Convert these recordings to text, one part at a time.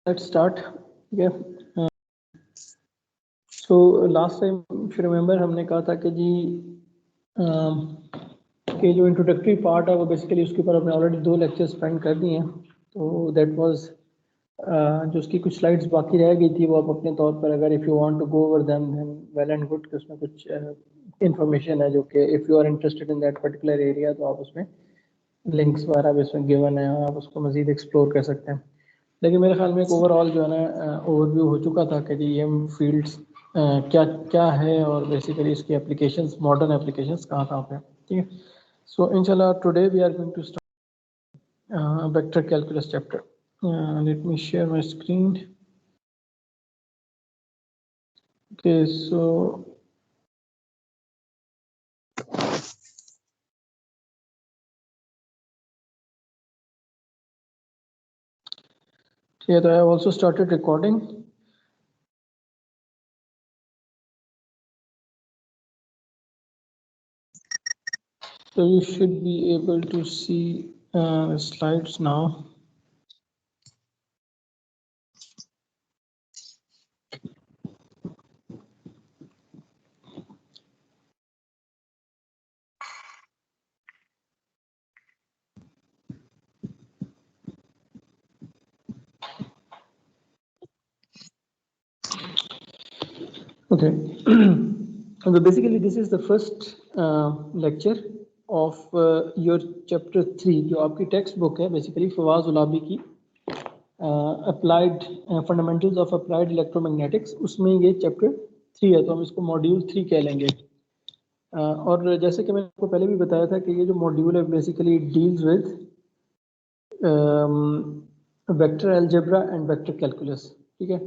Let's start. Okay. So last time if you remember हमने कहा था कि जी कि जो इंट्रोडक्टरी पार्ट है वो बेसिकली उसके ऊपर हमने ऑलरेडी 2 लेक्चर स्पेंड कर दिए हैं. तो दैट वाज जो उसकी कुछ स्लाइड्स बाकी रह गई थी वो आप अपने तौर पर अगर if you want to go over them then well and good, कि उसमें कुछ इंफॉर्मेशन है जो कि if you are interested in that particular area तो आप उसमें लिंक्स वगैरह भी उसमें गिवन है और आप उसको मज़ीद एक्सप्लोर कर सकते हैं. लेकिन मेरे ख्याल में एक ओवरऑल जो है ना ओवरव्यू हो चुका था कि जी EM फील्ड्स क्या क्या है और बेसिकली इसकी एप्लीकेशंस, मॉडर्न एप्लीकेशंस कहाँ पे. ठीक है. सो इंशाल्लाह today we are going to start vector calculus chapter. Let me share my screen. Okay. So yeah, I have also started recording. So you should be able to see the slides now. Okay. So basically this is the first lecture of your chapter 3 जो आपकी text book है basically Fawaz उलाबी की applied fundamentals of applied electromagnetics. उसमें ये chapter 3 है तो हम इसको मॉड्यूल 3 कह लेंगे. और जैसे कि मैंने आपको पहले भी बताया था कि ये जो मॉड्यूल है basically deals with vector algebra and vector calculus. ठीक है.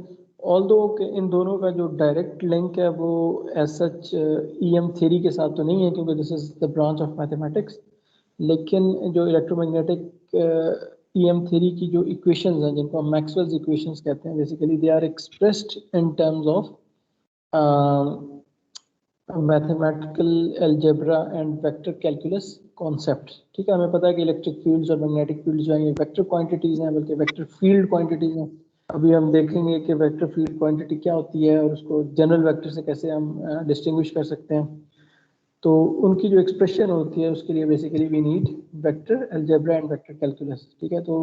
ऑल्दो इन दोनों का जो डायरेक्ट लिंक है वो एज सच EM थ्योरी के साथ तो नहीं है क्योंकि this is the branch of mathematics. लेकिन जो इलेक्ट्रोमैग्नेटिक EM थ्योरी की जो इक्वेशंस हैं जिनको हम मैक्सवेल्स इक्वेशंस कहते हैं basically they are expressed in terms of mathematical algebra and vector calculus concept. ठीक है. हमें पता है कि इलेक्ट्रिक फील्ड्स और मैग्नेटिक फील्ड्स जो हैं ये वेक्टर क्वांटिटीज़ हैं, बल्कि वेक्टर फील्ड क्वांटिटीज़ हैं. अभी हम देखेंगे कि वेक्टर फील्ड क्वांटिटी क्या होती है और उसको जनरल वेक्टर से कैसे हम डिस्टिंग्विश कर सकते हैं. तो उनकी जो एक्सप्रेशन होती है उसके लिए basically we need vector algebra and vector calculus. ठीक है. तो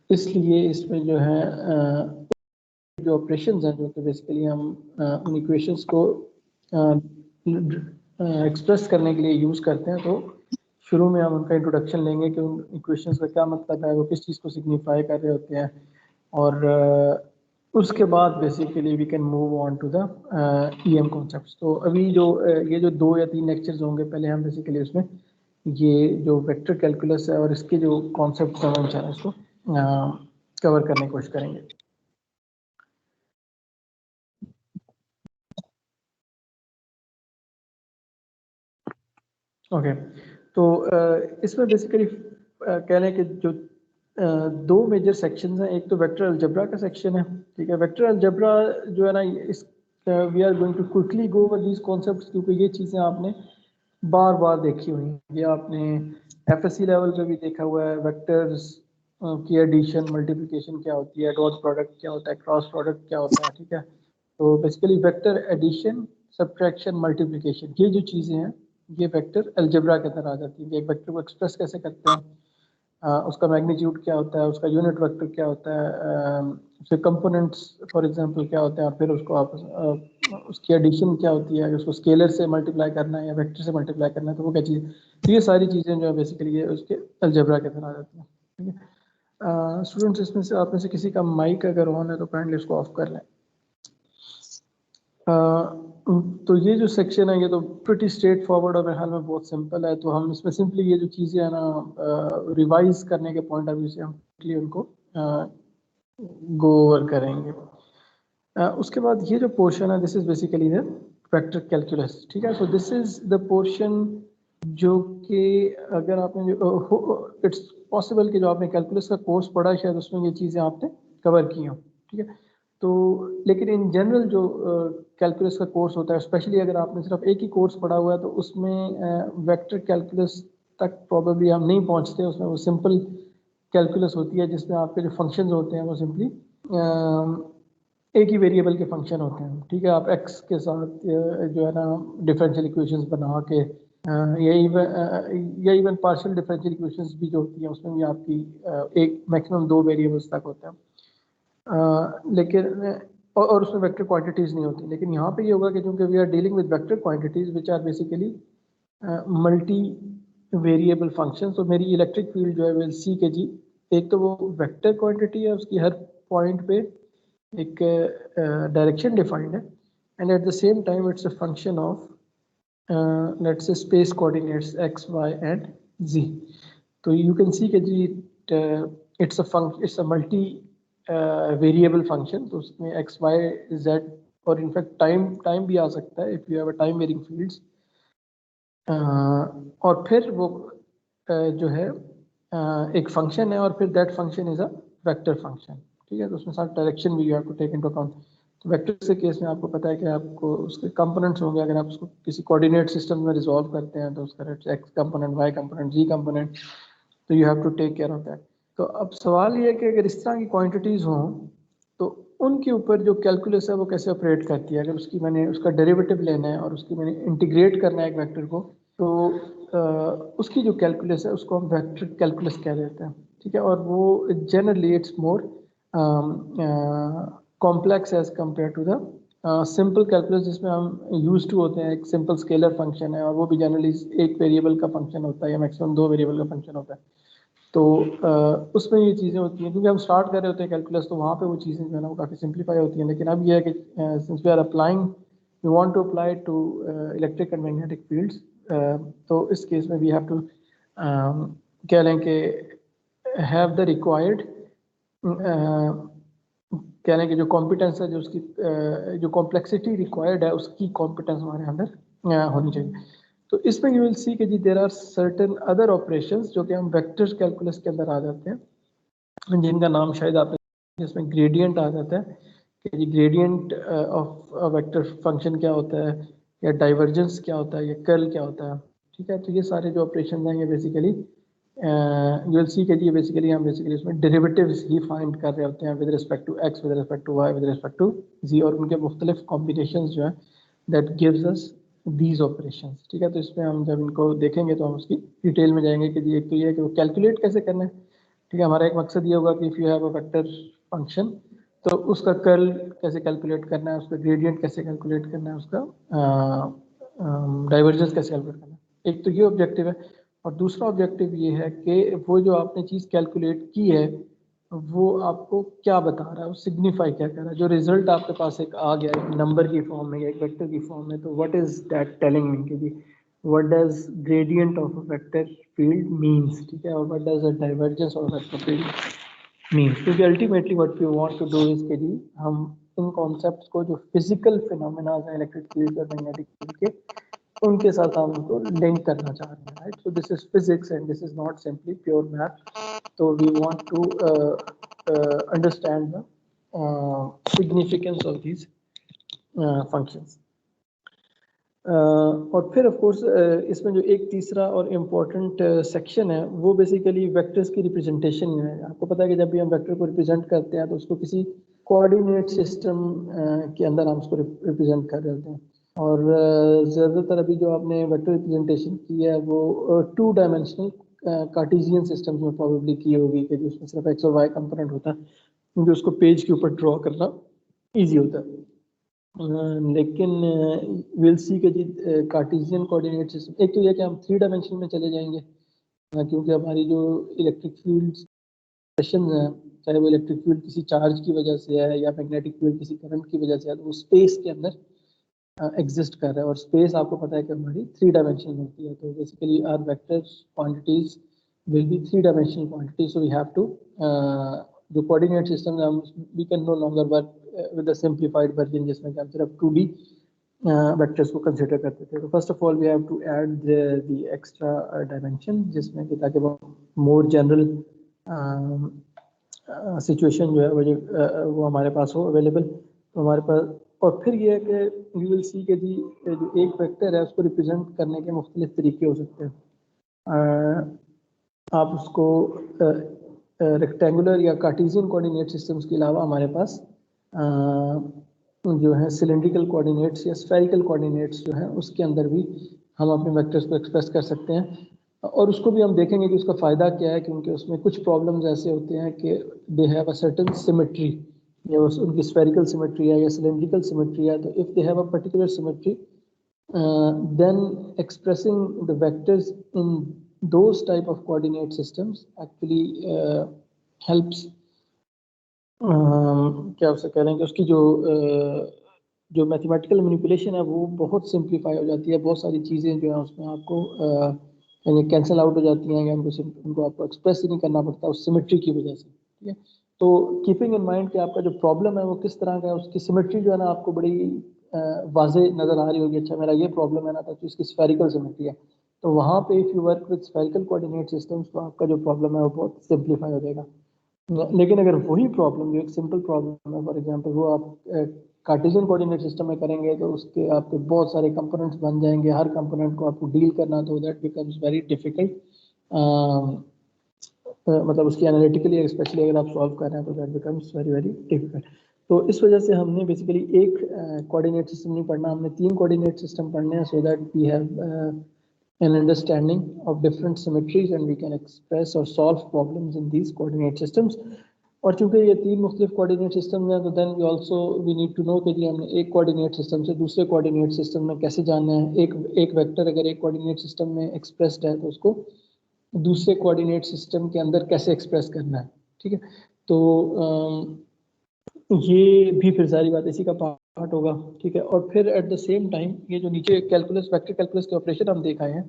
इसलिए इसमें जो है जो ऑपरेशंस हैं जो कि बेसिकली हम उन इक्वेशंस को एक्सप्रेस करने के लिए यूज़ करते हैं. तो शुरू में हम उनका इंट्रोडक्शन लेंगे कि उन इक्वेशंस का क्या मतलब है, वो किस चीज़ को सिग्निफाई कर रहे होते हैं. और उसके बाद basically we can move on to the EM concepts. तो अभी जो ये जो 2 या 3 लेक्चर्स होंगे पहले हम बेसिकली उसमें ये जो वेक्टर कैलकुलस है और इसके जो कॉन्सेप्ट्स हैं इंशाल्लाह इसको कवर करने की कोशिश करेंगे. ओके. तो इसमें बेसिकली कह रहे हैं कि जो 2 मेजर सेक्शंस हैं. एक तो वेक्टर अलजेब्रा का सेक्शन है. ठीक है. वेक्टर अलजेब्रा जो है ना इस we are going to quickly go over these concepts क्योंकि ये चीज़ें आपने बार बार देखी हुई. ये आपने FSC लेवल पे भी देखा हुआ है. वेक्टर्स की एडिशन मल्टीप्लिकेशन क्या होती है, डॉट प्रोडक्ट क्या होता है, क्रॉस प्रोडक्ट क्या होता है. ठीक है. तो basically vector addition, subtraction, multiplication ये जो चीज़ें हैं ये वेक्टर अलजेब्रा के अंदर आ जाती है. एक वेक्टर को एक्सप्रेस कैसे करते हैं, उसका मैग्नीट्यूड क्या होता है, उसका यूनिट वेक्टर क्या होता है, उसके कंपोनेंट्स फॉर एग्जांपल क्या होते हैं, फिर उसको आप उसकी एडिशन क्या होती है, उसको स्केलर से मल्टीप्लाई करना है या वेक्टर से मल्टीप्लाई करना है तो वो क्या चीज़. तो ये सारी चीज़ें जो है बेसिकली ये उसके अलजेब्रा के अंदर आ जाती हैं. ठीक है. स्टूडेंट्स इसमें से आप में से किसी का माइक अगर ऑन है तो काइंडली उसको ऑफ कर लें. तो ये जो सेक्शन है ये तो प्रिटी स्ट्रेट फॉरवर्ड और मेरे ख्याल में बहुत सिंपल है. तो हम इसमें सिंपली ये जो चीज़ें हैं ना रिवाइज करने के पॉइंट ऑफ व्यू से हम उनको गो ओवर करेंगे. उसके बाद ये जो पोर्शन है this is basically the vector calculus. ठीक है. सो दिस इज द पोर्शन जो कि अगर आपने इट्स पॉसिबल कि जो आपने कैलकुलस का कोर्स पढ़ा शायद उसमें ये चीज़ें आपने कवर की हों. ठीक है. तो लेकिन इन जनरल जो कैलकुलस का कोर्स होता है स्पेशली अगर आपने सिर्फ एक ही कोर्स पढ़ा हुआ है तो उसमें वेक्टर कैलकुलस तक प्रोबेबली हम नहीं पहुंचते. उसमें वो सिंपल कैलकुलस होती है जिसमें आपके जो फंक्शंस होते हैं वो सिंपली एक ही वेरिएबल के फंक्शन होते हैं, ठीक है। आप x के साथ जो है ना डिफरेंशियल इक्वेशंस बना के या इवन पार्शियल डिफरेंशियल इक्वेशंस भी जो होती हैं उसमें भी आपकी एक मैक्सिमम 2 वेरिएबल्स तक होते हैं। लेकिन और उसमें वेक्टर क्वांटिटीज़ नहीं होती। लेकिन यहाँ पे ये होगा कि क्योंकि we are dealing with vector quantities which are basically multi variable function. तो मेरी इलेक्ट्रिक फील्ड जो है विल सी के जी, एक तो वो वेक्टर क्वांटिटी है, उसकी हर पॉइंट पे एक डायरेक्शन डिफाइंड है, and at the same time it's a function of let's say space coordinates x y and z। तो यू कैन सी के जी it's a multi variable function. तो उसमें x y z और in fact time भी आ सकता है if you have a time varying fields. और फिर वो जो है एक फंक्शन है, और फिर that function is a vector function, ठीक है। तो उसमें साथ डायरेक्शन भी you have to take into account. तो वेक्टर के केस में आपको पता है कि आपको उसके कंपोनेंट्स होंगे। अगर आप उसको किसी कोऑर्डिनेट सिस्टम में रिजॉल्व करते हैं तो उसका x component, y component, z component, तो you have to take care of that. तो अब सवाल ये है कि अगर इस तरह की क्वांटिटीज़ हों तो उनके ऊपर जो कैलकुलस है वो कैसे ऑपरेट करती है। अगर मैंने उसका डेरिवेटिव लेना है और उसकी मैंने इंटीग्रेट करना है एक वेक्टर को, तो उसकी जो कैलकुलस है उसको हम वेक्टर कैलकुलस कह देते हैं, ठीक है। और वो generally it's more complex as compare to the simple calculus, जिसमें हम यूज टू होते हैं। एक सिंपल स्केलर फंक्शन है और वो भी जनरली एक वेरिएबल का फंक्शन होता है या मैक्सिमम 2 वेरिएबल का फंक्शन होता है। तो उसमें ये चीज़ें होती हैं, क्योंकि हम स्टार्ट कर रहे होते हैं कैलकुलस, तो वहाँ पे वो चीज़ें जो है ना वो काफ़ी सिंप्लीफाई होती हैं। लेकिन अब ये है कि since we are applying, we want to apply to electric and magnetic fields, तो इस केस में वी हैव टू कह लें कि हैव द रिक्वायर्ड, कह लें कि जो कॉम्पिटेंस है, जो उसकी जो कॉम्प्लेक्सिटी रिक्वायर्ड है, उसकी कॉम्पिटेंस हमारे अंदर होनी चाहिए। तो इसमें यू विल सी कि जी there are certain other operations जो कि हम वेक्टर कैलकुलस के अंदर आ जाते हैं, जिनका नाम शायद आपने, जिसमें ग्रेडियंट आ जाता है कि जी ग्रेडियंट ऑफ वेक्टर फंक्शन क्या होता है, या डाइवर्जेंस क्या होता है, या कर्ल क्या होता है, ठीक है। तो ये सारे जो ऑपरेशन हैं ये बेसिकली यू विल सी के जी बेसिकली हम इसमें डेरिवेटिव्स ही फाइंड कर रहे होते हैं with respect to x, with respect to y, with respect to z, और उनके मुख्तलिफ कॉम्बिनेशंस जो है that gives us these operations, ठीक है। तो इसमें हम जब इनको देखेंगे तो हम उसकी डिटेल में जाएंगे कि जी एक तो ये है कि वो कैलकुलेट कैसे करना है, ठीक है। हमारा एक मकसद ये होगा कि if you have a vector function तो उसका कर्ल कैसे कैलकुलेट करना है, उसका ग्रेडियंट कैसे कैलकुलेट करना है, उसका डाइवर्जेंस कैसे कैलकुलेट करना है। एक तो ये ऑब्जेक्टिव है, और दूसरा ऑब्जेक्टिव ये है कि वो जो आपने चीज़ कैलकुलेट की है वो आपको क्या बता रहा है, वो सिग्निफाई क्या कर रहा है। जो रिजल्ट आपके पास एक आ गया एक नंबर की फॉर्म में या एक वेक्टर की फॉर्म में, तो what is that telling me कि जी what does gradient of a vector field means, ठीक है, और what does the divergence of vector field means. क्योंकि ultimately what we want to do is कि जी हम इन कॉन्सेप्ट्स को, जो फिजिकल फिनोमेना है इलेक्ट्रिक फील्ड और मैग्नेटिक फील्ड के, उनके साथ हम उनको लिंक करना चाह रहे हैं, right. So this is physics and this is not simply pure math. तो we want to understand the significance of these functions. और फिर ऑफ कोर्स इसमें जो एक तीसरा और इम्पोर्टेंट सेक्शन है वो बेसिकली वेक्टर्स की रिप्रेजेंटेशन है। आपको पता है कि जब भी हम वेक्टर को रिप्रेजेंट करते हैं तो उसको किसी कोऑर्डिनेट सिस्टम के अंदर हम उसको रिप्रेजेंट कर रहे होते हैं। और ज़्यादातर अभी जो आपने वेक्टर रिप्रेजेंटेशन की है वो 2 डायमेंशनल कार्टेशियन सिस्टम में प्रोबेबली की होगी, कि जिसमें सिर्फ एक्स और वाई कंपोनेंट होता है, जो उसको पेज के ऊपर ड्रॉ करना ईजी होता है। लेकिन विल सी के जी कार्टेशियन कोऑर्डिनेट सिस्टम, एक तो यह कि हम 3 डायमेंशन में चले जाएंगे, क्योंकि हमारी जो इलेक्ट्रिक फील्ड सेशन है, चाहे वो इलेक्ट्रिक फील्ड किसी चार्ज की वजह से है या मैग्नेटिक फील्ड किसी करंट की वजह से है, तो वो स्पेस के अंदर एग्जिस्ट कर रहा है। और स्पेस आपको पता है कि हमारी 3 डायमेंशनल होती है। तो basically are vector quantities will be 3 dimensional quantity. So we have to जो कोऑर्डिनेट सिस्टम है हम we can no longer work with the simplified version, जिसमें हम सिर्फ 2D वेक्टर्स को कंसिडर करते थे। तो first of all we have to add the extra dimension, जिसमें कि ताकि वो मोर जनरल सिचुएशन जो है वो हमारे पास हो अवेलेबल। तो हमारे पास, और फिर ये है कि यू विल सी के जी जो एक वेक्टर है उसको रिप्रेजेंट करने के मुख्तलिफ तरीके हो सकते हैं। आप उसको रेक्टेंगुलर या कार्टेशियन कोऑर्डिनेट सिस्टम्स के अलावा हमारे पास जो है सिलेंड्रिकल कोऑर्डिनेट्स या स्फेरिकल कोऑर्डिनेट्स जो है उसके अंदर भी हम अपने वेक्टर्स को एक्सप्रेस कर सकते हैं, और उसको भी हम देखेंगे कि उसका फ़ायदा क्या है, क्योंकि उसमें कुछ प्रॉब्लम्स ऐसे होते हैं कि they have a certain symmetry, या उनकी स्फेरिकल सिमेट्री है या सिलेंड्रिकल सिमेट्री है, तो if they have a particular symmetry then expressing the vectors in those type of coordinate systems actually helps क्या उसे कह रहे हैं कि उसकी जो मैथमेटिकल मैनिपुलेशन है वो बहुत सिंप्लीफाई हो जाती है, बहुत सारी चीज़ें जो है उसमें आपको कैंसिल आउट हो जाती हैं, या उनको आपको एक्सप्रेस ही नहीं करना पड़ता उस सिमेट्री की वजह से, ठीक है। तो कीपिंग इन माइंड कि आपका जो प्रॉब्लम है वो किस तरह का है, उसकी सिमेट्री जो है ना आपको बड़ी वाजे नज़र आ रही होगी, अच्छा मेरा ये प्रॉब्लम है ना, तो इसकी स्फेरिकल सिमेट्री है, तो वहाँ पे if you work with spherical coordinate systems तो आपका जो प्रॉब्लम है वो बहुत सिंप्लीफाई हो जाएगा। लेकिन अगर वही प्रॉब्लम जो एक सिंपल प्रॉब्लम है, फॉर एग्जांपल वो आप कार्टेशियन कोऑर्डिनेट सिस्टम में करेंगे तो उसके आपके बहुत सारे कंपोनेंट्स बन जाएंगे, हर कंपोनेंट को आपको डील करना, तो दैट बिकम्स वेरी डिफिकल्ट, मतलब उसकी एनालिटिकली स्पेशली अगर आप सॉल्व कर रहे हैं तो that becomes very very difficult. तो इस वजह से हमने बेसिकली एक कोऑर्डिनेट सिस्टम नहीं पढ़ना, हमने 3 कोऑर्डिनेट सिस्टम पढ़ने हैं, so that we have an understanding of different symmetries and we can express or solve problems in these coordinate systems। और चूंकि ये 3 मुख्तलिफ कोऑर्डिनेट सिस्टम हैं तो then we need to know कि जी हमने एक कोऑर्डिनेट सिस्टम से दूसरे कोऑर्डिनेट सिस्टम में कैसे जाना है। एक वेक्टर अगर एक कोऑर्डिनेट सिस्टम में एक्सप्रेस्ड है तो उसको दूसरे कोऑर्डिनेट सिस्टम के अंदर कैसे एक्सप्रेस करना है, ठीक है। तो ये भी फिर सारी बात इसी का पार्ट होगा, ठीक है। और फिर एट द सेम टाइम ये जो नीचे कैलकुलस वेक्टर कैलकुलस के ऑपरेशन हम देख आए हैं,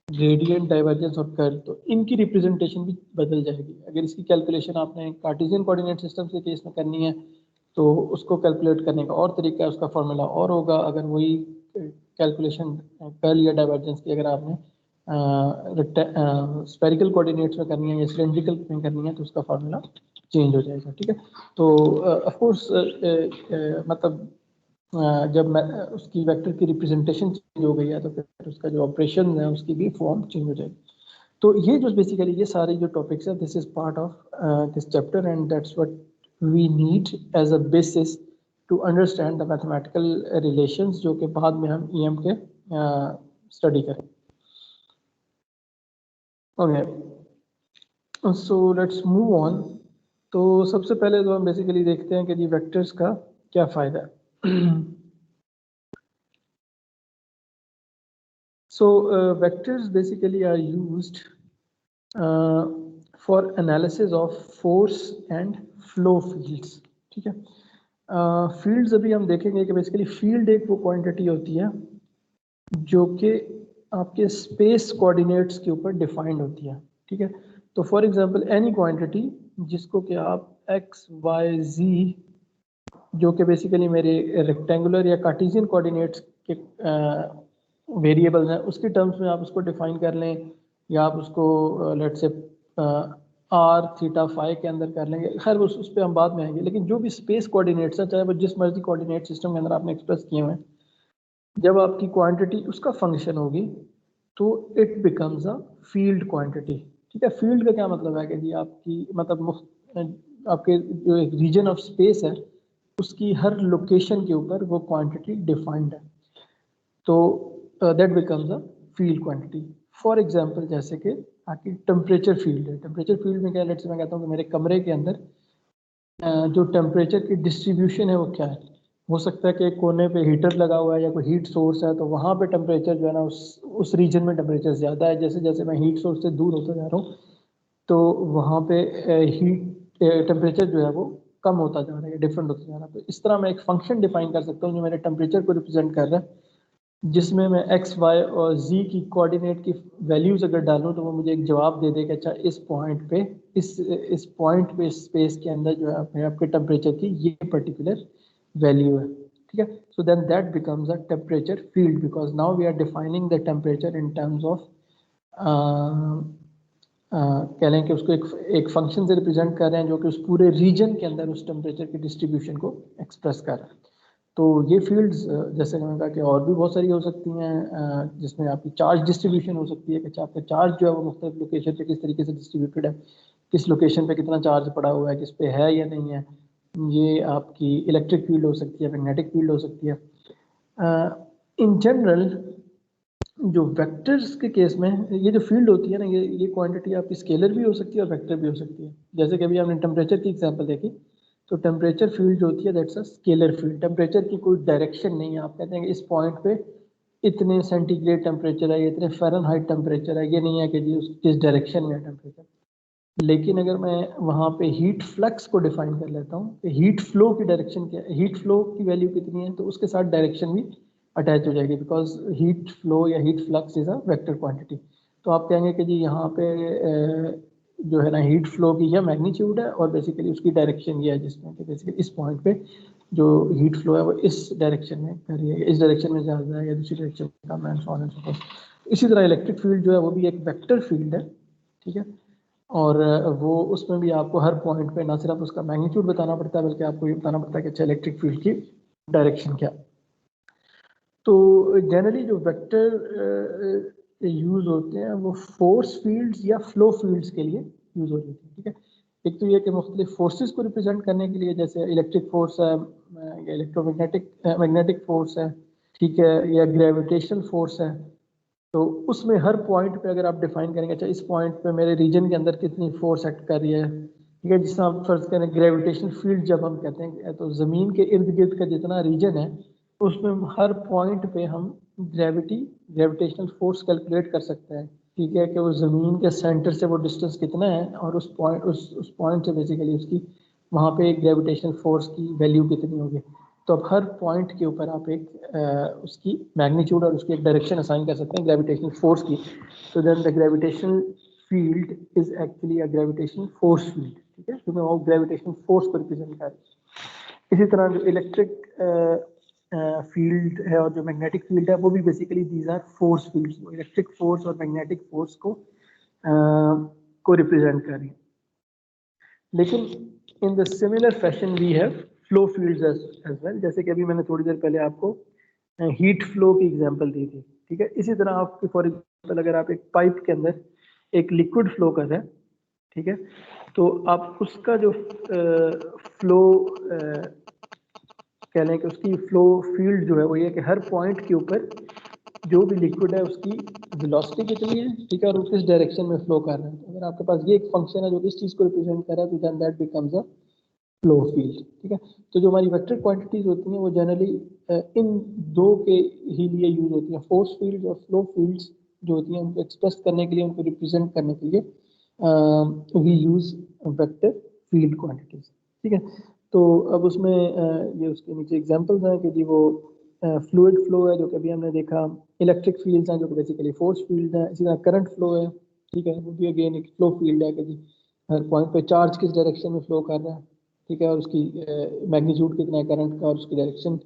ग्रेडियंट, डाइवर्जेंस और कर्ल, तो इनकी रिप्रेजेंटेशन भी बदल जाएगी। अगर इसकी कैलकुलेशन आपने कार्टेशियन कोऑर्डिनेट सिस्टम के केस में करनी है तो उसको कैलकुलेट करने का और तरीका है, उसका फॉर्मूला और होगा। अगर वही कैलकुलेशन कर्ल या डाइवर्जेंस की अगर आपने स्फेरिकल कोऑर्डिनेट्स में करनी है या सिलेंड्रिकल में करनी है तो उसका फार्मूला चेंज हो जाएगा, ठीक है। तो ऑफ कोर्स मतलब जब उसकी वेक्टर की रिप्रेजेंटेशन चेंज हो गई है तो फिर उसका जो ऑपरेशन है उसकी भी फॉर्म चेंज हो जाएगी। तो ये जो बेसिकली ये सारे जो टॉपिक्स है, this is part of this chapter and that's what we need as a basis to understand the mathematical relations, जो कि बाद में हम ईएम के स्टडी करें। Okay, so let's move on. तो सबसे पहले तो हम बेसिकली देखते हैं कि जी वेक्टर्स का क्या फ़ायदा है। So vectors basically are used for analysis of force and flow fields, ठीक है। फील्ड्स अभी हम देखेंगे कि बेसिकली फील्ड एक वो क्वांटिटी होती है जो कि आपके स्पेस कोऑर्डिनेट्स के ऊपर डिफाइंड होती है, ठीक है। तो फॉर एग्जांपल एनी क्वांटिटी जिसको कि आप x y z, जो कि बेसिकली मेरे रेक्टेंगुलर या कार्टेशियन कोऑर्डिनेट्स के वेरिएबल्स हैं, उसके टर्म्स में आप उसको डिफाइन कर लें, या आप उसको let's say r theta phi के अंदर कर लेंगे। खैर उस पर हम बाद में आएंगे, लेकिन जो भी स्पेस कोऑर्डिनेट्स है चाहे वो जिस मर्जी कोऑर्डिनेट सिस्टम के अंदर आपने एक्सप्रेस किए हुए हैं, जब आपकी क्वांटिटी उसका फंक्शन होगी तो it becomes a field quantity, ठीक है। फील्ड का क्या मतलब है कि जी आपकी मतलब आपके जो एक रीजन ऑफ स्पेस है उसकी हर लोकेशन के ऊपर वो क्वांटिटी डिफाइंड है, तो that becomes a field quantity. For example जैसे कि आपकी टेम्परेचर फील्ड है। टेम्परेचर फील्ड में क्या है, लेट्स से मैं कहता हूँ कि मेरे कमरे के अंदर जो टेम्परेचर की डिस्ट्रीब्यूशन है वो क्या है। हो सकता है कि एक कोने पे हीटर लगा हुआ है या कोई हीट सोर्स है, तो वहाँ पे टेम्परेचर जो है ना उस रीजन में टेम्परेचर ज़्यादा है। जैसे जैसे मैं हीट सोर्स से दूर होता जा रहा हूँ तो वहाँ पे हीट टेम्परेचर जो है वो कम होता जा रहा है, डिफरेंट होता जा रहा है। तो इस तरह मैं एक फंक्शन डिफाइन कर सकता हूँ जो मेरे टेम्परेचर को रिप्रेजेंट कर रहा है, जिसमें मैं एक्स वाई और जी की कोऑर्डिनेट की वैल्यूज अगर डालूं तो वो मुझे एक जवाब दे देगा, अच्छा इस पॉइंट पे इस पॉइंट पे स्पेस के अंदर जो है आपके टेम्परेचर की ये पर्टिकुलर वैल्यू है, ठीक है। So then that becomes a temperature field, because now we are defining the temperature in terms of कह लें कि उसको एक फंक्शन से रिप्रेजेंट कर रहे हैं जो कि उस पूरे रीजन के अंदर उस टेम्परेचर की डिस्ट्रीब्यूशन को एक्सप्रेस कर रहा है। तो ये फील्ड्स जैसे मैंने कहा कि और भी बहुत सारी हो सकती हैं, जिसमें आपकी चार्ज डिस्ट्रीब्यूशन हो सकती है कि आपका चार्ज जो है वो मुख्तलिफ लोकेशन पे किस तरीके से डिस्ट्रीब्यूटेड है। किस लोकेशन पे कितना चार्ज पड़ा हुआ है, किस पे है या नहीं है। ये आपकी इलेक्ट्रिक फील्ड हो सकती है, मैग्नेटिक फील्ड हो सकती है। इन जनरल जो वेक्टर्स के केस में ये जो फील्ड होती है ना, ये क्वांटिटी आपकी स्केलर भी हो सकती है और वेक्टर भी हो सकती है। जैसे कि अभी हमने टेम्परेचर की एग्जांपल देखी, तो टेम्परेचर फील्ड जो होती है that's a scalar field. Temperature की कोई डायरेक्शन नहीं है, आप कहते हैं कि इस पॉइंट पे इतने सेंटीग्रेड टेम्परेचर है, इतने फ़ारेनहाइट टेम्परेचर है, ये नहीं है कि जी किस डायरेक्शन में है टेम्परेचर। लेकिन अगर मैं वहाँ पे हीट फ्लक्स को डिफाइन कर लेता हूँ कि हीट फ्लो की डायरेक्शन क्या है, हीट फ्लो की वैल्यू कितनी है, तो उसके साथ डायरेक्शन भी अटैच हो जाएगी, बिकॉज हीट फ्लो या heat flux is a vector quantity. तो आप कहेंगे कि जी यहाँ पे जो है ना हीट फ्लो की यह मैग्नीट्यूड है और बेसिकली उसकी डायरेक्शन ये है, जिसमें कि बेसिकली इस पॉइंट पे जो हीट फ्लो है वो इस डायरेक्शन में कर रही है, इस डायरेक्शन में ज़्यादा है या दूसरी डायरेक्शन में कम है, so on and so fourth. इसी तरह इलेक्ट्रिक फील्ड जो है वो भी एक वेक्टर फील्ड है, ठीक है। और वो उसमें भी आपको हर पॉइंट पे ना सिर्फ उसका मैग्नीट्यूड बताना पड़ता है, बल्कि आपको ये बताना पड़ता है कि अच्छा इलेक्ट्रिक फील्ड की डायरेक्शन क्या। तो जनरली जो वेक्टर यूज़ होते हैं वो फोर्स फील्ड्स या फ्लो फील्ड्स के लिए यूज़ होते हैं, ठीक है। एक तो ये कि मुख्तलिफ फोर्सेस को रिप्रेजेंट करने के लिए, जैसे इलेक्ट्रिक फोर्स है या इलेक्ट्रोमैग्नेटिक मैग्नेटिक फोर्स है, ठीक है, या ग्रेविटेशनल फोर्स है। तो उसमें हर पॉइंट पे अगर आप डिफाइन करेंगे, अच्छा इस पॉइंट पे मेरे रीजन के अंदर कितनी फोर्स एक्ट कर रही है, ठीक है। जिसमें आप फर्ज करें ग्रेविटेशनल फील्ड जब हम कहते हैं, तो ज़मीन के इर्द गिर्द का जितना रीजन है उसमें हर पॉइंट पे हम ग्रेविटेशनल फोर्स कैलकुलेट कर सकते हैं, ठीक है, कि वो ज़मीन के सेंटर से वो डिस्टेंस कितना है और उस पॉइंट से बेसिकली उसकी वहाँ पे ग्रेविटेशनल फोर्स की वैल्यू कितनी होगी। तो अब हर पॉइंट के ऊपर आप एक उसकी मैग्नीट्यूड और उसकी एक डायरेक्शन असाइन कर सकते हैं ग्रेविटेशनल फोर्स की। तो then the gravitational field is actually a gravitational force field, ठीक है, क्योंकि वो ग्रेविटेशनल फोर्स को रिप्रेजेंट कर रही है। इसी तरह जो इलेक्ट्रिक फील्ड है और जो मैग्नेटिक फील्ड है वो भी basically these are force fields, वो इलेक्ट्रिक फोर्स और मैग्नेटिक फोर्स को रिप्रेजेंट कर रही है। लेकिन in the similar fashion we have flow fields as well, जैसे कि अभी मैंने थोड़ी देर पहले आपको हीट फ्लो की एग्जांपल दी थी, ठीक है। इसी तरह आप फॉर एग्जांपल अगर आप एक पाइप के अंदर एक लिक्विड फ्लो कर रहे हैं, ठीक है, तो आप उसका जो फ्लो कह लें कि उसकी फ्लो फील्ड जो है वो ये कि हर पॉइंट के ऊपर जो भी लिक्विड है उसकी वेलोसिटी कितनी है, ठीक है, और वो किस डायरेक्शन में फ्लो कर रहा है। तो अगर आपके पास ये एक फंक्शन है जो इस चीज़ को रिप्रेजेंट कर रहा है, तो then that becomes a flow field, ठीक है। तो जो हमारी वेक्टर क्वांटिटीज होती हैं वो जनरली इन दो के ही लिए यूज होती हैं, फोर्स फील्ड और फ्लो फील्ड्स जो होती हैं उनको एक्सप्रेस करने के लिए, उनको रिप्रेजेंट करने के लिए we use vector field quantities, ठीक है। तो अब उसमें ये उसके नीचे एग्जांपल्स हैं कि जी वो फ्लूइड फ्लो है जो कभी हमने देखा, इलेक्ट्रिक फील्ड्स हैं जो बेसिकली फोर्स फील्ड हैं, इसी तरह करंट फ्लो है, ठीक है, वो भी अगेन एक फ्लो फील्ड है कि जी हर पॉइंट पे चार्ज किस डायरेक्शन में फ्लो कर रहा है, ठीक है, और उसकी मैग्नीट्यूड कितना है करंट का और उसकी direction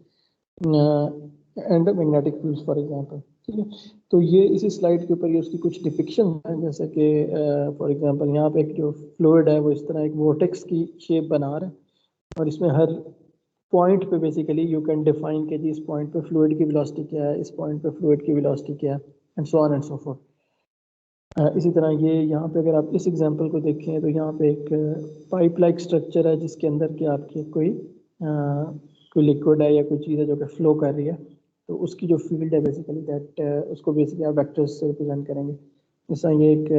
and magnetic fields for example, ठीक है। तो ये इसी स्लाइड के ऊपर ये उसकी कुछ डिपिक्शन है, जैसे कि फॉर एग्जांपल यहाँ पे एक जो फ्लूइड है वो इस तरह एक वोर्टेक्स की शेप बना रहा है और इसमें हर पॉइंट पे बेसिकली यू कैन डिफाइन कि जी इस पॉइंट पे फ्लूइड की वेलोसिटी क्या है, इस पॉइंट पे फ्लूइड की वेलोसिटी क्या है, and so on and so fourth. इसी तरह ये यहाँ पे अगर आप इस एग्जांपल को देखें तो यहाँ पे एक पाइप लाइक स्ट्रक्चर है जिसके अंदर के आपकी कोई लिक्विड है या कोई चीज़ है जो कि फ्लो कर रही है, तो उसकी जो फील्ड है बेसिकली दैट उसको बेसिकली आप वेक्टर्स से रिप्रेजेंट करेंगे। जैसा ये एक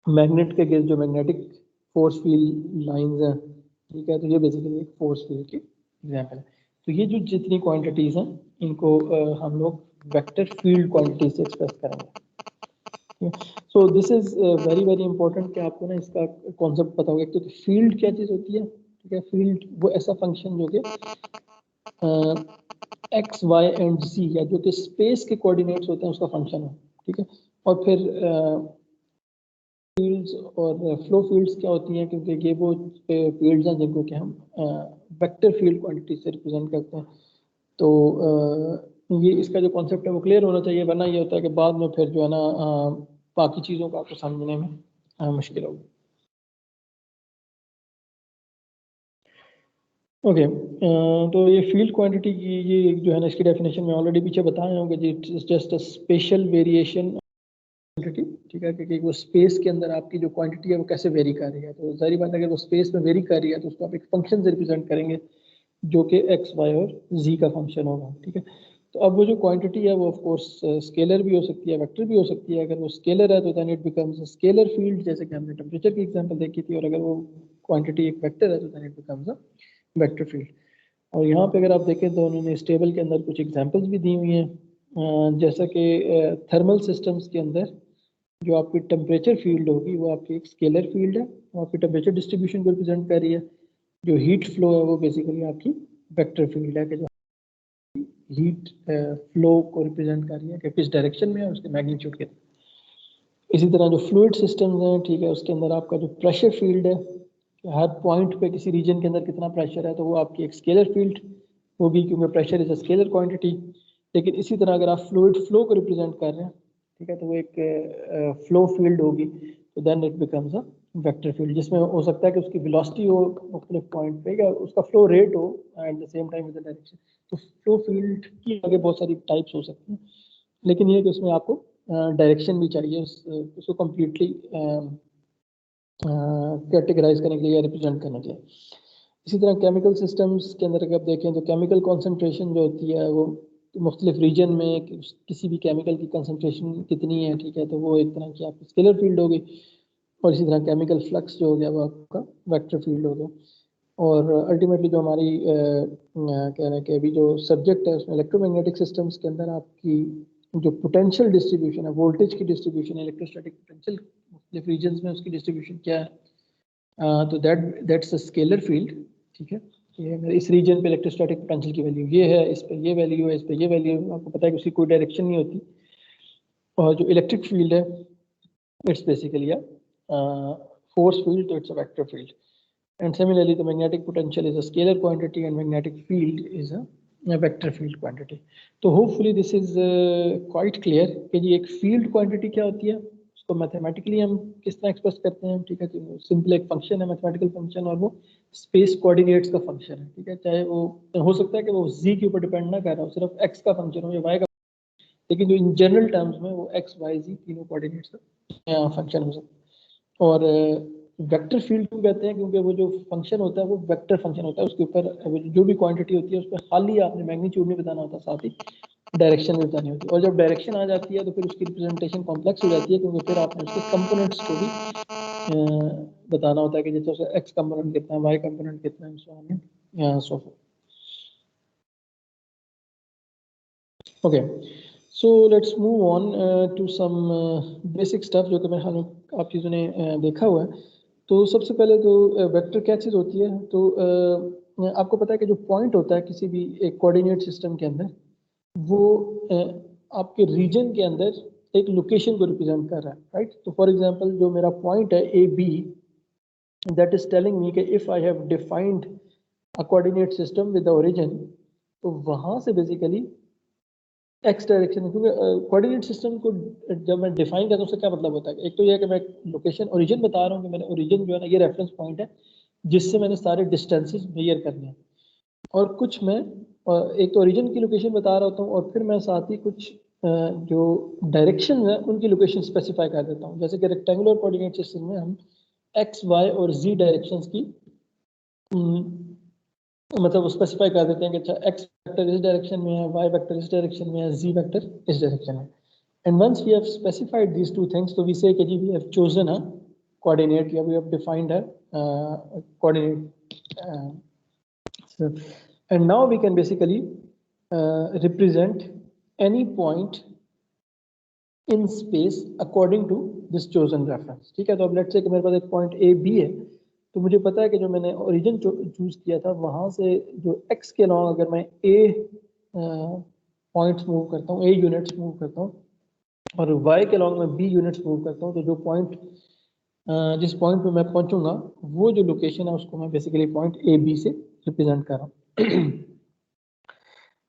मैग्नेट के गिर्द जो मैग्नेटिक फोर्स फील्ड लाइंस हैं, ठीक है, तो ये बेसिकली एक फोर्स फील्ड की एग्जांपल है। तो ये जो जितनी क्वांटिटीज़ हैं इनको हम लोग वेक्टर फील्ड क्वांटिटीज से एक्सप्रेस करेंगे। सो this is very very important कि आपको ना इसका कॉन्सेप्ट पता होगा। तो फील्ड क्या चीज़ होती है, ठीक है, फील्ड वो ऐसा फंक्शन जो कि एक्स वाई एंड जी या जो कि स्पेस के कोऑर्डिनेट्स होते हैं उसका फंक्शन है, ठीक है। और फिर फील्ड्स और फ्लो फील्ड्स क्या होती हैं, क्योंकि ये वो फील्ड्स हैं जिनको कि हम वेक्टर फील्ड क्वांटिटी से रिप्रेजेंट करते हैं। तो ये इसका जो कॉन्सेप्ट है वो क्लियर होना चाहिए, वरना ये होता है कि बाद में फिर जो है ना बाकी चीज़ों को आपको समझने में मुश्किल होगी। ओके, तो ये फील्ड क्वांटिटी की ये जो है ना इसकी डेफिनेशन में ऑलरेडी पीछे बताए होंगे जी, it's just a special variation quantity ठीक है, क्योंकि वो स्पेस के अंदर आपकी जो क्वांटिटी है वो कैसे वेरी कर रही है। तो जाहिर बात है अगर वो स्पेस में वेरी कर रही है तो उसको आप एक फंक्शन से रिप्रेजेंट करेंगे जो कि एक्स वाई और जी का फंक्शन होगा। ठीक है, तो अब वो जो क्वांटिटी है वो ऑफ कोर्स स्केलर भी हो सकती है, वेक्टर भी हो सकती है। अगर वो स्केलर है तो then it becomes a scalar field, जैसे कि हमने टेम्परेचर की एग्जांपल देखी थी। और अगर वो क्वांटिटी एक वेक्टर है तो then it becomes a vector field. और यहाँ पे अगर आप देखें तो उन्होंने इस टेबल के अंदर कुछ एग्जांपल्स भी दी हुई हैं, जैसा कि थर्मल सिस्टम्स के अंदर जो आपकी टेम्परेचर फील्ड होगी वो आपकी एक स्केलर फील्ड है, वो आपकी टेम्परेचर डिस्ट्रीब्यूशन को रिप्रेजेंट कर रही है। जो हीट फ्लो है वो बेसिकली आपकी वेक्टर फील्ड है, कि जो हीट फ्लो को रिप्रेजेंट कर रही है कि किस डायरेक्शन में है, उसके मैग्नीट्यूड के। इसी तरह जो फ्लूइड सिस्टम्स हैं, ठीक है, उसके अंदर आपका जो प्रेशर फील्ड है कि हर पॉइंट पे किसी रीजन के अंदर कितना प्रेशर है, तो वो आपकी एक स्केलर फील्ड होगी, क्योंकि pressure is a scalar quantity. लेकिन इसी तरह अगर आप फ्लूइड फ्लो को रिप्रेजेंट कर रहे हैं, ठीक है, तो वो एक फ्लो फील्ड होगी, तो then it becomes a vector field, जिसमें हो सकता है कि उसकी वेलोसिटी हो मुख्तलिफ पॉइंट पे, या उसका फ्लो रेट हो eight the same time with the direction. तो फ्लो फील्ड की आगे बहुत सारी टाइप्स हो सकती हैं, लेकिन ये कि उसमें आपको डायरेक्शन भी चाहिए उसको कम्प्लीटली कैटेगराइज करने के लिए या रिप्रेजेंट करने के लिए। इसी तरह केमिकल सिस्टम्स के अंदर अगर आप देखें तो केमिकल कॉन्सेंट्रेशन जो होती है वो मुख्तलिफ रीजन में किसी भी केमिकल की कंसनट्रेशन कितनी है, ठीक है, तो वो एक तरह की आपकी स्केलर फील्ड होगी। और इसी तरह केमिकल फ्लक्स जो हो गया वो आपका वेक्टर फील्ड हो गया। और अल्टीमेटली जो हमारी कह रहे हैं कि अभी जो सब्जेक्ट है उसमें इलेक्ट्रोमैग्नेटिक सिस्टम्स के अंदर आपकी जो पोटेंशियल डिस्ट्रीब्यूशन है, वोल्टेज की डिस्ट्रीब्यूशन है, इलेक्ट्रोस्टैटिक पोटेंशियल मुख्तलिफ रीजन्स में उसकी डिस्ट्रीब्यूशन क्या है, तो दैट्स अ स्केलर फील्ड। ठीक है, ये मेरे इस रीजन पे इलेक्ट्रोस्टैटिक पोटेंशियल की वैल्यू ये है, इस पे ये वैल्यू है, इस पे ये वैल्यू है। आपको पता है कि उसकी कोई डायरेक्शन नहीं होती। और जो इलेक्ट्रिक फील्ड है it's basically a force field, so it's a vector field. And similarly, the magnetic potential is a scalar quantity and magnetic field is a vector field quantity. तो hopefully this is quite clear कि जी एक field quantity क्या होती है, उसको mathematically हम किस तरह एक्सप्रेस करते हैं। ठीक है, तो सिंपल एक फंक्शन है, मैथमेटिकल फंक्शन, और वो स्पेस कोऑर्डिनेट्स का फंक्शन है। ठीक है, चाहे वो हो सकता है कि वो z के ऊपर डिपेंड ना कर रहा हो, सिर्फ x का फंक्शन हो या y का, लेकिन जो इन जनरल टर्म्स में वो x y z तीनों कोऑर्डिनेट्स का फंक्शन हो सकता है। और वेक्टर फील्ड क्यों कहते हैं, क्योंकि वो जो फंक्शन होता है वो वेक्टर फंक्शन होता है, उसके ऊपर जो भी क्वांटिटी होती है उस पर खाली आपने मैग्नीट्यूड नहीं बताना होता, साथ ही डायरेक्शन भी बतानी होती है। और जब डायरेक्शन आ जाती है तो फिर उसकी रिप्रेजेंटेशन कॉम्प्लेक्स हो जाती है, क्योंकि फिर आपने उसके कंपोनेंट्स को भी बताना होता है कि जैसे एक्स कंपोनेंट कितना है, वाई कंपोनेंट कितना है, so on so forth. Okay, so let's move on to some basic stuff जो कि मेरे ख्याल में आप चीज़ों ने देखा हुआ है। तो सबसे पहले तो वेक्टर क्या चीज़ होती है, तो आपको पता है कि जो पॉइंट होता है किसी भी एक कोऑर्डिनेट सिस्टम के अंदर, वो आपके रीजन के अंदर एक लोकेशन को रिप्रेजेंट कर रहा है, राइट। तो फॉर एग्जांपल जो मेरा पॉइंट है A B, that is telling me कि if I have defined a coordinate system with the origin, तो वहां से बेसिकली एक्स डायरेक्शन है, क्योंकि कोऑर्डिनेट सिस्टम को जब मैं डिफाइन करता हूँ उसका क्या मतलब होता है। एक तो यह है कि मैं लोकेशन ओरिजिन बता रहा हूँ कि मैंने ओरिजिन जो है ना ये रेफरेंस पॉइंट है जिससे मैंने सारे डिस्टेंसेस मेजर करने हैं। और कुछ मैं एक तो ओरिजिन की लोकेशन बता रहा होता हूँ, और फिर मैं साथ ही कुछ जो डायरेक्शन है उनकी लोकेशन स्पेसिफाई कर देता हूँ। जैसे कि रेक्टेंगुलर कोऑर्डिनेट सिस्टम में हम एक्स वाई और जी डायरेक्शंस की मतलब स्पेसिफाई कर देते हैं कि अच्छा एक्स वेक्टर इस डायरेक्शन में है, वाई वेक्टर इस डायरेक्शन में है, जी वेक्टर इस डायरेक्शन में। And once we have specified these two things, तो वी से कि जी we have chosen a coordinate या we have defined a coordinate, and now we can basically represent any point in space according to this chosen reference। ठीक है, तो अब let's say कि मेरे पास एक पॉइंट ए बी है, तो मुझे पता है कि जो मैंने ओरिजिन चूज किया था वहां से जो एक्स के अलॉन्ग अगर मैं ए पॉइंट्स मूव करता हूँ, ए यूनिट्स मूव करता हूँ, और वाई के अलॉन्ग मैं बी यूनिट्स मूव करता हूँ, तो जो पॉइंट जिस पॉइंट पे मैं पहुंचूंगा वो जो लोकेशन है उसको मैं बेसिकली पॉइंट ए बी से रिप्रेजेंट कर रहा हूँ।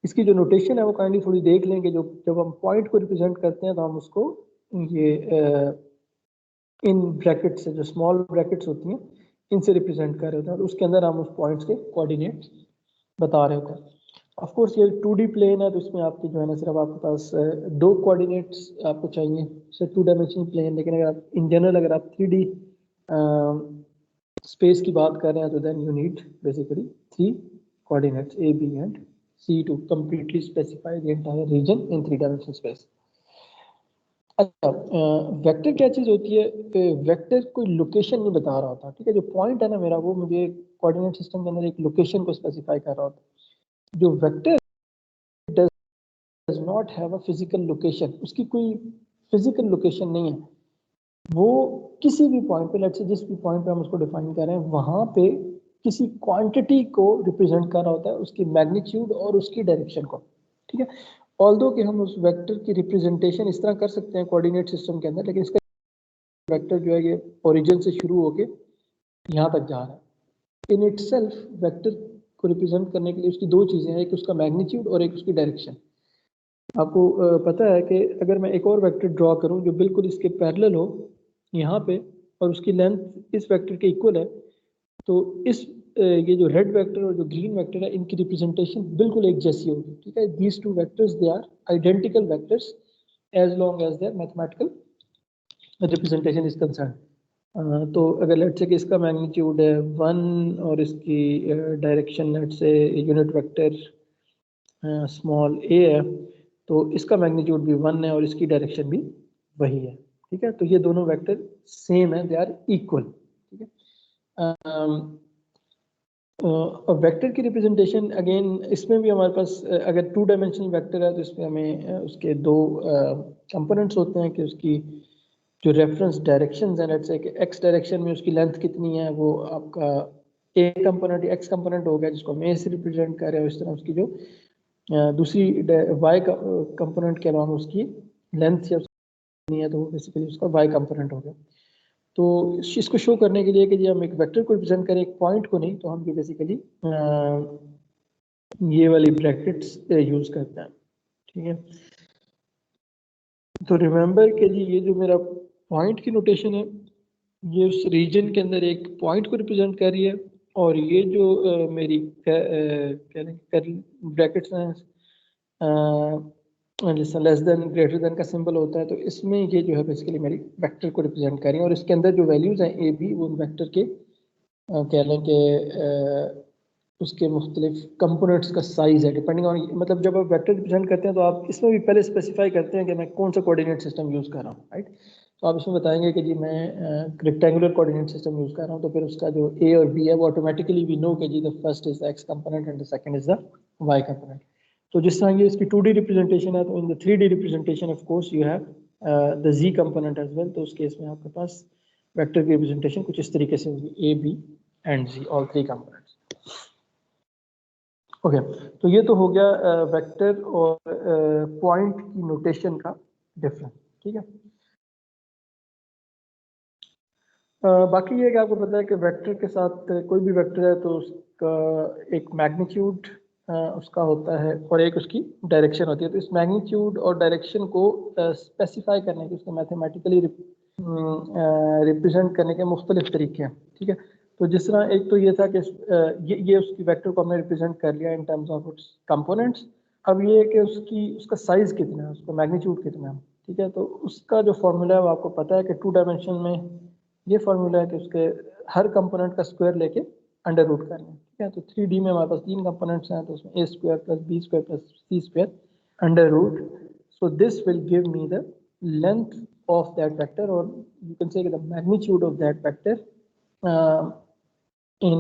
इसकी जो नोटेशन है वो काइंडली थोड़ी देख लें कि जो जब हम पॉइंट को रिप्रेजेंट करते हैं तो हम उसको ये इन ब्रैकेट से, जो स्मॉल ब्रैकेट्स होती हैं, इनसे रिप्रेजेंट कर रहे होते हैं, और उसके अंदर हम उस पॉइंट्स के कोऑर्डिनेट्स बता रहे होते हैं। ऑफ कोर्स ये 2D प्लेन है, तो इसमें आपकी जो है ना सिर्फ आपके पास दो कोऑर्डिनेट्स आपको चाहिए, सिर्फ 2 डायमेंशनल प्लेन। लेकिन अगर आप इन जनरल अगर आप 3D स्पेस की बात कर रहे हैं तो then you need basically 3 coordinates A, B and C to completely specify the entire region in 3 dimensional space. अच्छा, वेक्टर क्या चीज होती है? वेक्टर कोई लोकेशन नहीं बता रहा होता, ठीक है। जो पॉइंट है ना मेरा, वो मुझे कोऑर्डिनेट सिस्टम के अंदर एक लोकेशन को स्पेसिफाई कर रहा होता है। जो vector does not have a physical location, उसकी कोई फिजिकल लोकेशन नहीं है। वो किसी भी पॉइंट पे, लेट्स से जिस भी पॉइंट पे हम उसको डिफाइन कर रहे हैं, वहां पे किसी क्वांटिटी को रिप्रेजेंट कर रहा होता है, उसकी मैग्नीट्यूड और उसकी डायरेक्शन को, ठीक है। ऑल्दो कि हम उस वेक्टर की रिप्रेजेंटेशन इस तरह कर सकते हैं कोऑर्डिनेट सिस्टम के अंदर, लेकिन इसका वेक्टर जो है ये ओरिजिन से शुरू होके यहाँ तक जा रहा है। इन इटसेल्फ वेक्टर को रिप्रेजेंट करने के लिए उसकी दो चीजें हैं, एक उसका मैग्नीट्यूड और एक उसकी डायरेक्शन। आपको पता है कि अगर मैं एक और वेक्टर ड्रॉ करूं जो बिल्कुल इसके पैरेलल हो यहाँ पे, और उसकी लेंथ इस वेक्टर के इक्वल है, तो इस ये जो रेड वेक्टर और जो ग्रीन वेक्टर है, इनकी रिप्रेजेंटेशन बिल्कुल एक जैसी होगी, ठीक है। These two vectors they are identical vectors as long as their mathematical representation is concern. तो अगर लेट्स से कि इसका मैग्नीट्यूड है 1 और इसकी direction let's say unit vector small a है, तो इसका मैग्नीट्यूड भी 1 है और इसकी डायरेक्शन भी वही है, ठीक है। तो ये दोनों वेक्टर सेम है, दे आर इक्वल, ठीक है। और वेक्टर की रिप्रेजेंटेशन अगेन इसमें भी हमारे पास अगर 2 डायमेंशनल वेक्टर है तो इसमें हमें उसके दो कंपोनेंट्स होते हैं कि उसकी जो रेफरेंस डायरेक्शंस हैं, लेट्स से कि एक्स डायरेक्शन में उसकी लेंथ कितनी है, वो आपका ए कंपोनेंट एक्स कंपोनेंट हो गया जिसको हम ए से रिप्रेजेंट कर रहे हैं। इस तरह उसकी जो दूसरी वाई कंपोनेंट के अलावा उसकी लेंथ या नहीं है, तो बेसिकली उसका वाई कंपोनेंट हो गया। तो इसको शो करने के लिए कि हम एक वेक्टर को रिप्रेजेंट करें, एक पॉइंट को नहीं, तो हम ये बेसिकली ये वाली ब्रैकेट्स यूज करते हैं, ठीक है। तो रिमेंबर के जी ये जो मेरा पॉइंट की नोटेशन है, ये उस रीजन के अंदर एक पॉइंट को रिप्रेजेंट कर रही है, और ये जो मेरी ब्रैकेट्स हैं जैसे लेस देन ग्रेटर देन का सिंबल होता है, तो इसमें ये जो है बेसिकली मेरी वेक्टर को रिप्रेजेंट कर रही है। और इसके अंदर जो वैल्यूज हैं ए बी, वो वेक्टर के कह लें कि उसके मुख्तलिफ कंपोनेंट्स का साइज है डिपेंडिंग ऑन, मतलब जब आप वेक्टर रिप्रेजेंट करते हैं तो आप इसमें भी पहले स्पेसिफाई करते हैं कि मैं कौन सा कोऑर्डिनेट सिस्टम यूज़ कर रहा हूँ, राइट। तो आप इसमें बताएंगे कि जी मैं रेक्टेंगुलर कोऑर्डिनेट सिस्टम यूज़ कर रहा हूँ, तो फिर उसका जो ए और बी है वो ऑटोमेटिकली वी नो कि जी the first is the x component and the second is the y component. तो जिस तरह ये इसकी 2D रिप्रेजेंटेशन है, तो in the 3D representation of course you have the z component as well. तो उस केस में आपके पास वेक्टर की रिप्रेजेंटेशन कुछ इस तरीके से होगी, A B and G, all 3 components. Okay, तो ये तो हो गया वेक्टर और पॉइंट की नोटेशन का डिफरेंस, ठीक है। बाकी ये कि आपको पता है कि वेक्टर के साथ कोई भी वेक्टर है तो उसका एक मैग्नीट्यूड उसका होता है और एक उसकी डायरेक्शन होती है। तो इस मैग्नीट्यूड और डायरेक्शन को स्पेसिफाई करने के, उसको मैथमेटिकली रिप्रेजेंट करने के मुख्तलिफ तरीके हैं, ठीक है। तो जिस तरह एक तो ये था कि ये उसकी वेक्टर को हमने रिप्रेजेंट कर लिया in terms of its components. अब ये है कि उसका साइज कितना है, उसका मैग्नीट्यूड कितना है, ठीक है। तो उसका जो फॉर्मूला है वो आपको पता है कि 2 डायमेंशन में ये फॉर्मूला है कि उसके हर कंपोनेंट का स्क्वायर लेके अंडर रूट करना है, ठीक है। तो 3D में हमारे पास 3 कंपोनेंट्स हैं, तो उसमें a square plus b square plus c square under root, so this will give me the length of that vector, और you can say the magnitude of that vector in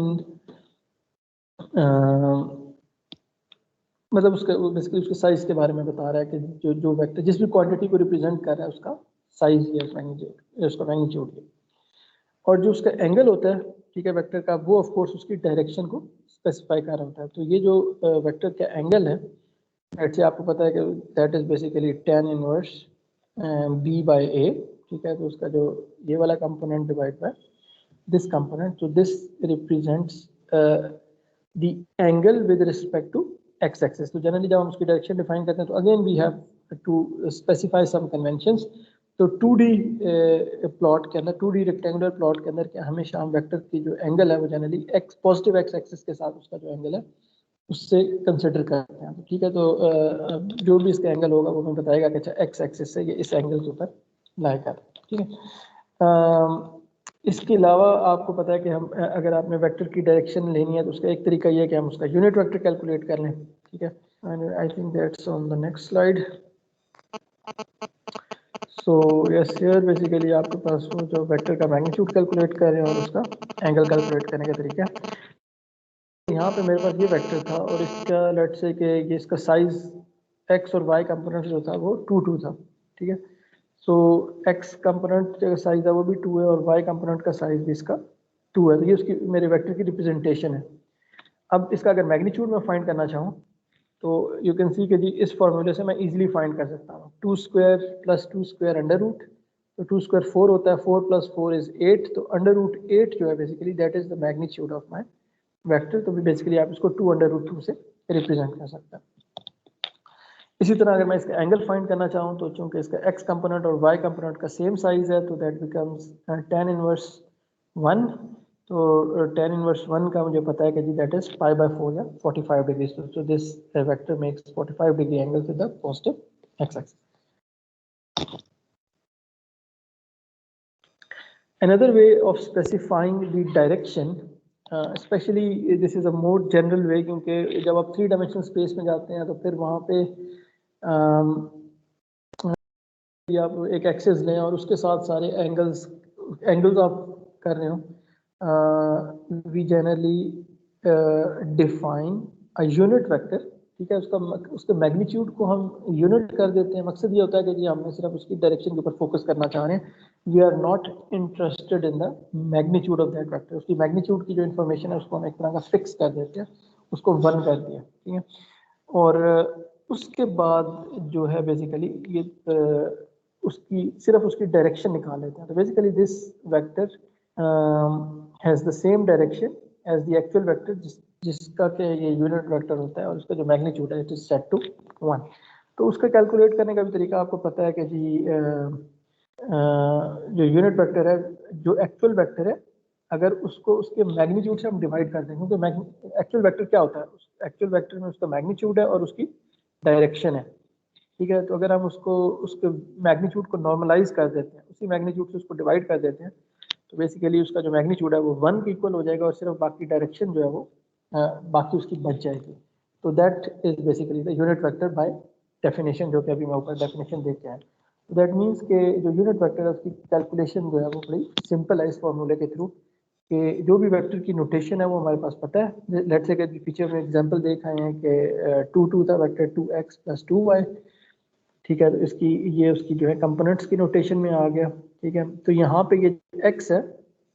मतलब उसका basically उसके size के बारे में बता रहा है कि जो वेक्टर जिस भी क्वांटिटी को रिप्रेजेंट कर रहा है उसका साइज या उसका मैग्नीट्यूड। और जो उसका एंगल होता है, ठीक है, वेक्टर का, वो ऑफ कोर्स उसकी डायरेक्शन को स्पेसिफाई कर रहा होता है। तो ये जो वेक्टर का एंगल है, ऐसे आपको पता है कि that is basically tan inverse b by a, ठीक है। तो उसका जो ये वाला component divide by this component, तो this represents the angle with respect to x axis. तो जनरली जब हम उसकी डायरेक्शन डिफाइन करते हैं तो again we have to specify some conventions. तो 2D प्लॉट के अंदर, 2D रेक्टेंगुलर प्लॉट के अंदर क्या हमेशा हम वेक्टर की जो एंगल है वो generally x positive x axis के साथ उसका जो एंगल है उससे कंसिडर करते हैं। तो ठीक है, तो जो भी इसका एंगल होगा वो हमें बताएगा कि अच्छा एक्स एक्सिस से ये इस एंगल के ऊपर लाई कर, ठीक है। इसके अलावा आपको पता है कि हम अगर आपने वेक्टर की डायरेक्शन लेनी है तो उसका एक तरीका ये है कि हम उसका यूनिट वेक्टर कैलकुलेट कर लें, ठीक है। And I think that's on the next slide. So yes, here basically आपके पास वो जो वेक्टर का मैग्नीट्यूड कैलकुलेट कर रहे हैं और उसका एंगल कैलकुलेट करने का तरीका। यहाँ पे मेरे पास ये वेक्टर था और इसका लेट्स से कि ये इसका साइज एक्स और वाई कंपोनेंट जो था वो 2 था, ठीक है। सो एक्स कंपोनेंट का साइज है वो भी 2 है और वाई कंपोनेंट का साइज भी इसका 2 है। तो ये उसकी मेरे वेक्टर की रिप्रेजेंटेशन है। अब इसका अगर मैग्नीट्यूड में फाइंड करना चाहूँ तो यू कैन सी कि जी इस फॉर्मूले से मैं इजीली फाइंड कर सकता हूँ। 2 square plus 2 square under root, तो 2 स्क्वायर 4 होता है, 4 प्लस 4 इज 8, तो अंडर रूट 8 जो है basically that is the magnitude of my vector. तो बेसिकली आप इसको 2 अंडर रूट 2 से रिप्रेजेंट कर सकते हैं। इसी तरह अगर मैं इसका एंगल फाइंड करना चाहूँ तो चूंकि इसका x कंपोनेंट और y कंपोनेंट का सेम साइज है तो दैट बिकम्स tan इनवर्स 1। तो tan इनवर्स 1 का मुझे पता है कि जी दैट इज पाई बाय 4 या 45 degree. So this vector makes 45 degree angle with the positive x axis. Another way of specifying the direction, especially this is a more general way, क्योंकि जब आप 3 dimensional space में जाते हैं तो फिर वहाँ पे आप एक एक्सिस लें और उसके साथ सारे एंगल्स आप कर रहे हो, we generally define a unit vector, ठीक है। उसके मैग्नीट्यूड को हम यूनिट कर देते हैं। मकसद ये होता है कि जी हमने सिर्फ उसकी डायरेक्शन के ऊपर फोकस करना चाह रहे हैं, we are not interested in the magnitude of that vector. उसकी मैग्नीट्यूड की जो इन्फॉर्मेशन है उसको हम एक तरह का फिक्स कर देते हैं, उसको 1 कर दिया, ठीक है। और उसके बाद जो है बेसिकली ये उसकी सिर्फ उसकी डायरेक्शन निकाल लेते हैं। तो basically this vector has the same direction as the actual vector जिसका कि ये यूनिट वेक्टर होता है और उसका जो मैग्नीट्यूड है इट इज सेट टू 1। तो उसका कैलकुलेट करने का भी तरीका आपको पता है कि जी जो यूनिट वेक्टर है, जो एक्चुअल वेक्टर है, अगर उसको उसके मैग्नीट्यूड से हम डिवाइड कर दें, क्योंकि एक्चुअल वेक्टर क्या होता है, एक्चुअल वेक्टर में उसका मैग्नीट्यूड है और उसकी डायरेक्शन है, ठीक है। तो अगर हम उसको उसके मैग्नीट्यूड को नॉर्मलाइज कर देते हैं, उसी मैग्नीट्यूड से उसको डिवाइड कर देते हैं, तो बेसिकली उसका जो मैग्नीट्यूड है वो 1 के इक्वल हो जाएगा और सिर्फ बाकी डायरेक्शन जो है वो बाकी उसकी बच जाएगी। तो that is basically the unit vector by definition, जो कि अभी मैं ऊपर डेफिनेशन देके आया। तो दैट मीन्स के जो यूनिट वेक्टर है उसकी कैलकुलेशन जो है वो बड़ी सिंपल है इस फॉर्मूले के थ्रू, कि जो भी वेक्टर की नोटेशन है वो हमारे पास पता है। लेट्स से कि पीछे में एग्जांपल देख आए हैं कि 2 था वेक्टर 2x + 2y, ठीक है। तो इसकी ये उसकी जो है कंपोनेंट्स की नोटेशन में आ गया, ठीक है। तो यहाँ पे ये x है,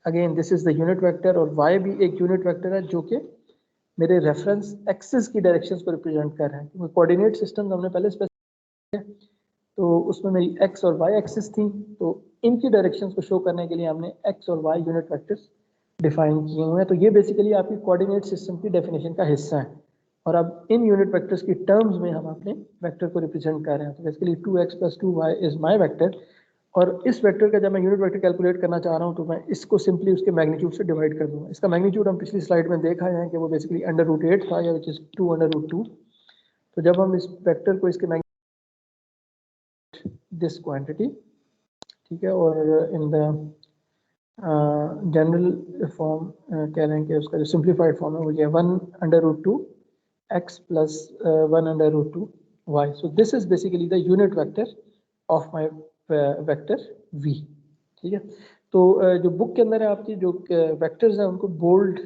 again this is the unit vector, और y भी एक यूनिट वेक्टर है जो कि मेरे रेफरेंस एक्सिस की डायरेक्शंस को रिप्रेजेंट कर रहे हैं, क्योंकि कोऑर्डिनेट सिस्टम हमने पहले स्पेसिफाई किया, तो उसमें मेरी x और y एक्सिस थी, तो इनकी डायरेक्शंस को शो करने के लिए हमने x और y यूनिट वेक्टर्स डिफाइन किए हुए हैं। तो ये बेसिकली आपकी कोऑर्डिनेट सिस्टम की डेफिनेशन का हिस्सा है, और अब इन यूनिट वेक्टर्स की टर्म्स में हम अपने वेक्टर को रिप्रेजेंट कर रहे हैं। तो basically 2x + 2y is my vector, और इस वेक्टर का जब मैं यूनिट वेक्टर कैलकुलेट करना चाह रहा हूँ तो मैं इसको सिंपली उसके मैग्नीट्यूड से डिवाइड कर दूंगा। इसका मैग्नीट्यूड हम पिछली स्लाइड में देखा है कि वो बेसिकली √8 था, या विच इज 2√2। तो जब हम इस वेक्टर को इसके दिस क्वांटिटी, ठीक है, और इन द जनरल फॉर्म कह रहे हैं कि उसका जो सिंप्लीफाइड फॉर्म है वो ये 1√2 x plus 1√2 y. So this is basically the unit vector of my vector v, ठीक है। तो जो बुक के अंदर है आपकी जो वेक्टर्स हैं उनको बोल्ड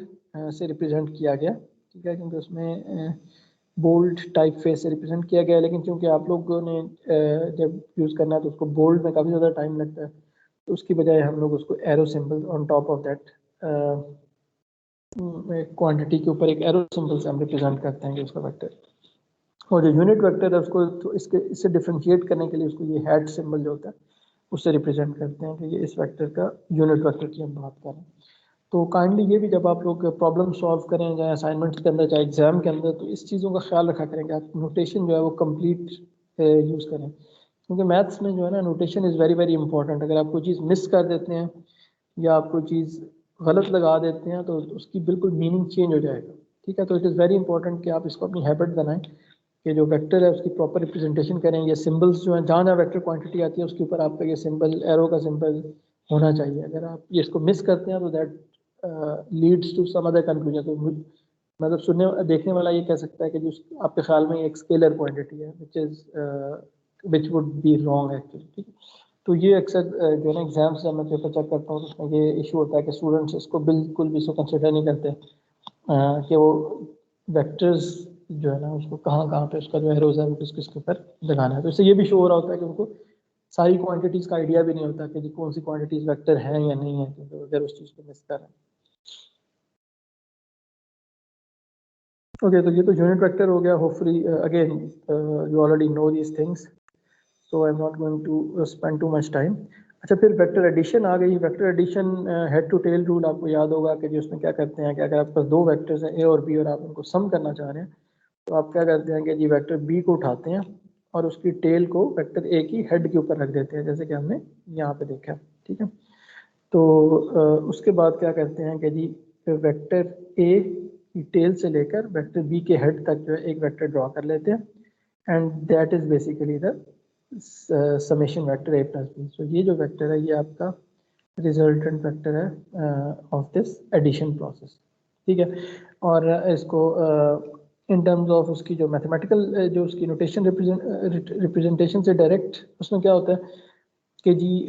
से रिप्रेजेंट किया गया, ठीक है, क्योंकि उसमें बोल्ड टाइप फेस से रिप्रेजेंट किया गया है। लेकिन क्योंकि आप लोगों ने जब यूज़ करना है तो उसको बोल्ड में काफ़ी ज़्यादा टाइम लगता है, तो उसकी बजाय हम लोग उसको arrow symbol on top of that quantity के ऊपर एक एरो सिंबल से हम रिप्रेजेंट करते हैं कि उसका वेक्टर, और जो यूनिट वेक्टर है उसको तो इससे डिफरेंशिएट करने के लिए उसको ये हैट सिंबल जो होता है उससे रिप्रेजेंट करते हैं कि ये इस वेक्टर का यूनिट वेक्टर की हम बात करें। तो काइंडली ये भी जब आप लोग प्रॉब्लम सॉल्व करें, चाहे असाइनमेंट्स के अंदर चाहे एग्जाम के अंदर, तो इस चीज़ों का ख्याल रखा करें कि आप नोटेशन जो है वो कंप्लीट यूज़ करें, क्योंकि मैथ्स में जो है ना notation is very very important. अगर आप कोई चीज़ मिस कर देते हैं या आप कोई चीज़ गलत लगा देते हैं तो उसकी बिल्कुल मीनिंग चेंज हो जाएगा। ठीक है। तो इट इज़ वेरी इंपॉर्टेंट कि आप इसको अपनी हैबिट बनाएं कि जो वेक्टर है उसकी प्रॉपर रिप्रेजेंटेशन करें। ये सिंबल्स जो हैं, जहाँ जहाँ वेक्टर क्वांटिटी आती है उसके ऊपर आपका ये सिंबल, एरो का सिंबल होना चाहिए। अगर आप ये इसको मिस करते हैं तो that leads to some other conclusion. तो मतलब सुनने देखने वाला ये कह सकता है कि जो आपके ख्याल में एक स्केलर क्वांटिटी है which would be wrong actually, ठीक है। तो ये अक्सर जो है ना एग्जाम्स जब मैं पेपर चेक करता हूँ तो उसमें ये इशू होता है कि स्टूडेंट्स इसको बिल्कुल भी इसको कंसिडर नहीं करते कि वो वेक्टर्स जो है ना उसको कहाँ कहाँ पे उसका जो एरोज है वो किस किस के ऊपर लगाना है। तो इससे ये भी शो हो रहा होता है कि उनको सारी क्वांटिटीज़ का आइडिया भी नहीं होता कि जी कौन सी क्वांटिटीज़ वेक्टर है या नहीं है, क्योंकि अगर उस चीज़ को मिस कर रहे हैं। ओके, तो ये तो यूनिट वेक्टर हो गया। Hopefully again you already know these things, so I am not going to spend too much time. अच्छा, फिर वेक्टर एडिशन आ गई। Vector addition head to tail rule आपको याद होगा कि जो उसमें क्या करते हैं कि अगर आपके पास दो वेक्टर्स हैं ए और बी और आप उनको सम करना चाह रहे हैं तो आप क्या करते हैं कि जी वेक्टर बी को उठाते हैं और उसकी टेल को वेक्टर ए की हेड के ऊपर रख देते हैं, जैसे कि हमने यहाँ पे देखा, ठीक है। तो उसके बाद क्या करते हैं कि जी वेक्टर ए की टेल से लेकर वेक्टर बी के हेड तक जो है एक वेक्टर ड्रॉ कर लेते हैं, and that is basically the summation vector A plus B. So ये जो वेक्टर है ये आपका रिजल्टेंट वेक्टर है ऑफ दिस एडिशन प्रोसेस, ठीक है। और इसको इन टर्म्स ऑफ उसकी जो मैथमेटिकल जो उसकी नोटेशन रिप्रेजेंटेशन से डायरेक्ट उसमें क्या होता है कि जी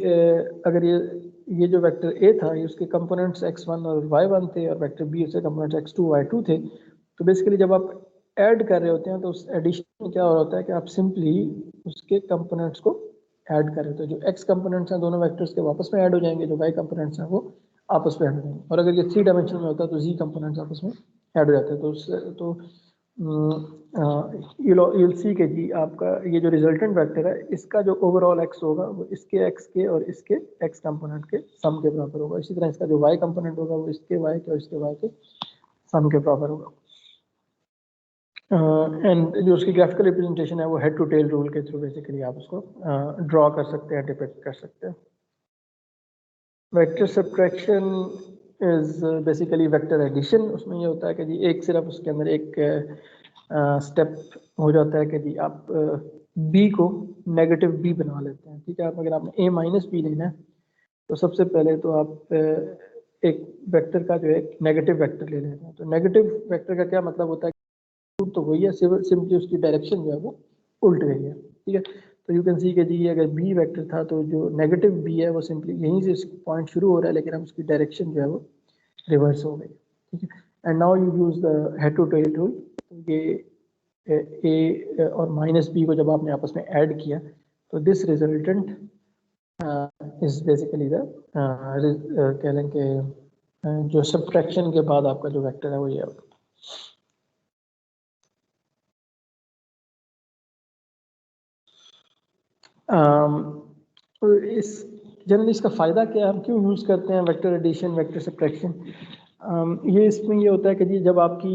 अगर ये जो वेक्टर ए था ये उसके कंपोनेंट्स x1 और y1 थे और वेक्टर बी उसके कंपोनेंट्स x2 y2 थे। तो बेसिकली जब आप ऐड कर रहे होते हैं तो उस एडिशन में क्या हो रहा होता है कि आप सिंपली उसके कंपोनेंट्स को ऐड कर रहे होते हैं। जो x कंपोनेंट्स हैं दोनों वेक्टर्स के वापस में ऐड हो जाएंगे, जो y कंपोनेंट्स हैं वो आपस में ऐड हो जाएंगे। और अगर ये 3 डायमेंशन में होता है तो z कंपोनेंट्स आपस में ऐड हो जाते हैं। तो you'll see कि जी आपका ये जो रिजल्टेंट वेक्टर है इसका जो ओवरऑल x होगा वो इसके x के और इसके x कंपोनेंट के सम के बराबर होगा। इसी तरह इसका जो y कंपोनेंट होगा वो इसके y के और इसके y के सम के बराबर होगा। एंड जो उसकी ग्राफिकल रिप्रेजेंटेशन है वो हेड टू टेल रूल के थ्रू बेसिकली आप उसको ड्रॉ कर सकते हैं, डिपिक्ट कर सकते हैं। Vector subtraction is basically vector addition. उसमें ये होता है कि जी एक सिर्फ उसके अंदर एक स्टेप हो जाता है कि जी आप बी को नेगेटिव बी बना लेते हैं, ठीक है। आप अगर आपने ए माइनस बी लेना है तो सबसे पहले तो आप एक वेक्टर का जो है नेगेटिव वेक्टर ले लेते हैं। तो नेगेटिव वेक्टर का क्या मतलब होता है, तो वही है, सिंपली उसकी डायरेक्शन जो है वो उल्ट गई है, ठीक है। तो यू कैन सी कि जी अगर बी वेक्टर था तो जो नेगेटिव बी है वो सिंपली यहीं से पॉइंट शुरू हो रहा है, लेकिन अब उसकी डायरेक्शन जो है वो रिवर्स हो गई, ठीक है। And now you use the head to tail rule. ये ए और माइनस बी को जब आपने आपस में ऐड किया तो this resultant is basically the कह लें कि जो सब्ट्रैक्शन के बाद आपका जो वेक्टर है वो ये होगा। तो इस जनरली इसका फ़ायदा क्या है, हम क्यों यूज़ करते हैं वेक्टर एडिशन, वेक्टर सब्ट्रैक्शन। ये इसमें ये होता है कि जी जब आपकी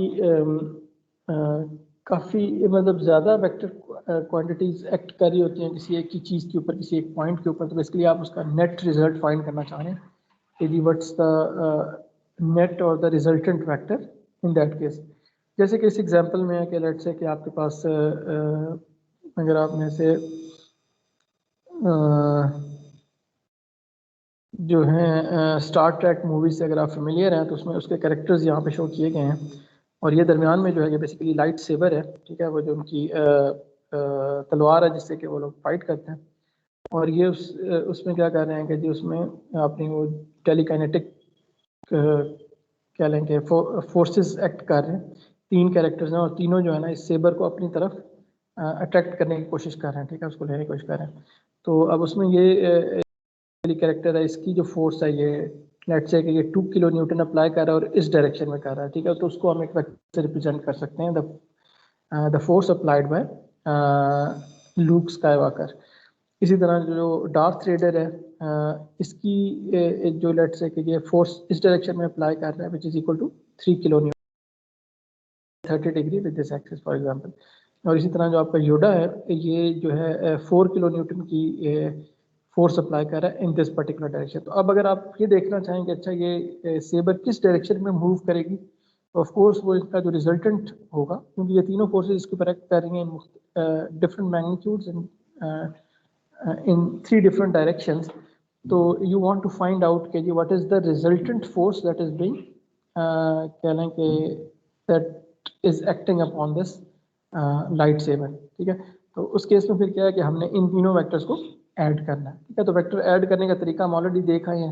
काफ़ी मतलब ज़्यादा वेक्टर क्वांटिटीज़ एक्ट कर रही होती हैं किसी एक की चीज़ के ऊपर, किसी एक पॉइंट के ऊपर, तो बेसिकली आप उसका नेट रिजल्ट फाइंड करना चाह रहे हैं कि जी व्हाट्स द नेट और the resultant vector in that case. जैसे कि इस एग्जांपल में है कि लेट्स से कि आपके पास अगर आप में से जो है स्टार ट्रैक मूवी से अगर आप फेमिलियर हैं तो उसमें उसके कैरेक्टर्स यहाँ पे शो किए गए हैं। और ये दरमियान में जो है ये बेसिकली लाइट सेबर है, ठीक है। वो जो उनकी तलवार है जिससे कि वो लोग फाइट करते हैं। और ये उसमें क्या कर रहे हैं कि जी उसमें आपने वो टेलीकाइनेटिक कह लें कि फोर्सेस एक्ट कर रहे हैं। 3 कैरेक्टर्स हैं और तीनों जो है ना इस सेबर को अपनी तरफ अट्रैक्ट करने की कोशिश कर रहे हैं, ठीक है, उसको लेने की कोशिश कर रहे हैं। तो अब उसमें ये कैरेक्टर है, इसकी जो फोर्स है ये लेट्स से कि ये 2 किलो न्यूटन अप्लाई कर रहा है और इस डायरेक्शन में कर रहा है, ठीक है। तो उसको हम एक वेक्टर से रिप्रेजेंट कर सकते हैं, the force applied by look Skywalker. इसी तरह जो डार्थ रेडर है इसकी जो लेट्स से कि ये फोर्स इस डायरेक्शन में अप्लाई कर रहा है which is equal to 3 kilo newton 30 degree with this axis for example. और इसी तरह जो आपका योडा है ये जो है 4 किलो न्यूटन की फोर्स अप्लाई कर रहा है इन दिस पर्टिकुलर डायरेक्शन। तो अब अगर आप ये देखना चाहेंगे अच्छा ये सेबर किस डायरेक्शन में मूव करेगी, तो ऑफ कोर्स वो इसका जो रिजल्टेंट होगा, क्योंकि ये तीनों फोर्सेस इसके ऊपर एक्ट कर रही हैं different magnitudes in 3 different directions. So you want to find out कि what is the resultant force that is being कह लें कि that is acting upon this light saber, ठीक है। तो उस केस में फिर क्या है कि हमने इन तीनों वेक्टर्स को ऐड करना है, ठीक है। तो वेक्टर ऐड करने का तरीका हम ऑलरेडी देखा है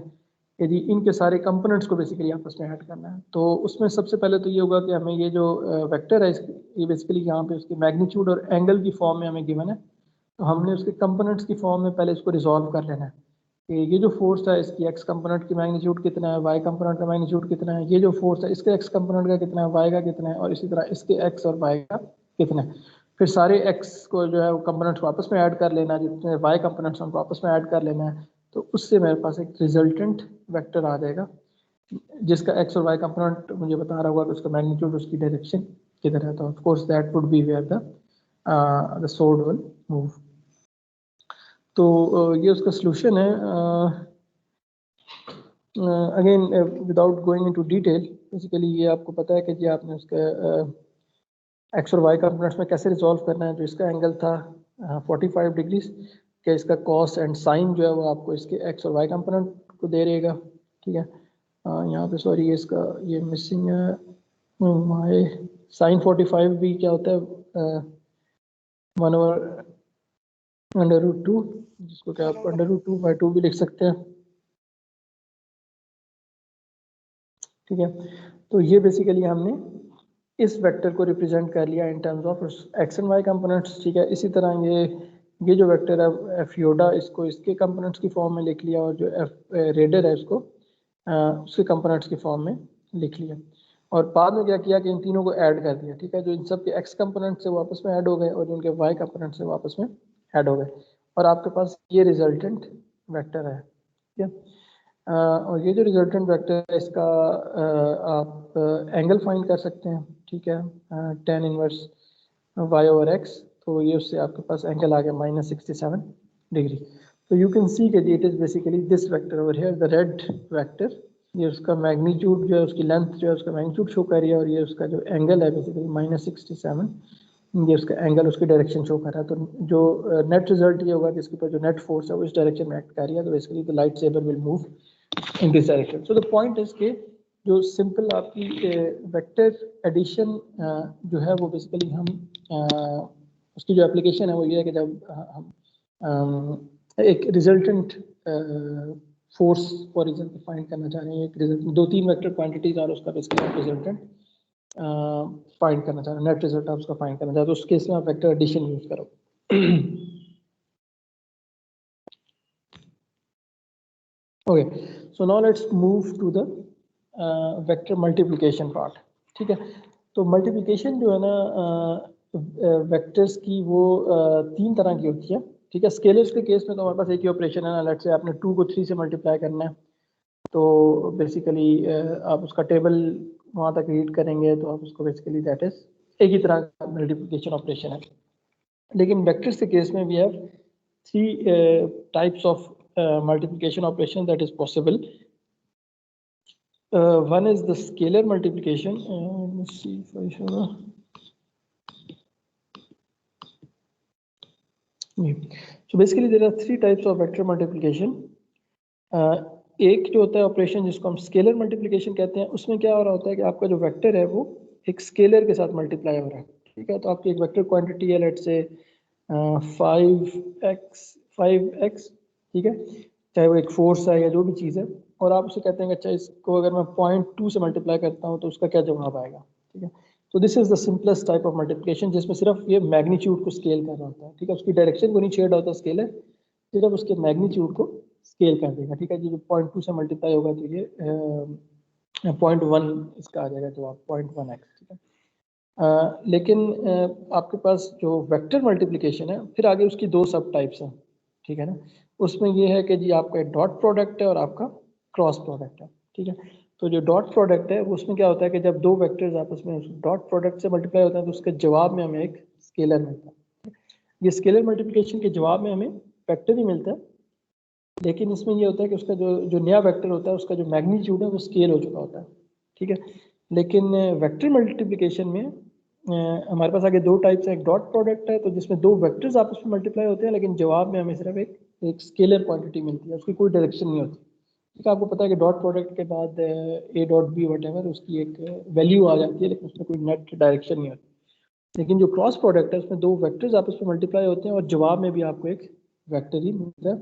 कि जी इनके सारे कंपोनेंट्स को बेसिकली आपस में ऐड करना है। तो उसमें सबसे पहले तो ये होगा कि हमें ये जो वेक्टर है ये बेसिकली यहाँ पे उसकी मैग्नीट्यूड और एंगल की फॉर्म में हमें गिवन है। तो हमने उसके कंपोनेंट्स की फॉर्म में पहले इसको रिजॉल्व कर लेना है कि ये जो फोर्स है इसकी एक्स कंपोनेंट की मैग्नीट्यूड कितना है, वाई कंपोनेंट का मैग्नीट्यूड कितना है, ये जो फोर्स है इसके एक्स कंपोनेंट का कितना है, वाई का कितना है, और इसी तरह इसके एक्स और वाई का कितना है। फिर सारे एक्स को जो है वो कंपोनेंट्स को आपस में ऐड कर लेना है, जितने वाई कंपोनेंट्स उनको आपस में ऐड कर लेना है। तो उससे मेरे पास एक रिजल्टेंट वेक्टर आ जाएगा जिसका एक्स और वाई कंपोनेंट मुझे बता रहा होगा कि उसका मैग्नीट्यूड उसकी डायरेक्शन किधर है। तो of course that would be where the sword will move. तो ये उसका सलूशन है। Again without going into detail, basically ये आपको पता है कि जी आपने उसके एक्स और वाई कंपोनेंट्स में कैसे रिजॉल्व करना है। जो इसका एंगल था 45 डिग्रीज कि इसका कॉस एंड साइन जो है वो आपको इसके एक्स और वाई कंपोनेंट को दे रहेगा, ठीक है। यहाँ पे सॉरी इसका ये मिसिंग है, वाई साइन 45 भी क्या होता है 1/√2, जिसको क्या आप √2/2 भी लिख सकते हैं, ठीक है। तो ये बेसिकली हमने इस वेक्टर को रिप्रेजेंट कर लिया in terms of x and y components, ठीक है। इसी तरह ये जो वेक्टर है एफ योडा, इसको इसके कंपोनेंट्स की फॉर्म में लिख लिया, और जो एफ रेडर है उसको उसके कंपोनेंट्स की फॉर्म में लिख लिया। और बाद में क्या किया कि इन तीनों को ऐड कर दिया, ठीक है। जो इन सब के एक्स कंपोनेंट से वो आपस में ऐड हो गए और जो उनके वाई कंपोनेंट से वो आपस में ऐड हो गए, और आपके पास ये रिजल्टेंट वेक्टर है, ठीक है। और ये जो रिजल्टेंट वेक्टर है इसका आप एंगल फाइंड कर सकते हैं, ठीक है। tan इनवर्स y/x, तो ये उससे आपके पास एंगल आ गया -67 डिग्री। तो यू कैन सी कि it is basically this vector over here, the red vector. ये उसका मैग्नीट्यूड जो है, उसकी लेंथ जो है उसका मैग्नीट्यूड शो कर रही है, और ये उसका जो एंगल है बेसिकली -67, ये उसका एंगल उसकी डायरेक्शन शो कर रहा है। तो जो नेट रिजल्ट ये होगा कि इसके ऊपर जो नेट फोर्स है वो इस डायरेक्शन में एक्ट कर रही है। तो basically the light saber will move in this direction. So the point is कि जो सिंपल आपकी वेक्टर एडिशन जो है वो बेसिकली हम उसकी जो एप्लीकेशन है वो ये है कि जब हम एक resultant force for example find करना चाह रहे हैं, एक रिजल्ट 2-3 वेक्टर क्वांटिटीज और उसका बेसिकली रिजल्टेंट फाइंड करना चाह रहे हैं, नेट रिजल्ट आप उसका फाइंड करना चाह रहे हैं, तो उस केस में आप वेक्टर एडिशन यूज करो। Okay, so now let's move to the vector multiplication part, ठीक है। तो मल्टीप्लिकेशन जो है ना वेक्टर्स की वो 3 तरह की होती है, ठीक है। स्केलर्स के केस में तो हमारे पास एक ही ऑपरेशन है ना, लेट्स से आपने 2 को 3 से मल्टीप्लाई करना है, तो बेसिकली आप उसका टेबल वहाँ तक रीड करेंगे तो आप उसको बेसिकली दैट इज एक ही तरह का मल्टीप्लिकेशन ऑपरेशन है। लेकिन वेक्टर्स के केस में we have 3 types of multiplication operation that is possible. One is the scalar multiplication. Let me see if I show the. So basically there are 3 types of vector multiplication. एक जो होता है operation जिसको हम scalar multiplication कहते हैं, उसमें क्या हो रहा होता है कि आपका जो वेक्टर है वो एक स्केलर के साथ मल्टीप्लाई हो रहा है, ठीक है। तो आपकी एक वेक्टर क्वांटिटी है लेट्स से 5x, ठीक है, चाहे वो एक फोर्स है या जो भी चीज़ है, और आप उसे कहते हैं कि अच्छा इसको अगर मैं 0.2 से मल्टीप्लाई करता हूँ तो उसका क्या जवाब आएगा, ठीक है। तो this is the simplest type of multiplication जिसमें सिर्फ ये मैग्नीट्यूड को स्केल कर रहा होता है, ठीक है। उसकी डायरेक्शन को नहीं छेड़ रहा होता स्केलर, सिर्फ उसके मैग्नीट्यूड को स्केल कर देगा, ठीक है। जो 0.2 से मल्टीप्लाई होगा तो ये 0.1 इसका आ जाएगा जवाब, 0.1x, ठीक है। लेकिन आपके पास जो वेक्टर मल्टीप्लिकेशन है फिर आगे उसकी 2 सब टाइप्स हैं, ठीक है ना। उसमें ये है कि जी आपका डॉट प्रोडक्ट है और आपका क्रॉस प्रोडक्ट है, ठीक है। तो जो डॉट प्रोडक्ट है उसमें क्या होता है कि जब 2 वेक्टर्स आपस में डॉट प्रोडक्ट से मल्टीप्लाई होते हैं तो उसके जवाब में हमें एक स्केलर मिलता है। ये स्केलर मल्टीप्लिकेशन के जवाब में हमें वेक्टर ही मिलता है, लेकिन इसमें ये होता है कि उसका जो नया वेक्टर होता है उसका जो मैग्नीट्यूड है वो स्केल हो चुका होता है, ठीक है। लेकिन वेक्टर मल्टीप्लिकेशन में हमारे पास आगे दो टाइप्स है, एक डॉट प्रोडक्ट है तो जिसमें दो वेक्टर्स आपस में मल्टीप्लाई होते हैं, लेकिन जवाब में हमें सिर्फ एक स्केलर क्वांटिटी मिलती है, उसकी कोई डायरेक्शन नहीं होती। ठीक है, आपको पता है कि डॉट प्रोडक्ट के बाद ए डॉट बी वटेवर उसकी एक वैल्यू आ जाती है, लेकिन उसमें कोई नेट डायरेक्शन नहीं होती। लेकिन जो क्रॉस प्रोडक्ट है उसमें दो वेक्टर्स आपस में मल्टीप्लाई होते हैं और जवाब में भी आपको एक वेक्टर ही मिलता है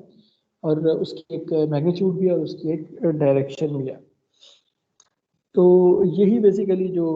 और उसकी एक मैग्नीट्यूड भी है और उसकी एक डायरेक्शन भी है। तो यही बेसिकली जो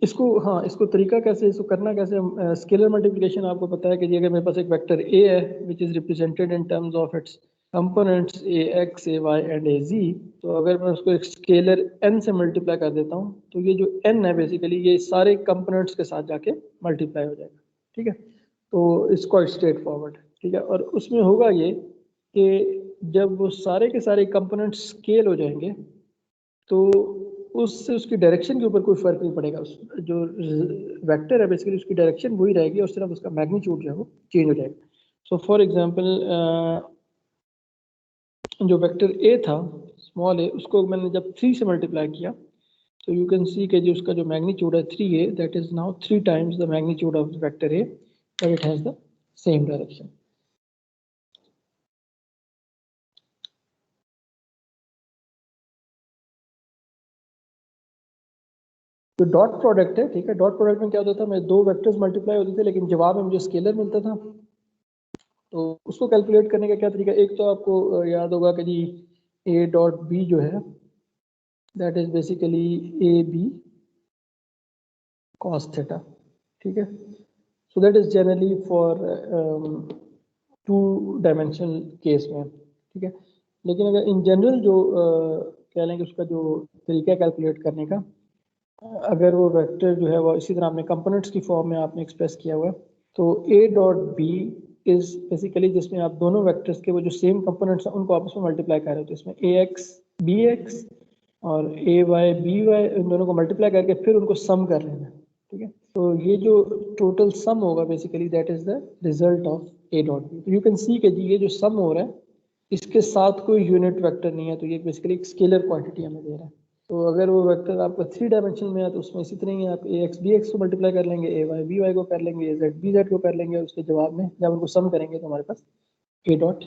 इसको, हाँ, इसको तरीका कैसे, इसको करना कैसे, स्केलर मल्टीप्लिकेशन आपको पता है कि जी अगर मेरे पास एक वेक्टर ए है which is represented in terms of its components A x A y and A z, तो अगर मैं उसको एक स्केलर एन से मल्टीप्लाई कर देता हूँ तो ये जो एन है बेसिकली ये सारे कंपोनेंट्स के साथ जाके मल्टीप्लाई हो जाएगा। ठीक है, तो इसको स्ट्रेट फॉरवर्ड, ठीक है, और उसमें होगा ये कि जब वो सारे के सारे कंपोनेंट्स स्केल हो जाएंगे तो उससे उसकी डायरेक्शन के ऊपर कोई फर्क नहीं पड़ेगा। उस जो वेक्टर है बेसिकली उसकी डायरेक्शन वही रहेगी और सिर्फ उसका मैग्नीट्यूड जो है वो चेंज हो जाएगा। सो फॉर एग्जांपल जो वेक्टर ए था स्मॉल ए, उसको मैंने जब 3 से मल्टीप्लाई किया तो यू कैन सी कि जो उसका जो मैग्नीट्यूड है 3a, that is now 3 times the magnitude of vector A but it has the same direction. तो डॉट प्रोडक्ट है, ठीक है, डॉट प्रोडक्ट में क्या होता था, मैं दो वेक्टर्स मल्टीप्लाई होते थे लेकिन जवाब में मुझे स्केलर मिलता था। तो उसको कैलकुलेट करने का क्या तरीका, एक तो आपको याद होगा कि जी ए डॉट बी जो है that is basically A B cos theta. ठीक है, so that is generally for 2 dimensional case में। ठीक है, लेकिन अगर इन जनरल जो कह लें कि उसका जो तरीका कैलकुलेट करने का, अगर वो वेक्टर जो है वो इसी तरह आपने कंपोनेंट्स की फॉर्म में आपने एक्सप्रेस किया हुआ है तो A dot B is basically जिसमें आप दोनों वेक्टर्स के वो जो सेम कंपोनेंट्स हैं उनको आपस में मल्टीप्लाई कर रहे हो, तो इसमें ए एक्स बी एक्स और ए वाई बी वाई इन दोनों को मल्टीप्लाई करके फिर उनको सम कर लेना। ठीक है, तो ये जो टोटल सम होगा basically that is the result of A dot B. तो यू कैन सी कि जी ये जो सम हो रहा है इसके साथ कोई यूनिट वेक्टर नहीं है, तो ये बेसिकली एक स्केलर क्वांटिटी हमें दे रहा है। तो अगर वो वेक्टर आपका 3 डायमेंशन में है तो उसमें इसी तरह ही आप ए एक्स बी एक्स को मल्टीप्लाई कर लेंगे, ए वाई बी वाई को कर लेंगे, ए जेड बी जेड को कर लेंगे और उसके जवाब में जब उनको सम करेंगे तो हमारे पास ए डॉट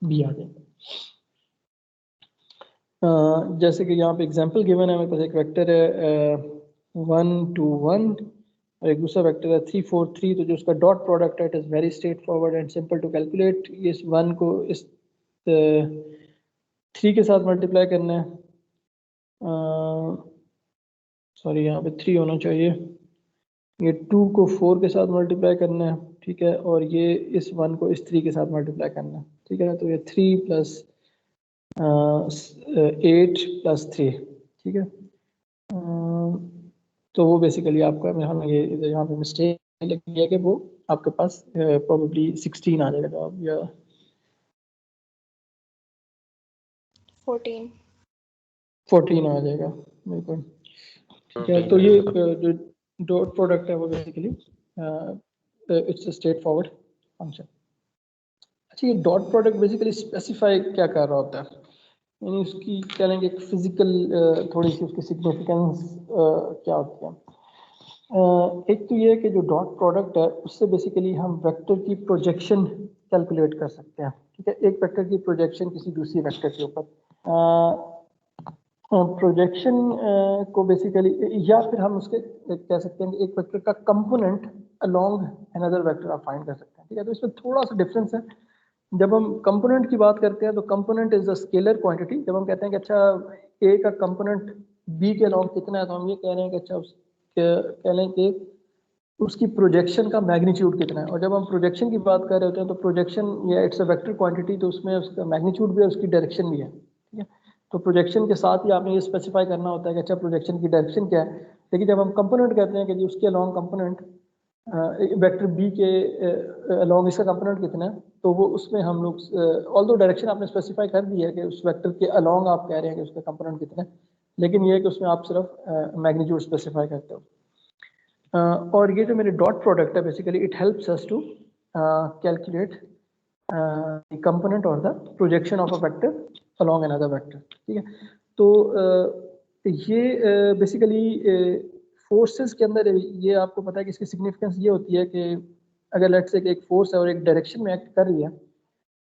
बी आ जाएगा। जैसे कि यहाँ पे एग्जांपल गिवन है, मेरे पास एक वेक्टर है 1 2 1 और एक दूसरा वेक्टर है 3 4 3, तो जो उसका डॉट प्रोडक्ट है it is very straightforward and simple to calculate. इस 1 को इस 3 के साथ मल्टीप्लाई करना है, सॉरी यहाँ पे 3 होना चाहिए, ये 2 को 4 के साथ मल्टीप्लाई करना है। ठीक है, और ये इस 1 को इस 3 के साथ मल्टीप्लाई करना है। ठीक है, तो ये 3 प्लस 8 प्लस 3। ठीक है, तो वो बेसिकली आपका यहाँ ये यहाँ पे मिस्टेक लगी है कि वो आपके पास प्रोबेबली 16 आ जाएगा जवाब या 14 आ जाएगा बिल्कुल। ठीक है, तो ये जो डॉट प्रोडक्ट है वो basically it's a straight forward function. अच्छा, ये डॉट प्रोडक्ट बेसिकली स्पेसिफाई क्या कर रहा होता है, यानी उसकी कह लेंगे एक फिजिकल थोड़ी सी उसकी सिग्निफिकेंस क्या होती है। एक तो ये है कि जो डॉट प्रोडक्ट है उससे बेसिकली हम वेक्टर की प्रोजेक्शन कैलकुलेट कर सकते हैं। ठीक है, एक वेक्टर की प्रोजेक्शन किसी दूसरी वेक्टर के ऊपर प्रोजेक्शन को बेसिकली, या फिर हम उसके कह सकते हैं कि एक वेक्टर का कंपोनेंट अलोंग अनदर वेक्टर आप फाइंड कर सकते हैं। ठीक है, तो इसमें थोड़ा सा डिफरेंस है। जब हम कंपोनेंट की बात करते हैं तो component is a scalar quantity. जब हम कहते हैं कि अच्छा ए का कंपोनेंट बी के अलोंग कितना है तो हम ये कह रहे हैं कि अच्छा कह लें कि उसकी प्रोजेक्शन का मैग्नीट्यूड कितना है। और जब हम प्रोजेक्शन की बात कर रहे होते हैं तो प्रोजेक्शन या इट्स अ वेक्टर क्वांटिटी, तो उसमें उसका मैग्नीट्यूड भी है, उसकी डायरेक्शन भी है। ठीक है, तो प्रोजेक्शन के साथ ही आपने ये स्पेसिफाई करना होता है कि अच्छा प्रोजेक्शन की डायरेक्शन क्या है। लेकिन जब हम कंपोनेंट कहते हैं कि जी उसके अलोंग कंपोनेंट वेक्टर बी के अलोंग इसका कंपोनेंट कितना है, तो वो उसमें हम लोग ऑल्दो डायरेक्शन आपने स्पेसिफाई कर दी है कि उस वेक्टर के अलोंग आप कह रहे हैं कि उसका कंपोनेंट कितना है, लेकिन ये है कि उसमें आप सिर्फ मैग्नीट्यूड स्पेसिफाई करते हो। और ये जो मेरे डॉट प्रोडक्ट है basically it helps us to calculate component और the projection of a vector along another vector, ठीक है। तो ये बेसिकली फोर्सेस के अंदर ये आपको पता है कि इसकी सिग्निफिकेंस ये होती है कि अगर लेट्स से एक फोर्स है और एक डायरेक्शन में एक्ट कर रही है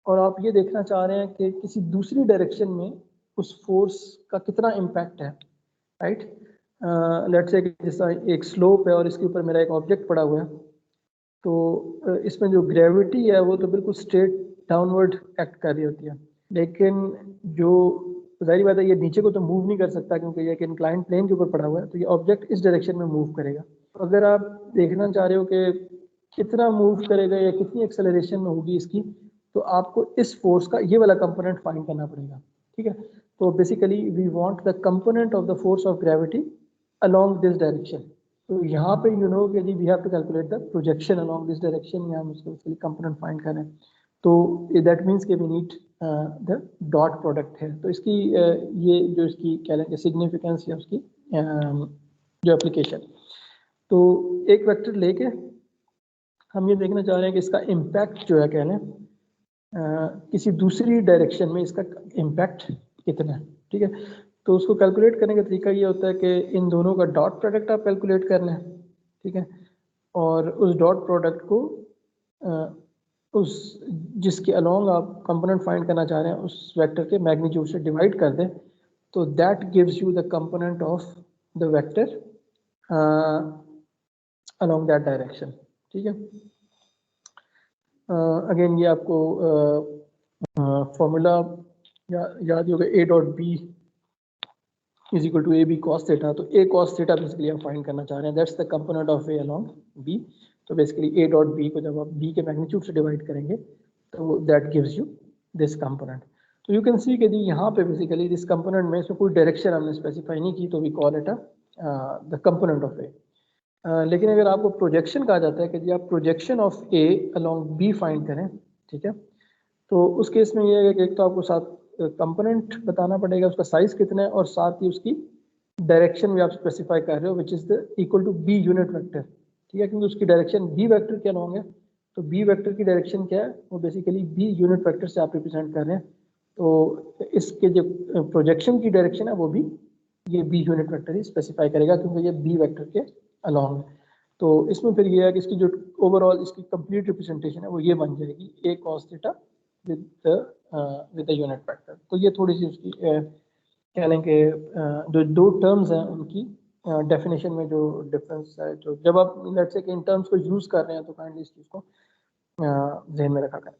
और आप ये देखना चाह रहे हैं कि किसी दूसरी डायरेक्शन में उस फोर्स का कितना इम्पैक्ट है, राइट। लेट्स से जैसा एक स्लोप है और इसके ऊपर मेरा एक ऑब्जेक्ट पड़ा हुआ है, तो इसमें जो ग्रेविटी है वो तो बिल्कुल स्ट्रेट डाउनवर्ड एक्ट कर रही होती है, लेकिन जो जाहिर बात है ये नीचे को तो मूव नहीं कर सकता क्योंकि ये एक इंक्लाइंड प्लेन के ऊपर पड़ा हुआ है, तो ये ऑब्जेक्ट इस डायरेक्शन में मूव करेगा। तो अगर आप देखना चाह रहे हो कि कितना मूव करेगा या कितनी एक्सेलरेशन में होगी इसकी, तो आपको इस फोर्स का ये वाला कंपोनेंट फाइंड करना पड़ेगा, ठीक है। तो basically we want the component of the force of gravity along this direction. तो यहाँ पे यू नो कि जी we have to calculate the projection along this direction, या हम उसको कंपोनेंट फाइंड करें, तो दैट मीन्स कि we need the dot product है। तो इसकी ये जो इसकी कह लें कि सिग्निफिकेंस या उसकी जो एप्लीकेशन, तो एक वेक्टर लेके हम ये देखना चाह रहे हैं कि इसका इम्पैक्ट जो है कह लें किसी दूसरी डायरेक्शन में इसका इम्पैक्ट कितना है, ठीक है। तो उसको कैलकुलेट करने का तरीका ये होता है कि इन दोनों का डॉट प्रोडक्ट आप कैलकुलेट कर लें, ठीक है, और उस डॉट प्रोडक्ट को उस जिसके अलोंग आप कंपोनेंट फाइंड करना चाह रहे हैं उस वेक्टर के मैग्नीट्यूड से डिवाइड कर दें, तो that gives you the component of the vector along that direction, ठीक है। अगेन ये आपको फॉर्मूला याद होगा, A dot B is equal to A B cos theta. तो ए कॉस थीटा बेसिकली हम फाइंड करना चाह रहे हैं, that's the component of A along B. तो बेसिकली ए डॉट बी को जब आप बी के मैग्नीट्यूड से डिवाइड करेंगे तो that gives you this component. तो यू कैन सी कि जी यहाँ पे बेसिकली दिस कंपोनेंट में इसमें कोई डायरेक्शन हमने स्पेसिफाई नहीं की, तो we call it the component of A. लेकिन अगर आपको प्रोजेक्शन कहा जाता है कि जी आप projection of A along B find करें, ठीक है, तो उस केस में ये है कि एक तो आपको साथ कंपोनेंट बताना पड़ेगा, उसका साइज कितना है, और साथ ही उसकी डायरेक्शन भी आप स्पेसिफाई कर रहे हो which is the equal to B unit vector, ठीक है, क्योंकि उसकी डायरेक्शन बी वेक्टर के अलोंग है। तो बी वेक्टर की डायरेक्शन क्या है, वो बेसिकली बी यूनिट वेक्टर से आप रिप्रेजेंट कर रहे हैं। तो इसके जो प्रोजेक्शन की डायरेक्शन है वो भी ये बी यूनिट वेक्टर ही स्पेसिफाई करेगा, क्योंकि ये बी वेक्टर के अलोंग है। तो इसमें फिर ये है कि इसकी जो ओवरऑल इसकी कंप्लीट रिप्रेजेंटेशन है वो ये बन जाएगी A cos theta with the unit vector. तो ये थोड़ी सी उसकी कह लें कि जो दो टर्म्स हैं उनकी डेफिनेशन में जो डिफरेंस है, जो जब आप लेट्स से कि इन टर्म्स को यूज कर रहे हैं तो काइंडली इस चीज को ध्यान में रखा करें।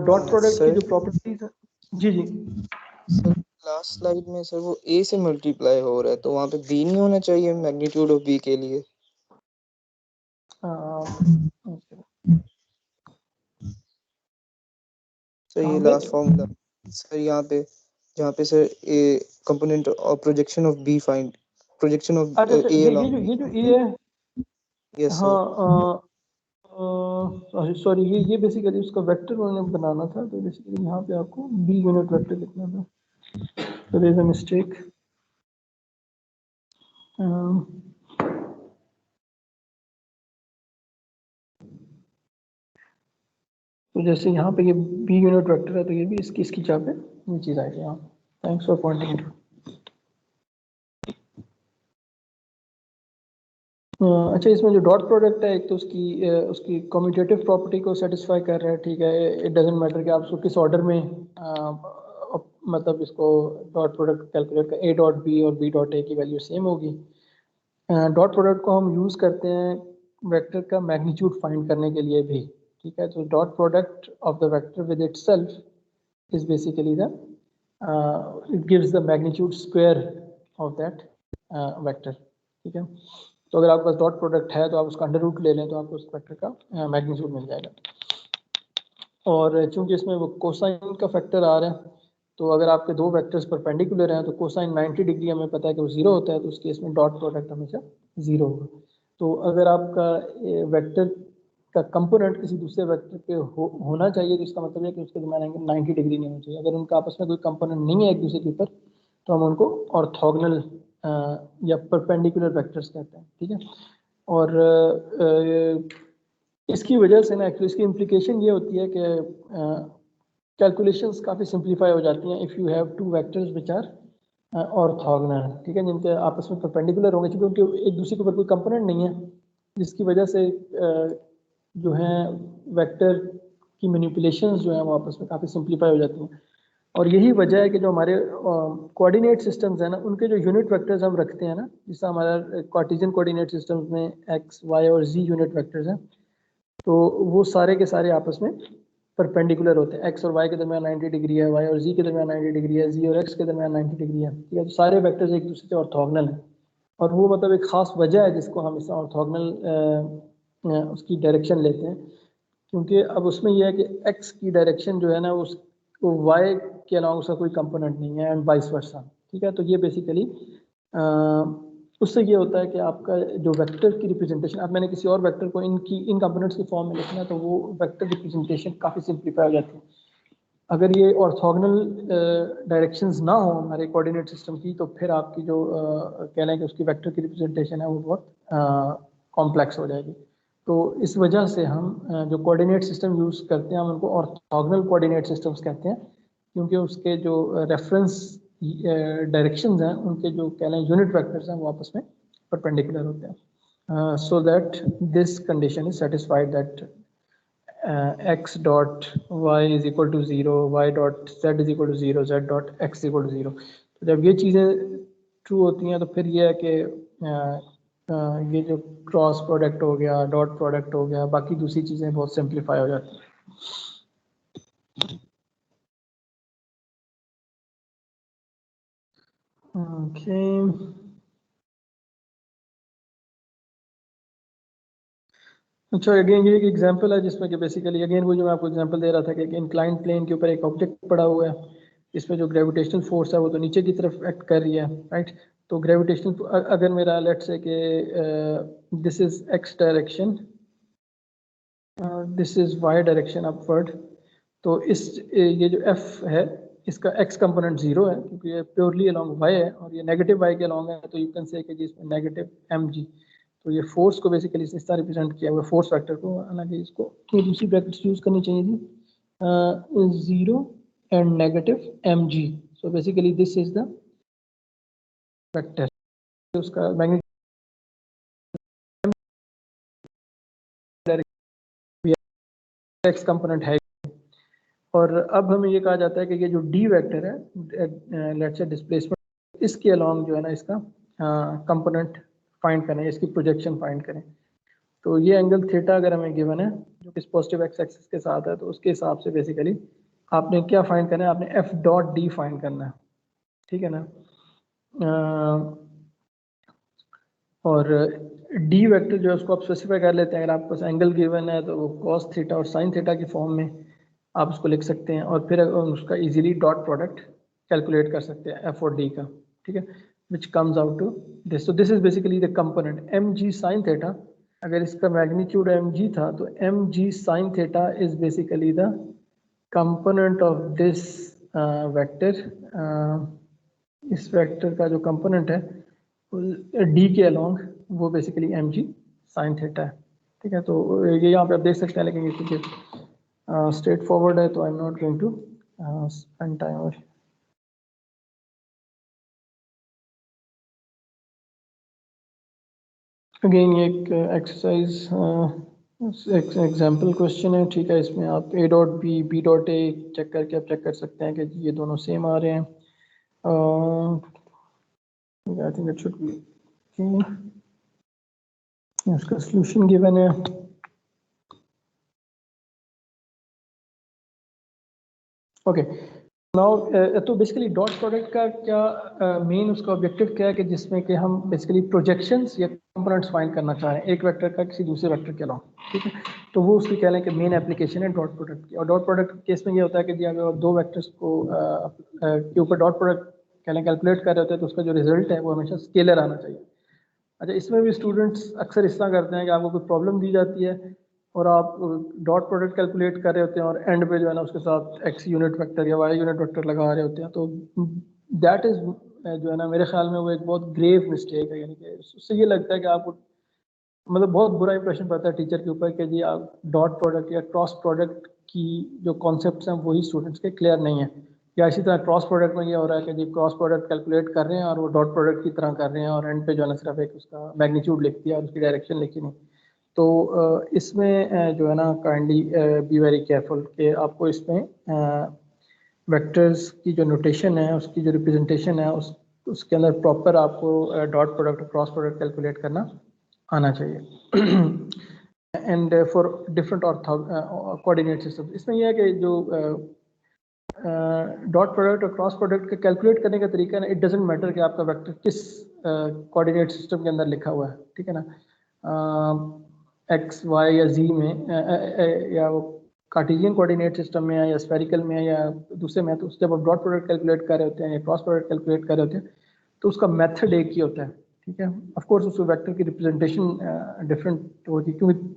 डॉट प्रोडक्ट की जो प्रॉपर्टीज है, जी जी सर लास्ट स्लाइड में सर वो a से मल्टीप्लाई हो रहा है, तो वहाँ पे b नहीं होना चाहिए मैग्नीट्यूड ऑफ b के लिए? सर ये लास्ट फॉर्मूला सर यहाँ पे जहाँ पे सर ए कंपोनेंट और projection of b find projection of अच्छा a ये along जो b। ए है, यस हाँ सर। सॉरी ये बेसिकली उसका वेक्टर उन्होंने बनाना था, तो बेसिकली यहाँ पे आपको बी यूनिट वेक्टर लिखना था, तो देयर इज अ मिस्टेक। तो जैसे यहाँ पे ये बी यूनिट वेक्टर है, तो ये भी इसकी इसकी जगह पे ये चीज़ आएगी यहाँ। Thanks for pointing it. अच्छा, इसमें जो डॉट प्रोडक्ट है, एक तो उसकी उसकी कम्यूटेटिव प्रॉपर्टी को सेटिस्फाई कर रहा है, ठीक है। इट डजेंट मैटर कि आप उसको किस ऑर्डर में मतलब इसको डॉट प्रोडक्ट कैलकुलेट कर, ए डॉट बी और बी डॉट ए की वैल्यू सेम होगी। डॉट प्रोडक्ट को हम यूज़ करते हैं वेक्टर का मैग्नीट्यूड फाइंड करने के लिए भी, ठीक है। तो dot product of the vector with itself is basically the it gives the magnitude square of that vector, ठीक है। तो अगर आपके पास डॉट प्रोडक्ट है तो आप उसका अंडर रूट ले लें तो आपको उस वेक्टर का मैग्नीट्यूड मिल जाएगा। और चूंकि इसमें वो कोसाइन का फैक्टर आ रहा है, तो अगर आपके दो वेक्टर्स परपेंडिकुलर हैं तो कोसाइन 90 डिग्री हमें पता है कि वो जीरो होता है, तो उस केस में डॉट प्रोडक्ट हमेशा जीरो होगा। तो अगर आपका वेक्टर का कंपोनेंट किसी दूसरे वेक्टर पे होना चाहिए, तो इसका मतलब है कि उसके दरमियान 90 डिग्री नहीं होना चाहिए। अगर उनका आपस में कोई कंपोनेंट नहीं है एक दूसरे के ऊपर, तो हम उनको ऑर्थोगोनल या परपेंडिकुलर वेक्टर्स कहते हैं, ठीक है। और इसकी वजह से ना एक्चुअली इसकी इम्प्लीकेशन ये होती है कि कैलकुलेशंस काफ़ी सिंप्लीफाई हो जाती हैं if you have two vectors which are orthogonal, ठीक है, जिनके आपस में परपेंडिकुलर होंगे क्योंकि उनके एक दूसरे के ऊपर कोई कंपोनेंट नहीं है, जिसकी वजह से जो है वेक्टर की मैनिपुलेशंस जो है वो आपस में काफ़ी सिंप्लीफाई हो जाती हैं। और यही वजह है कि जो हमारे कोऑर्डिनेट सिस्टम्स हैं ना, उनके जो यूनिट वेक्टर्स हम रखते हैं ना, जैसे हमारा कार्टेशियन कोऑर्डिनेट सिस्टम्स में एक्स वाई और जी यूनिट वेक्टर्स हैं, तो वो सारे के सारे आपस में परपेंडिकुलर होते हैं। एक्स और वाई के दरमियान 90 डिग्री है, वाई और जी के दरमियान 90 डिग्री है, जी और एक्स के दरमियान 90 डिग्री है, ठीक है। तो सारे वेक्टर्स एक दूसरे से ऑर्थोगोनल हैं और वो मतलब एक खास वजह है जिसको हम इस ऑर्थोगोनल उसकी डायरेक्शन लेते हैं, क्योंकि अब उसमें यह है कि एक्स की डायरेक्शन जो है ना उस वाई के अलावा उसका कोई कंपोनेंट नहीं है एंड वाइस वर्सा, ठीक है। तो ये बेसिकली उससे ये होता है कि आपका जो वेक्टर की रिप्रेजेंटेशन, अब मैंने किसी और वेक्टर को इन कंपोनेंट्स की फॉर्म में लिखना है तो वो वेक्टर रिप्रेजेंटेशन काफ़ी सिंप्लीफाई हो जाती है। अगर ये ऑर्थोगोनल डायरेक्शंस ना हो हमारे कोऑर्डिनेट सिस्टम की, तो फिर आपकी जो कह लें कि उसकी वेक्टर की रिप्रेजेंटेशन है वो बहुत कॉम्प्लेक्स हो जाएगी। तो इस वजह से हम जो कोऑर्डिनेट सिस्टम यूज़ करते हैं हम उनको ऑर्थोगोनल कोऑर्डिनेट सिस्टम्स कहते हैं, क्योंकि उसके जो रेफरेंस डायरेक्शंस हैं उनके जो कह लें यूनिट वेक्टर्स हैं वो आपस में परपेंडिकुलर होते हैं, so that this condition is satisfied that x dot y is equal to 0, y dot z is equal to 0, z dot x is equal to 0। तो जब ये चीज़ें ट्रू होती हैं तो फिर ये है कि ये जो क्रॉस प्रोडक्ट हो गया, डॉट प्रोडक्ट हो गया, बाकी दूसरी चीज़ें बहुत सिंप्लीफाई हो जाती हैं। Okay. अच्छा, अगेन ये एक एग्जांपल है जिसमें कि बेसिकली अगेन वो जो मैं आपको एग्जांपल दे रहा था कि एक इंक्लाइंड प्लेन के ऊपर एक ऑब्जेक्ट पड़ा हुआ है, इसमें जो ग्रेविटेशनल फोर्स है वो तो नीचे की तरफ एक्ट कर रही है, राइट। तो ग्रेविटेशनल अगर मेरा लेट्स से कि this is x direction, this is y direction upward, तो ये जो एफ है इसका एक्स कंपोनेंट 0 है क्योंकि ये प्योरली अलोंग वाई है और ये नेगेटिव वाई के अलोंग है, तो यू कैन से कि जी इसमें नेगेटिव एम जी। तो ये फोर्स को बेसिकली इस तरह रिप्रेजेंट किया हुआ फोर्स वेक्टर को, हालांकि इसको ये दूसरी ब्रैकेट्स यूज करनी चाहिए थी, 0 and negative m g. So basically this is the vector, उसका मैग्नेटिक एक्स कंपोनेंट है। और अब हमें ये कहा जाता है कि ये जो डी वेक्टर है लेट्स से डिस्प्लेसमेंट, इसके अलोंग जो है ना इसका कंपोनेंट फाइंड करें, इसकी प्रोजेक्शन फाइंड करें। तो ये एंगल थीटा अगर हमें गिवन है जो कि पॉजिटिव एक्स एक्सिस के साथ है, तो उसके हिसाब से बेसिकली आपने क्या फाइंड करना है, आपने एफ डॉट डी फाइंड करना है, ठीक है ना। और डी वेक्टर जो है उसको आप स्पेसिफाई कर लेते हैं, अगर आपके पास एंगल गिवन है तो वो कॉस थीटा और साइन थीटा की फॉर्म में आप उसको लिख सकते हैं और फिर उसका इजीली डॉट प्रोडक्ट कैलकुलेट कर सकते हैं एफ और डी का, ठीक है, which comes out to this. So this is basically the component m g sine theta. अगर इसका मैग्नीट्यूड एम जी था तो m g sine theta is basically the component of this vector. इस vector का जो कंपोनेंट है d के along वो basically m g sine theta है, ठीक है। तो ये यहाँ पे आप देख सकते हैं, लेकिन ये क्योंकि स्ट्रेट फॉरवर्ड है तो I am not going to spend time और अगेन ये एक एक्सरसाइज एग्जाम्पल क्वेश्चन है, ठीक है। इसमें आप A dot B B dot A check करके आप चेक कर सकते हैं कि ये दोनों सेम आ रहे हैं। I think it should be इसका सॉल्यूशन गिवन है। ओके, नाउ तो बेसिकली डॉट प्रोडक्ट का क्या मेन उसका ऑब्जेक्टिव क्या है कि जिसमें कि हम बेसिकली प्रोजेक्शंस या कंपोनेंट्स फाइंड करना चाह रहे हैं एक वेक्टर का किसी दूसरे वेक्टर के अलावा, ठीक है। तो वो उसकी कह लें कि मेन एप्लीकेशन है डॉट प्रोडक्ट की। और डॉट प्रोडक्ट केस में ये होता है कि अगर आप दो वेक्टर्स को के ऊपर डॉट प्रोडक्ट कह लें कैलकुलेट कर रहे होते हैं तो उसका जो रिजल्ट है वो हमेशा स्केलर आना चाहिए। अच्छा, इसमें भी स्टूडेंट्स अक्सर इस तरह करते हैं कि आपको कोई प्रॉब्लम दी जाती है और आप डॉट प्रोडक्ट कैलकुलेट कर रहे होते हैं और एंड पे जो है ना उसके साथ एक्स यूनिट वेक्टर या वाई यूनिट वेक्टर लगा रहे होते हैं, तो दैट इज जो है ना मेरे ख्याल में वो एक बहुत ग्रेव मिस्टेक है। यानी कि उससे ये लगता है कि आपको मतलब बहुत बुरा इंप्रेशन पड़ता है टीचर के ऊपर कि जी आप डॉट प्रोडक्ट या क्रॉस प्रोडक्ट की जो कॉन्सेप्ट्स हैं वही स्टूडेंट्स के क्लियर नहीं है, या इसी तरह क्रॉस प्रोडक्ट में ये हो रहा है कि जी क्रॉस प्रोडक्ट कैलकुलेट कर रहे हैं और वो डॉट प्रोडक्ट की तरह कर रहे हैं और एंड पे जो है ना सिर्फ एक उसका मैग्नीट्यूड लिख दिया और उसकी डायरेक्शन लिखी नहीं। तो इसमें जो है ना काइंडली बी वेरी केयरफुल कि आपको इसमें वेक्टर्स की जो नोटेशन है, उसकी जो रिप्रेजेंटेशन है, उसके अंदर प्रॉपर आपको डॉट प्रोडक्ट और क्रॉस प्रोडक्ट कैलकुलेट करना आना चाहिए। And for different coordinate system, इसमें यह है कि जो डॉट प्रोडक्ट और क्रॉस प्रोडक्ट का कैलकुलेट करने का तरीका है, इट डजेंट मैटर कि आपका वेक्टर किस कोऑर्डिनेट सिस्टम के अंदर लिखा हुआ है, ठीक है ना, एक्स वाई या जी में या वो कार्टेशियन कोऑर्डिनेट सिस्टम में है या स्फेरिकल में है या दूसरे में है। तो जब आप डॉट प्रोडक्ट कैलकुलेट कर रहे होते हैं या क्रॉस प्रोडक्ट कैलकुलेट कर रहे होते हैं तो उसका मेथड एक ही होता है, ठीक है। ऑफ कोर्स उस वेक्टर की रिप्रेजेंटेशन डिफरेंट होती है, क्योंकि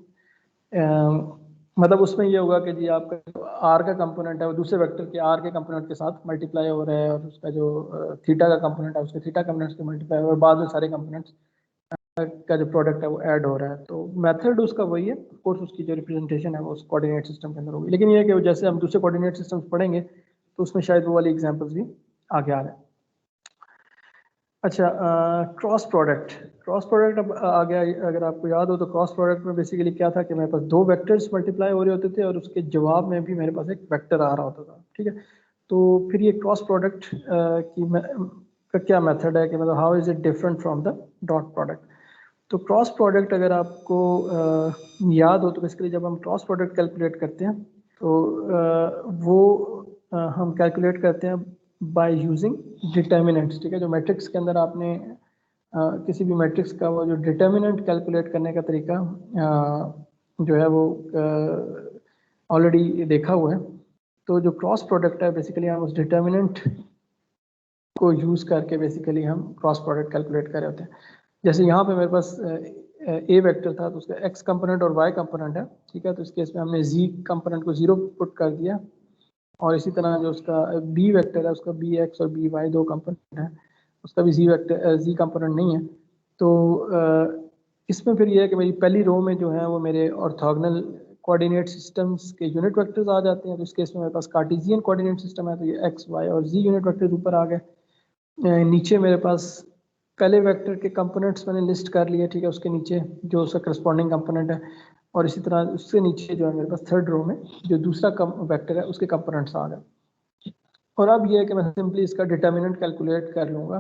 मतलब उसमें ये होगा कि जी आपका आर का कंपोनेंट है वो दूसरे वेक्टर के आर के कंपोनेंट के साथ मल्टीप्लाई हो रहा है और उसका जो थीटा का कंपोनेंट है उसके थीटा कंपोनेंट्स के मल्टीप्लाई और बाद में सारे कंपोनेंट्स का जो प्रोडक्ट है वो ऐड हो रहा है। तो मेथड उसका वही है, ऑफ कोर्स उसकी जो रिप्रेजेंटेशन है वो उस कोऑर्डिनेट सिस्टम के अंदर होगी। लेकिन ये है कि जैसे हम दूसरे कोऑर्डिनेट सिस्टम्स पढ़ेंगे तो उसमें शायद वो वाली एग्जांपल्स भी आगे आ रहे हैं। अच्छा, क्रॉस प्रोडक्ट अब आ गया। अगर आपको याद हो तो क्रॉस प्रोडक्ट में बेसिकली क्या था कि मेरे पास दो वेक्टर्स मल्टीप्लाई हो रहे होते थे और उसके जवाब में भी मेरे पास एक वेक्टर आ रहा होता था, ठीक है। तो फिर ये क्रॉस प्रोडक्ट का क्या मेथड है कि मतलब how is it different from the dot product. तो क्रॉस प्रोडक्ट अगर आपको याद हो तो बेसिकली जब हम क्रॉस प्रोडक्ट कैलकुलेट करते हैं तो वो हम कैलकुलेट करते हैं बाय यूजिंग डिटर्मिनेंट्स, ठीक है। जो मैट्रिक्स के अंदर आपने किसी भी मैट्रिक्स का वो जो डिटर्मिनेंट कैलकुलेट करने का तरीका जो है वो ऑलरेडी देखा हुआ है। तो जो क्रॉस प्रोडक्ट है बेसिकली हम उस डिटर्मिनेंट को यूज़ करके बेसिकली हम क्रॉस प्रोडक्ट कैलकुलेट कर रहे होते हैं। जैसे यहाँ पे मेरे पास ए वेक्टर था तो उसका एक्स कंपोनेंट और वाई कंपोनेंट है, ठीक है। तो इस केस में हमने जी कंपोनेंट को 0 पुट कर दिया और इसी तरह जो उसका बी वेक्टर है उसका बी एक्स और बी वाई दो कंपोनेंट है, उसका भी जी कंपोनेंट नहीं है। तो इसमें फिर ये है कि मेरी पहली रो में जो है वो मेरे ऑर्थोगोनल कोऑर्डिनेट सिस्टम्स के यूनिट वेक्टर्स आ जाते हैं। तो इस केस में मेरे पास कार्टेशियन कोऑर्डिनेट सिस्टम है तो ये एक्स वाई और जी यूनिट वेक्टर्स ऊपर आ गए। नीचे मेरे पास पहले वेक्टर के कंपोनेंट्स मैंने लिस्ट कर लिए, ठीक है। उसके नीचे जो उसका करस्पॉन्डिंग कंपोनेंट है और इसी तरह उससे नीचे जो है मेरे पास थर्ड रो में जो दूसरा वेक्टर है उसके कंपोनेंट्स आ गए। और अब ये है कि मैं सिंपली इसका डिटर्मिनेंट कैलकुलेट कर लूँगा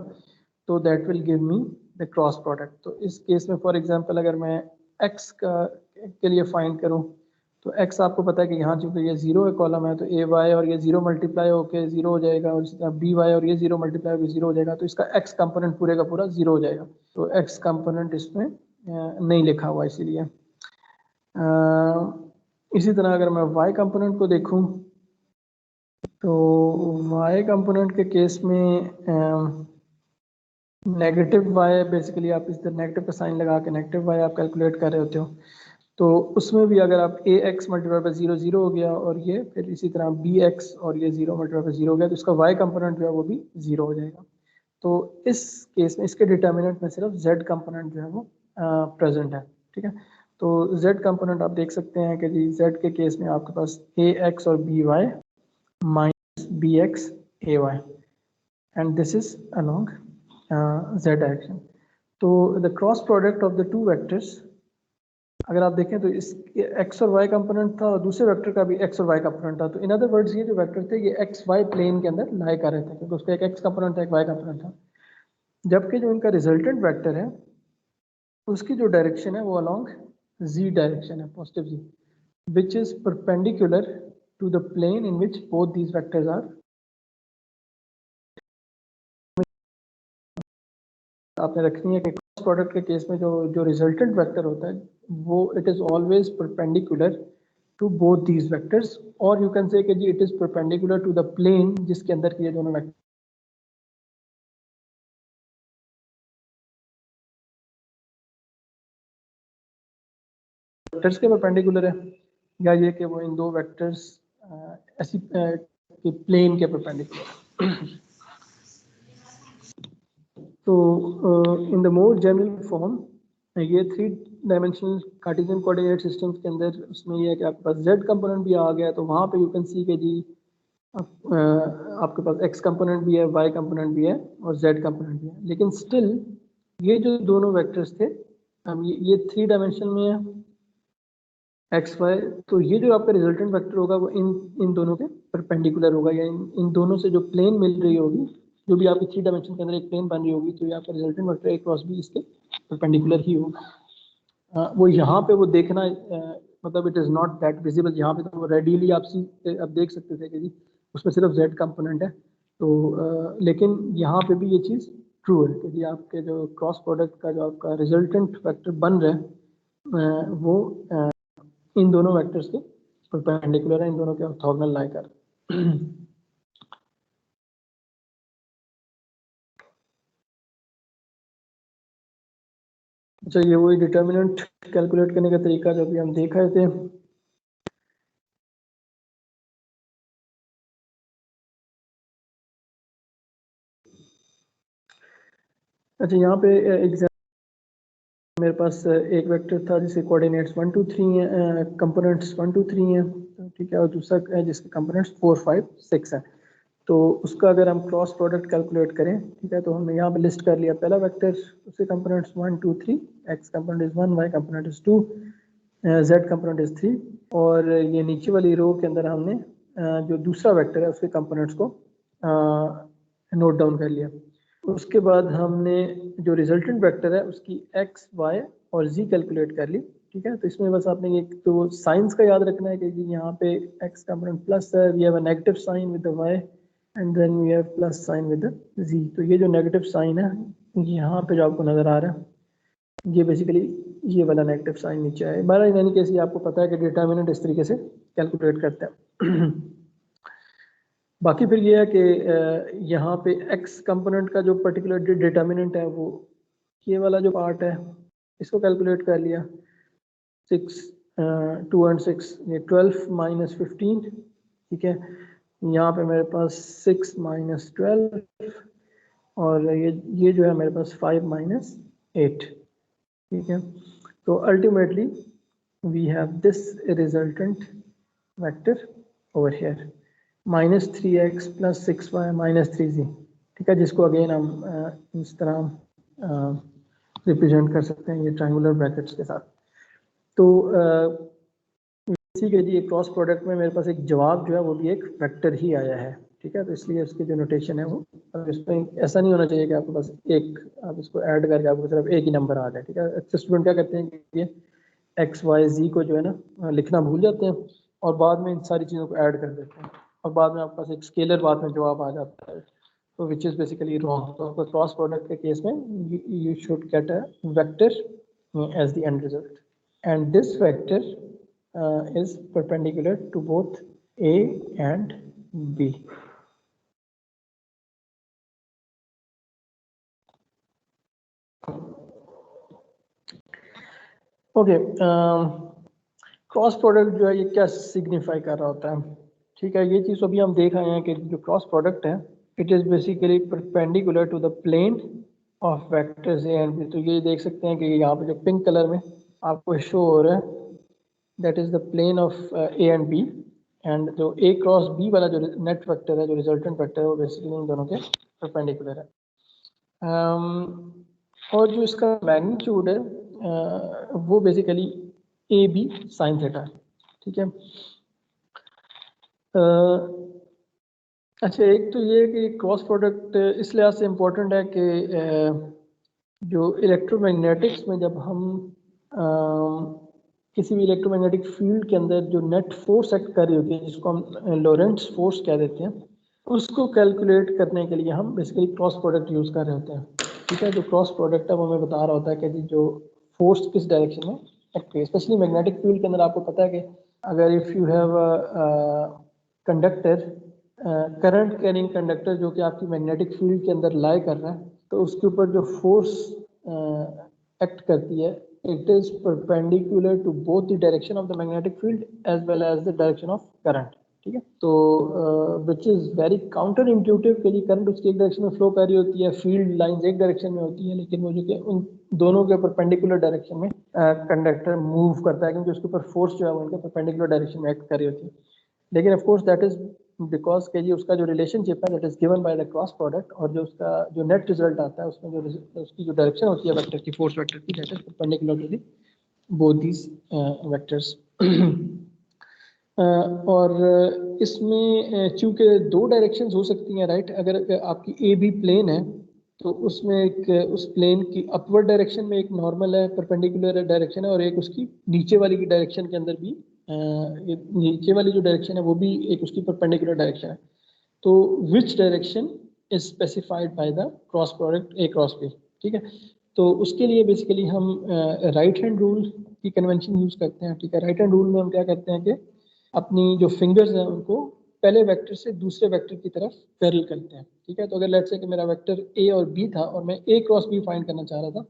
तो that will give me the cross product. तो इस केस में फॉर एग्जांपल अगर मैं एक्स के लिए फाइंड करूँ तो एक्स आपको पता है कि यहाँ चूंकि ये 0 है कॉलम है तो ए वाई और ये 0 मल्टीप्लाई होकर 0 हो जाएगा और इसी तरह बी वाई और ये 0 मल्टीप्लाई होकर 0 हो जाएगा। तो इसका एक्स कंपोनेंट पूरे का पूरा 0 हो जाएगा। तो एक्स कंपोनेंट इसमें नहीं लिखा हुआ इसीलिए। इसी तरह अगर मैं वाई कंपोनेंट को देखूं तो वाई कंपोनेंट के केस में नेगेटिव वाई बेसिकली आप इस तरह नेगेटिव का साइन लगा के नेगेटिव वाई आप कैलकुलेट कर रहे होते हो। तो उसमें भी अगर आप ए एक्स मल्टीप्लाई बाई 0 0 हो गया और ये फिर इसी तरह बी एक्स और ये 0 मल्टीप्लाई बाई 0 हो गया तो इसका वाई कंपोनेंट जो है वो भी 0 हो जाएगा। तो इस केस में इसके डिटर्मिनेंट में सिर्फ z कंपोनेंट जो है वो प्रेजेंट है, ठीक है। तो z कंपोनेंट आप देख सकते हैं कि जी z के केस में आपके पास ए एक्स और B y minus B x A y and this is along z direction. तो the cross product of the two vectors अगर आप देखें तो इस एक्स और वाई कंपोनेंट था और दूसरे वेक्टर का भी एक्स और वाई कंपोनेंट था। तो इन अदर वर्ड्स ये जो वेक्टर थे ये एक्स वाई प्लेन के अंदर लाई कर रहे थे क्योंकि उसका एक एक्स कंपोनेंट था एक वाई कंपोनेंट था। जबकि जो इनका रिजल्टेंट वेक्टर है उसकी जो डायरेक्शन है वो अलोंग z डायरेक्शन है, positive z, which is perpendicular to the plane in which both these vectors are। आपने रखनी है कि क्रॉस प्रोडक्ट के केस में जो रिजल्टेंट वेक्टर होता है वो it is always perpendicular to both these vectors और यू कैन से कि जी it is perpendicular to the plane जिसके अंदर के ये दोनों वेक्टर्स के परपेंडिकुलर है या ये कि वो इन दो वेक्टर्स ऐसी के प्लेन के परपेंडिकुलर। तो in the more general form ये three dimensional Cartesian coordinate systems के अंदर उसमें ये है कि आपके पास जेड कंपोनेंट भी आ गया, तो वहाँ पे यू कैन सी के जी आपके पास एक्स कंपोनेंट भी है, वाई कंपोनेंट भी है और जेड कंपोनेंट भी है, लेकिन स्टिल ये जो दोनों वेक्टर्स थे ये 3 डायमेंशन में है एक्स वाई, तो ये जो आपका रिजल्टेंट वेक्टर होगा वो इन दोनों के परपेंडिकुलर होगा, या इन दोनों से जो प्लेन मिल रही होगी, जो भी आपकी 3 डायमेंशन के अंदर एक प्लेन बन रही होगी, तो ये आपका resultant vector A cross B इसके परपेंडिकुलर ही होगा। वो यहाँ पे वो देखना मतलब it is not that visible, यहाँ पे तो रेडीली आप देख सकते थे कि जी उसमें सिर्फ जेड कंपोनेंट है, तो लेकिन यहाँ पे भी ये चीज़ ट्रू है कि जी आपके जो क्रॉस प्रोडक्ट का जो आपका रिजल्टेंट वेक्टर बन रहा है वो इन दोनों वेक्टर्स के परपेंडिकुलर है, इन दोनों के ऑर्थोगोनल लाई कर। अच्छा, ये वही डिटर्मिनेंट कैलकुलेट करने का तरीका जो भी हम देख रहे थे। अच्छा, यहाँ पे एग्जाम्पल मेरे पास एक वेक्टर था जिसके कोऑर्डिनेट्स 1 2 3 हैं, कंपोनेंट्स 1 2 3 हैं, ठीक है, और दूसरा है जिसके कंपोनेंट्स 4 5 6 है। तो उसका अगर हम क्रॉस प्रोडक्ट कैलकुलेट करें, ठीक है, तो हमने यहाँ पे लिस्ट कर लिया पहला वेक्टर, उसके components 1 2 3, x component is 1, y component is 2, z component is 3, और ये नीचे वाली रो के अंदर हमने जो दूसरा वेक्टर है उसके कंपोनेंट्स को नोट डाउन कर लिया। उसके बाद हमने जो रिजल्टेंट वेक्टर है उसकी एक्स वाई और जी कैलकुलेट कर ली, ठीक है। तो इसमें बस आपने एक तो साइंस का याद रखना है कि जी यहाँ पे एक्स कंपोनेंट प्लस है, we have a negative sign with the y and then we have plus sign with the z. तो ये जो नेगेटिव साइन है यहाँ पे जो आपको नजर आ रहा है, ये बेसिकली ये वाला नेगेटिव साइन नीचे है। बारह इन एनी केस आपको पता है कि डिटर्मिनेंट इस तरीके से कैलकुलेट करते हैं। बाकी फिर ये है कि यहाँ पे x कंपोनेंट का जो पर्टिकुलर डिटर्मिनेंट है वो ये वाला जो पार्ट है इसको कैलकुलेट कर लिया, 6 2 and 6 ये 12 माइनस 15, ठीक है। यहाँ पे मेरे पास 6 माइनस 12 और ये जो है मेरे पास 5 माइनस 8, ठीक है। तो ultimately we have this resultant vector over here -3x plus 6y minus 3z, ठीक है, जिसको अगेन हम इस तरह रिप्रेजेंट कर सकते हैं ये ट्रायंगुलर ब्रैकेट्स के साथ। तो इसी के लिए क्रॉस प्रोडक्ट में मेरे पास एक जवाब जो है वो भी एक वेक्टर ही आया है, ठीक है। तो इसलिए उसकी जो नोटेशन है वो, अब इसमें ऐसा नहीं होना चाहिए कि आपके पास एक, आप इसको ऐड करके आपको सिर्फ एक ही नंबर आ जाए, ठीक है। अच्छे स्टूडेंट क्या करते हैं कि ये एक्स वाई जी को जो है ना लिखना भूल जाते हैं और बाद में इन सारी चीज़ों को ऐड कर देते हैं और बाद में आपके पास एक स्केलर बाद में जवाब आ जाता है, तो विच इज़ बेसिकली रॉन्ग। तो आपको क्रॉस प्रोडक्ट के केस में you should get a vector as the end result and this vector is perpendicular to both A and B. Okay, cross product जो है ये क्या सिग्निफाई कर रहा होता है, ठीक है। ये चीज़ अभी हम देख रहे हैं कि जो क्रॉस प्रोडक्ट है it is basically perpendicular to the plane of vectors A and B. तो ये देख सकते हैं कि यहाँ पे जो पिंक कलर में आपको शो हो रहा है that is the plane of A and B, and जो ए क्रॉस बी वाला जो नेट वेक्टर है, जो रिजल्टेंट वेक्टर है, वो बेसिकली इन दोनों के परपेंडिकुलर है। और जो इसका मैग्नीट्यूड है वो basically A B sine theta, ठीक है। अच्छा, एक तो ये कि क्रॉस प्रोडक्ट इस लिहाज से इम्पोर्टेंट है कि जो इलेक्ट्रोमैग्नेटिक्स में जब हम किसी भी इलेक्ट्रोमैग्नेटिक फील्ड के अंदर जो नेट फोर्स एक्ट कर रही होती है, जिसको हम लोरेंट्स फोर्स कह देते हैं, उसको कैलकुलेट करने के लिए हम बेसिकली क्रॉस प्रोडक्ट यूज़ कर रहे होते हैं, ठीक है। जो क्रॉस प्रोडक्ट है वो हमें बता रहा होता है कि जी जो फोर्स किस डायरेक्शन में एक्ट है। स्पेशली मैग्नेटिक फील्ड के अंदर आपको पता है कि अगर if you have conductor, current carrying conductor जो कि आपकी मैग्नेटिक फील्ड के अंदर लाई कर रहा है, तो उसके ऊपर जो फोर्स एक्ट करती है it is perpendicular to both the direction of the magnetic field as well as the direction of current, ठीक है। तो which is very counter intuitive के लिए करंट उसकी एक डायरेक्शन में फ्लो कर रही होती है, फील्ड लाइंस एक डायरेक्शन में होती है, लेकिन वो जो कि उन दोनों के परपेंडिकुलर डायरेक्शन में कंडक्टर मूव करता है, क्योंकि उसके ऊपर फोर्स जो है वो उनके परपेंडिकुलर डायरेक्शन में एक्ट कर रही होती है। लेकिन of course that is because के जी उसका जो रिलेशनशिप है that is given by the cross product, और जो उसका जो नेट रिजल्ट आता है उसमें जो उसकी जो डायरेक्शन होती है वेक्टर की, फोर्स वेक्टर की, that is perpendicular to the both these vectors. और इसमें चूंकि दो डायरेक्शंस हो सकती हैं, राइट। अगर आपकी ए बी प्लेन है तो उसमें एक उस प्लेन की अपवर्ड डायरेक्शन में एक नॉर्मल है, परपेंडिकुलर डायरेक्शन है, और एक उसकी नीचे वाली की डायरेक्शन के अंदर भी ये नीचे वाली जो डायरेक्शन है वो भी एक उसकी परपेंडिकुलर डायरेक्शन है। तो which direction is specified by the cross product A cross B, ठीक है। तो उसके लिए बेसिकली हम राइट हैंड रूल की कन्वेंशन यूज करते हैं, ठीक है। राइट हैंड रूल में हम क्या करते हैं कि अपनी जो फिंगर्स हैं उनको पहले वेक्टर से दूसरे वेक्टर की तरफ पैरेलल करते हैं, ठीक है। तो अगर लेट्स से कि मेरा वेक्टर ए और बी था और मैं ए क्रॉस बी फाइंड करना चाह रहा था,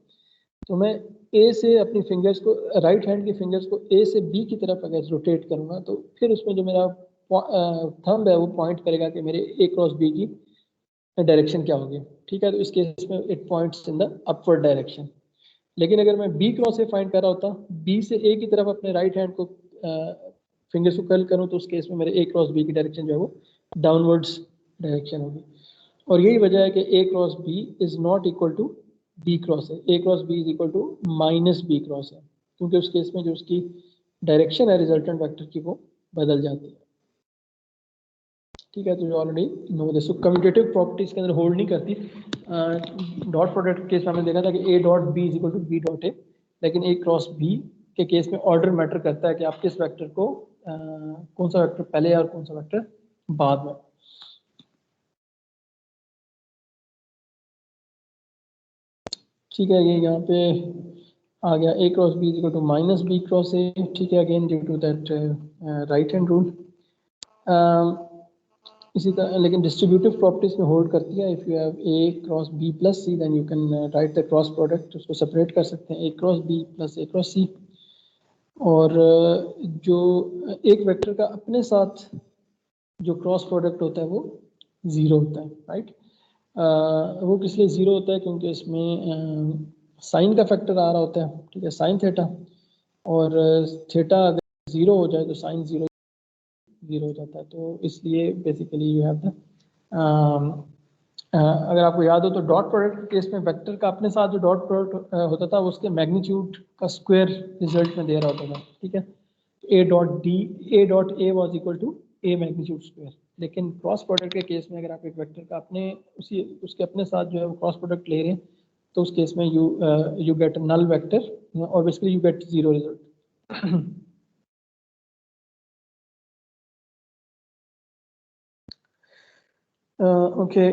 तो मैं ए से अपनी फिंगर्स को, राइट हैंड की फिंगर्स को ए से बी की तरफ अगर रोटेट करूंगा तो फिर उसमें जो मेरा थंब है वो पॉइंट करेगा कि मेरे ए क्रॉस बी की डायरेक्शन क्या होगी, ठीक है। तो इस केस में it points in the upward direction. लेकिन अगर मैं बी क्रॉस से फाइंड कर रहा होता, बी से ए की तरफ अपने राइट हैंड को फिंगर्स को कर्ल करूं, तो उस केस में मेरे ए क्रॉस बी की डायरेक्शन जो है वो डाउनवर्ड्स डायरेक्शन होगी। और यही वजह है कि A cross B is not equal to B cross A, A cross B is equal to minus B cross A, क्योंकि उस केस में जो उसकी डायरेक्शन है रिजल्टेंट वेक्टर की वो बदल जाती है, ठीक है। तो जो already know this, commutative properties के अंदर होल्ड नहीं करती। डॉट प्रोडक्ट केस में हमने देखा था कि A dot B is equal to B dot A, लेकिन ए क्रॉस बी के केस में ऑर्डर मैटर करता है कि आप किस वेक्टर को कौन सा वेक्टर पहले और कौन सा वेक्टर बाद में। ठीक है, ये यहाँ पे आ गया A cross B equal to minus B cross A, ठीक है, again due to that right hand rule. इसी तरह लेकिन डिस्ट्रीब्यूटिव प्रॉपर्टीज में होल्ड करती है। If you have A cross B plus C then you can write the cross product, उसको separate कर सकते हैं, A cross B plus A cross C. और जो एक वेक्टर का अपने साथ जो क्रॉस प्रोडक्ट होता है वो ज़ीरो होता है, राइट। वो किस लिए ज़ीरो होता है, क्योंकि इसमें साइन का फैक्टर आ रहा होता है, ठीक है, साइन थीटा, और थीटा अगर ज़ीरो हो जाए तो साइन ज़ीरो हो जाता है। तो इसलिए बेसिकली यू हैव द अगर आपको याद हो तो डॉट प्रोडक्ट केस में वेक्टर का अपने साथ जो डॉट प्रोडक्ट होता था उसके मैग्नीट्यूड का स्क्वायर रिजल्ट में दे रहा होता था, ठीक है। A dot A was equal to A magnitude square. लेकिन क्रॉस प्रोडक्ट के केस में अगर आप एक वेक्टर का अपने उसके अपने साथ जो है वो क्रॉस प्रोडक्ट ले रहे हैं, तो उस केस में यू गेट नल वेक्टर और basically you get zero result. Okay,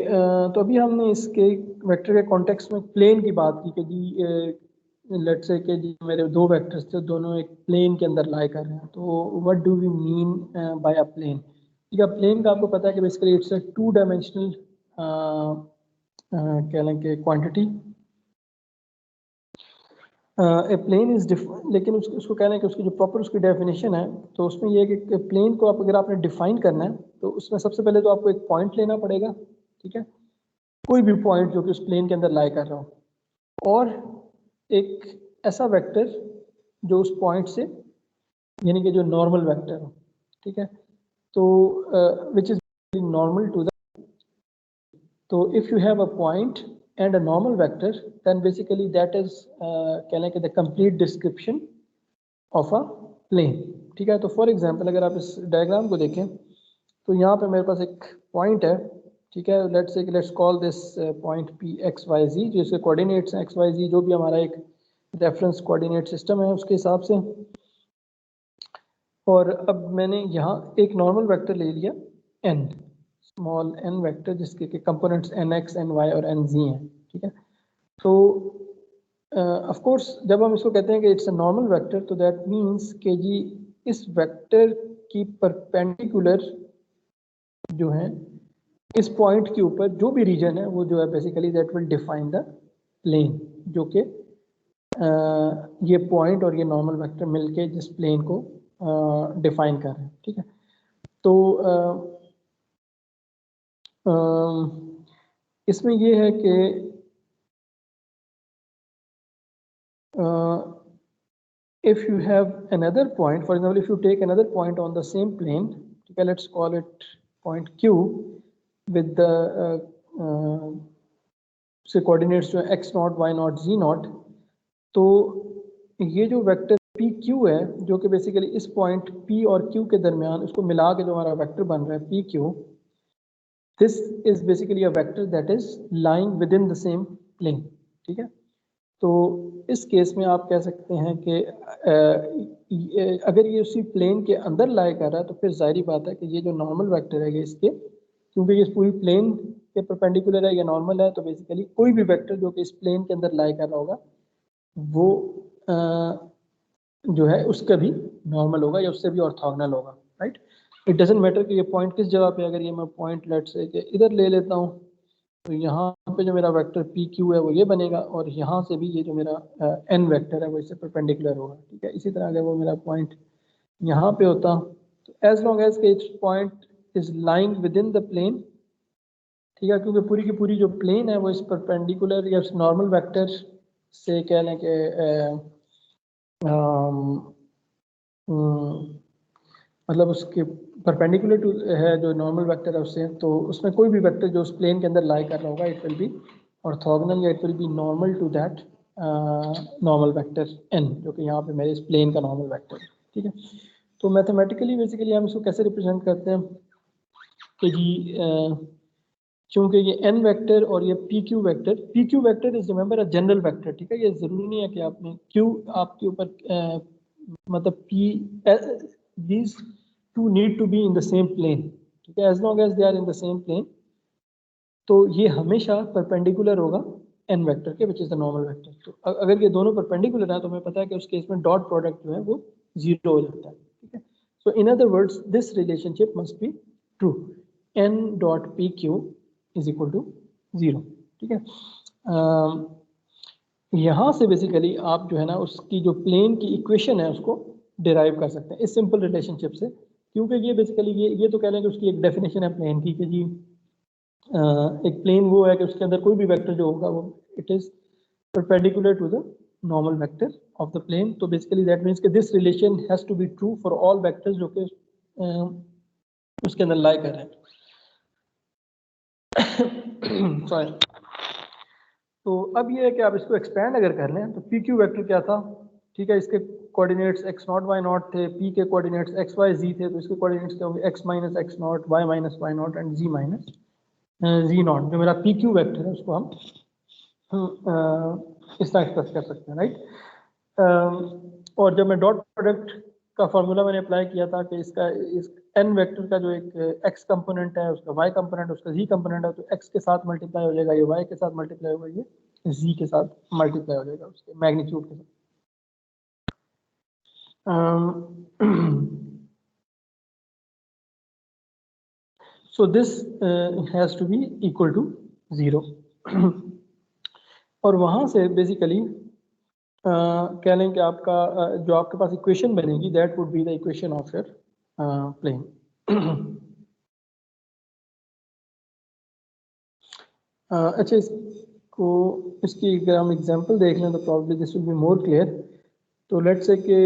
तो अभी हमने इसके वेक्टर के कॉन्टेक्स्ट में प्लेन की बात की कि जी लेट्स से कि जी मेरे दो वेक्टर्स थे, दोनों एक प्लेन के अंदर लाई कर रहे हैं। तो what do we mean by a plane? ठीक है, प्लेन का आपको पता है कि basically it's a two dimensional कह लें कि quantity. A plane is define, लेकिन उसको कहना है कि उसकी जो प्रॉपर उसकी डेफिनेशन है, तो उसमें ये है कि प्लेन को आप अगर आपने डिफाइन करना है तो उसमें सबसे पहले तो आपको एक पॉइंट लेना पड़ेगा, ठीक है, कोई भी पॉइंट जो कि उस प्लेन के अंदर लाई कर रहा हो, और एक ऐसा वेक्टर जो उस पॉइंट से, यानी कि जो नॉर्मल वेक्टर हो, ठीक है। तो which is normal to the, तो if you have a point and a normal vector, then basically that is कह लें कि the complete description of a plane, ठीक है। तो फॉर एग्जांपल अगर आप इस डायग्राम को देखें तो यहाँ पे मेरे पास एक पॉइंट है, ठीक है। Let's call this point P x Y z, जो इसके कोऑर्डिनेट्स हैं एक्स वाई जी, जो भी हमारा एक रेफरेंस कोऑर्डिनेट सिस्टम है उसके हिसाब से। और अब मैंने यहाँ एक नॉर्मल वेक्टर ले लिया n, स्मॉल n वेक्टर, जिसके के components N X N Y और एन जी हैं, ठीक है। तो ऑफ कोर्स जब हम इसको कहते हैं कि इट्स अ नॉर्मल वेक्टर, तो दैट मींस कि जी इस वेक्टर की परपेंडिकुलर जो है इस पॉइंट के ऊपर जो भी रीजन है वो जो है basically that will define the plane, जो कि ये पॉइंट और ये नॉर्मल वेक्टर मिलके जिस प्लेन को डिफाइन कर रहे हैं, ठीक है। तो इसमें ये है कि if you have another point, for example, if you take another point on the same plane, okay, let's call it point Q with the say coordinates जो x naught, y naught, z naught, तो ये जो vector P Q है जो कि basically इस point P और Q के दरमियान इसको मिला के जो हमारा वेक्टर बन रहा है P Q, this is basically a vector that is lying within the same plane. ठीक है, तो इस केस में आप कह सकते हैं कि अगर ये उसी प्लेन के अंदर लाई कर रहा है तो फिर जाहिर बात है कि ये जो नॉर्मल वेक्टर है इसके, क्योंकि ये पूरी प्लेन के परपेंडिकुलर है या नॉर्मल है, तो बेसिकली कोई भी वेक्टर जो कि इस प्लेन के अंदर लाई कर रहा होगा वो जो है उसका भी नॉर्मल होगा या उससे भी ऑर्थोगोनल होगा, राइट। इट डजेंट मैटर कि ये पॉइंट किस जगह पे, अगर ये मैं पॉइंट लेट से कि इधर ले लेता हूँ तो यहाँ पे जो मेरा वेक्टर पी क्यू है वो ये बनेगा, और यहाँ से भी ये जो मेरा एन वेक्टर है वो इससे परपेंडिकुलर होगा। ठीक है, इसी तरह अगर वो मेरा पॉइंट यहाँ पे होता तो एज लॉन्ग एज के it's point is lying within the plane, ठीक है, क्योंकि पूरी की पूरी जो प्लेन है वो इस परपेंडिकुलर या उस नॉर्मल वेक्टर से कह लें कि मतलब उसके परपेंडिकुलर टू है जो नॉर्मल वेक्टर है उससे, तो उसमें कोई भी वेक्टर जो उस प्लेन के अंदर लाई कर रहा होगा इट विल बी ऑर्थोगोनल या it will be normal to that normal vector N, जो कि यहाँ पे मेरे इस प्लेन का नॉर्मल वेक्टर। ठीक है, तो मैथमेटिकली बेसिकली हम इसको कैसे रिप्रेजेंट करते हैं कि जी चूँकि ये एन वेक्टर और ये P Q vector is remember a general vector. ठीक है, ये ज़रूरी नहीं है कि आपने क्यू आपके ऊपर मतलब P these two need to be in the same plane. ठीक है, as long as they are in the same plane तो ये हमेशा परपेंडिकुलर होगा एन वेक्टर के, which is the normal vector. तो अगर ये दोनों परपेंडिकुलर है तो हमें पता है कि उस केस में डॉट प्रोडक्ट जो है वो जीरो हो जाता है। ठीक है, so in other words this relationship must be true, N dot P Q is equal to zero. ठीक है, यहाँ से बेसिकली आप जो है ना उसकी जो प्लेन की इक्वेशन है उसको डिराइव कर सकते हैं इस सिंपल रिलेशनशिप से, क्योंकि ये बेसिकली ये तो कह लें कि उसकी एक डेफिनेशन है प्लेन की कि जी एक प्लेन वो है कि उसके अंदर कोई भी वेक्टर जो होगा वो it is perpendicular to the normal vector of the plane. तो बेसिकली दैट मीन्स कि this relation has to be true for all vectors जो कि उसके अंदर लाई कर रहे हैं। सॉरी, तो अब ये है कि आप इसको एक्सपेंड अगर कर लें तो पी क्यू वेक्टर क्या था। ठीक है, इसके coordinates X naught Y naught थे, पी के कोऑर्डिनेट्स एक्स वाई जी थे, तो इसके कोऑर्डिनेट्स क्या होंगे X minus X naught, Y minus Y naught and Z minus Z naught. जो मेरा पी क्यू वेक्टर है उसको हम इस तरह एक्सप्रेस कर सकते हैं, राइट। और जब मैं डॉट प्रोडक्ट का फॉर्मूला मैंने अप्लाई किया था कि इसका इस एन वेक्टर का जो एक एक्स कंपोनेंट है, उसका वाई कंपोनेंट, उसका जी कंपोनेंट है, तो एक्स के साथ मल्टीप्लाई हो जाएगा, ये वाई के साथ मल्टीप्लाई होगा, ये जी के साथ मल्टीप्लाई हो जाएगा उसके मैग्नीट्यूड के साथ। So this has to be equal to 0 और वहाँ से बेसिकली कह लें कि आपका जो आपके पास इक्वेशन बनेगी that would be the equation of your plane. अच्छा, इसकी अगर हम एग्जांपल देख लें तो probably this will be more clear. तो लेट्स से कि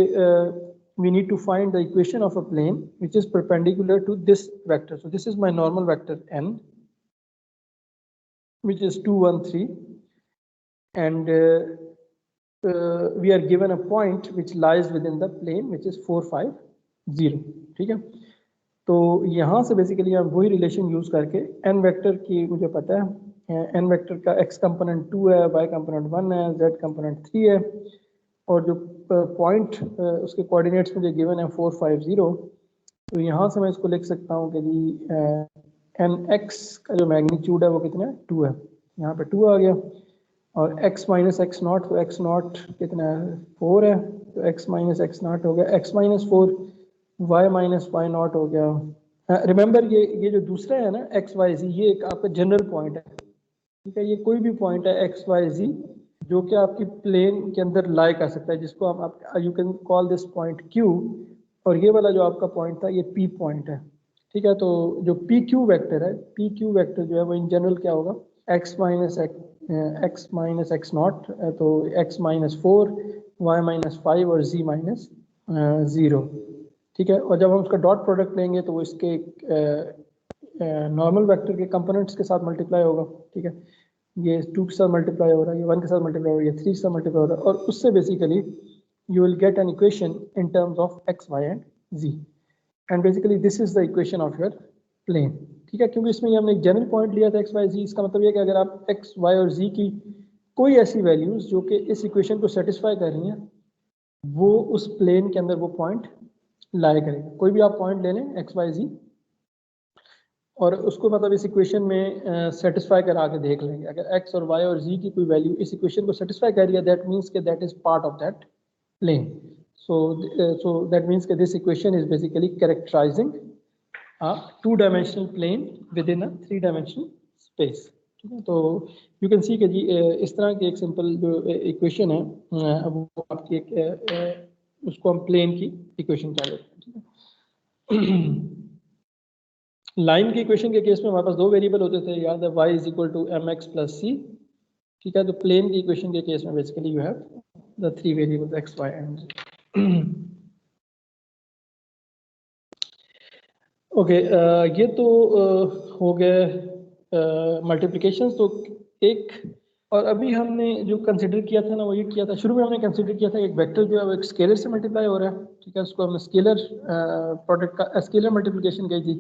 we need to find the equation of a plane which is perpendicular to this vector. So this is my normal vector n, which is 2 1 3, and we are given a point which lies within the plane which is 4 5 0। ठीक है, तो यहाँ से basically हम वही relation use करके N vector की मुझे पता है एन वेक्टर का एक्स कंपोनेंट 2 है, वाई कंपोनेंट 1 है, जेड कंपोनेंट 3 है, और जो पॉइंट उसके कोऑर्डिनेट्स मुझे गिवन है 4 5 0। तो यहाँ से मैं इसको लिख सकता हूँ कि जी एन एक्स का जो मैग्नीट्यूड है वो कितना है 2 है, यहाँ पे 2 आ गया, और x माइनस एक्स नॉट, तो एक्स नॉट कितना है 4 है, तो x माइनस एक्स नॉट हो गया x minus 4, y minus Y naught हो गया। रिमेंबर ये जो दूसरा है ना x y z, ये एक आपका जनरल पॉइंट है। ठीक है, ये कोई भी पॉइंट है x y z जो कि आपकी प्लेन के अंदर लाई कर सकता है, जिसको आप you can call this point q, और ये वाला जो आपका पॉइंट था ये p पॉइंट है। ठीक है। तो जो पी क्यू वेक्टर है, पी क्यू वेक्टर जो है वो इन जनरल क्या होगा, x माइनस एक्स नॉट, तो x माइनस 4, y माइनस 5 और z माइनस 0। ठीक है। और जब हम उसका डॉट प्रोडक्ट लेंगे तो वो इसके नॉर्मल वेक्टर के कंपोनेंट्स के साथ मल्टीप्लाई होगा। ठीक है। ये 2 के साथ मल्टीप्लाई हो रहा है, ये 1 के साथ मल्टीप्लाई हो रहा है, ये 3 के साथ मल्टीप्लाई हो रहा है, और उससे basically you will get an equation in terms of x, y and z, and basically this is the equation of your plane। ठीक है। क्योंकि इसमें हमने एक जनरल पॉइंट लिया था x, y, z, इसका मतलब ये कि अगर आप x, y और z की कोई ऐसी वैल्यूज जो कि इस इक्वेशन को सेटिस्फाई कर रही हैं, वो उस प्लेन के अंदर वो पॉइंट लाया करेगा। कोई भी आप पॉइंट ले लें x, y, z और उसको मतलब इस इक्वेशन में सेटिस्फाई करा के देख लेंगे। अगर x और y और z की कोई वैल्यू इस इक्वेशन को सेटिस्फाई कर रही है, दैट मीन्स के that is part of that plane। So that means that this equation is basically characterizing a two-dimensional plane within a three-dimensional space। ठीक है। तो you can see कि जी इस तरह की एक सिंपल जो इक्वेशन है वो आपकी एक उसको हम प्लेन की इक्वेशन कह देते हैं। ठीक है। लाइन की इक्वेशन के केस में हमारे पास दो वेरिएबल होते थे, याद है, y is equal to m x plus c. ठीक है। तो प्लेन की इक्वेशन के केस में basically you have the three variables x, y and z. Okay, ये तो हो गए मल्टीप्लिकेशन। तो एक और अभी हमने जो कंसिडर किया था ना, वो ये किया था, शुरू में हमने कंसिडर किया था एक वेक्टर जो है वो एक स्केलर से मल्टीप्लाई हो रहा है। ठीक है। उसको हमने स्केलर प्रोडक्ट का स्केलर मल्टीप्लिकेशन कही थी।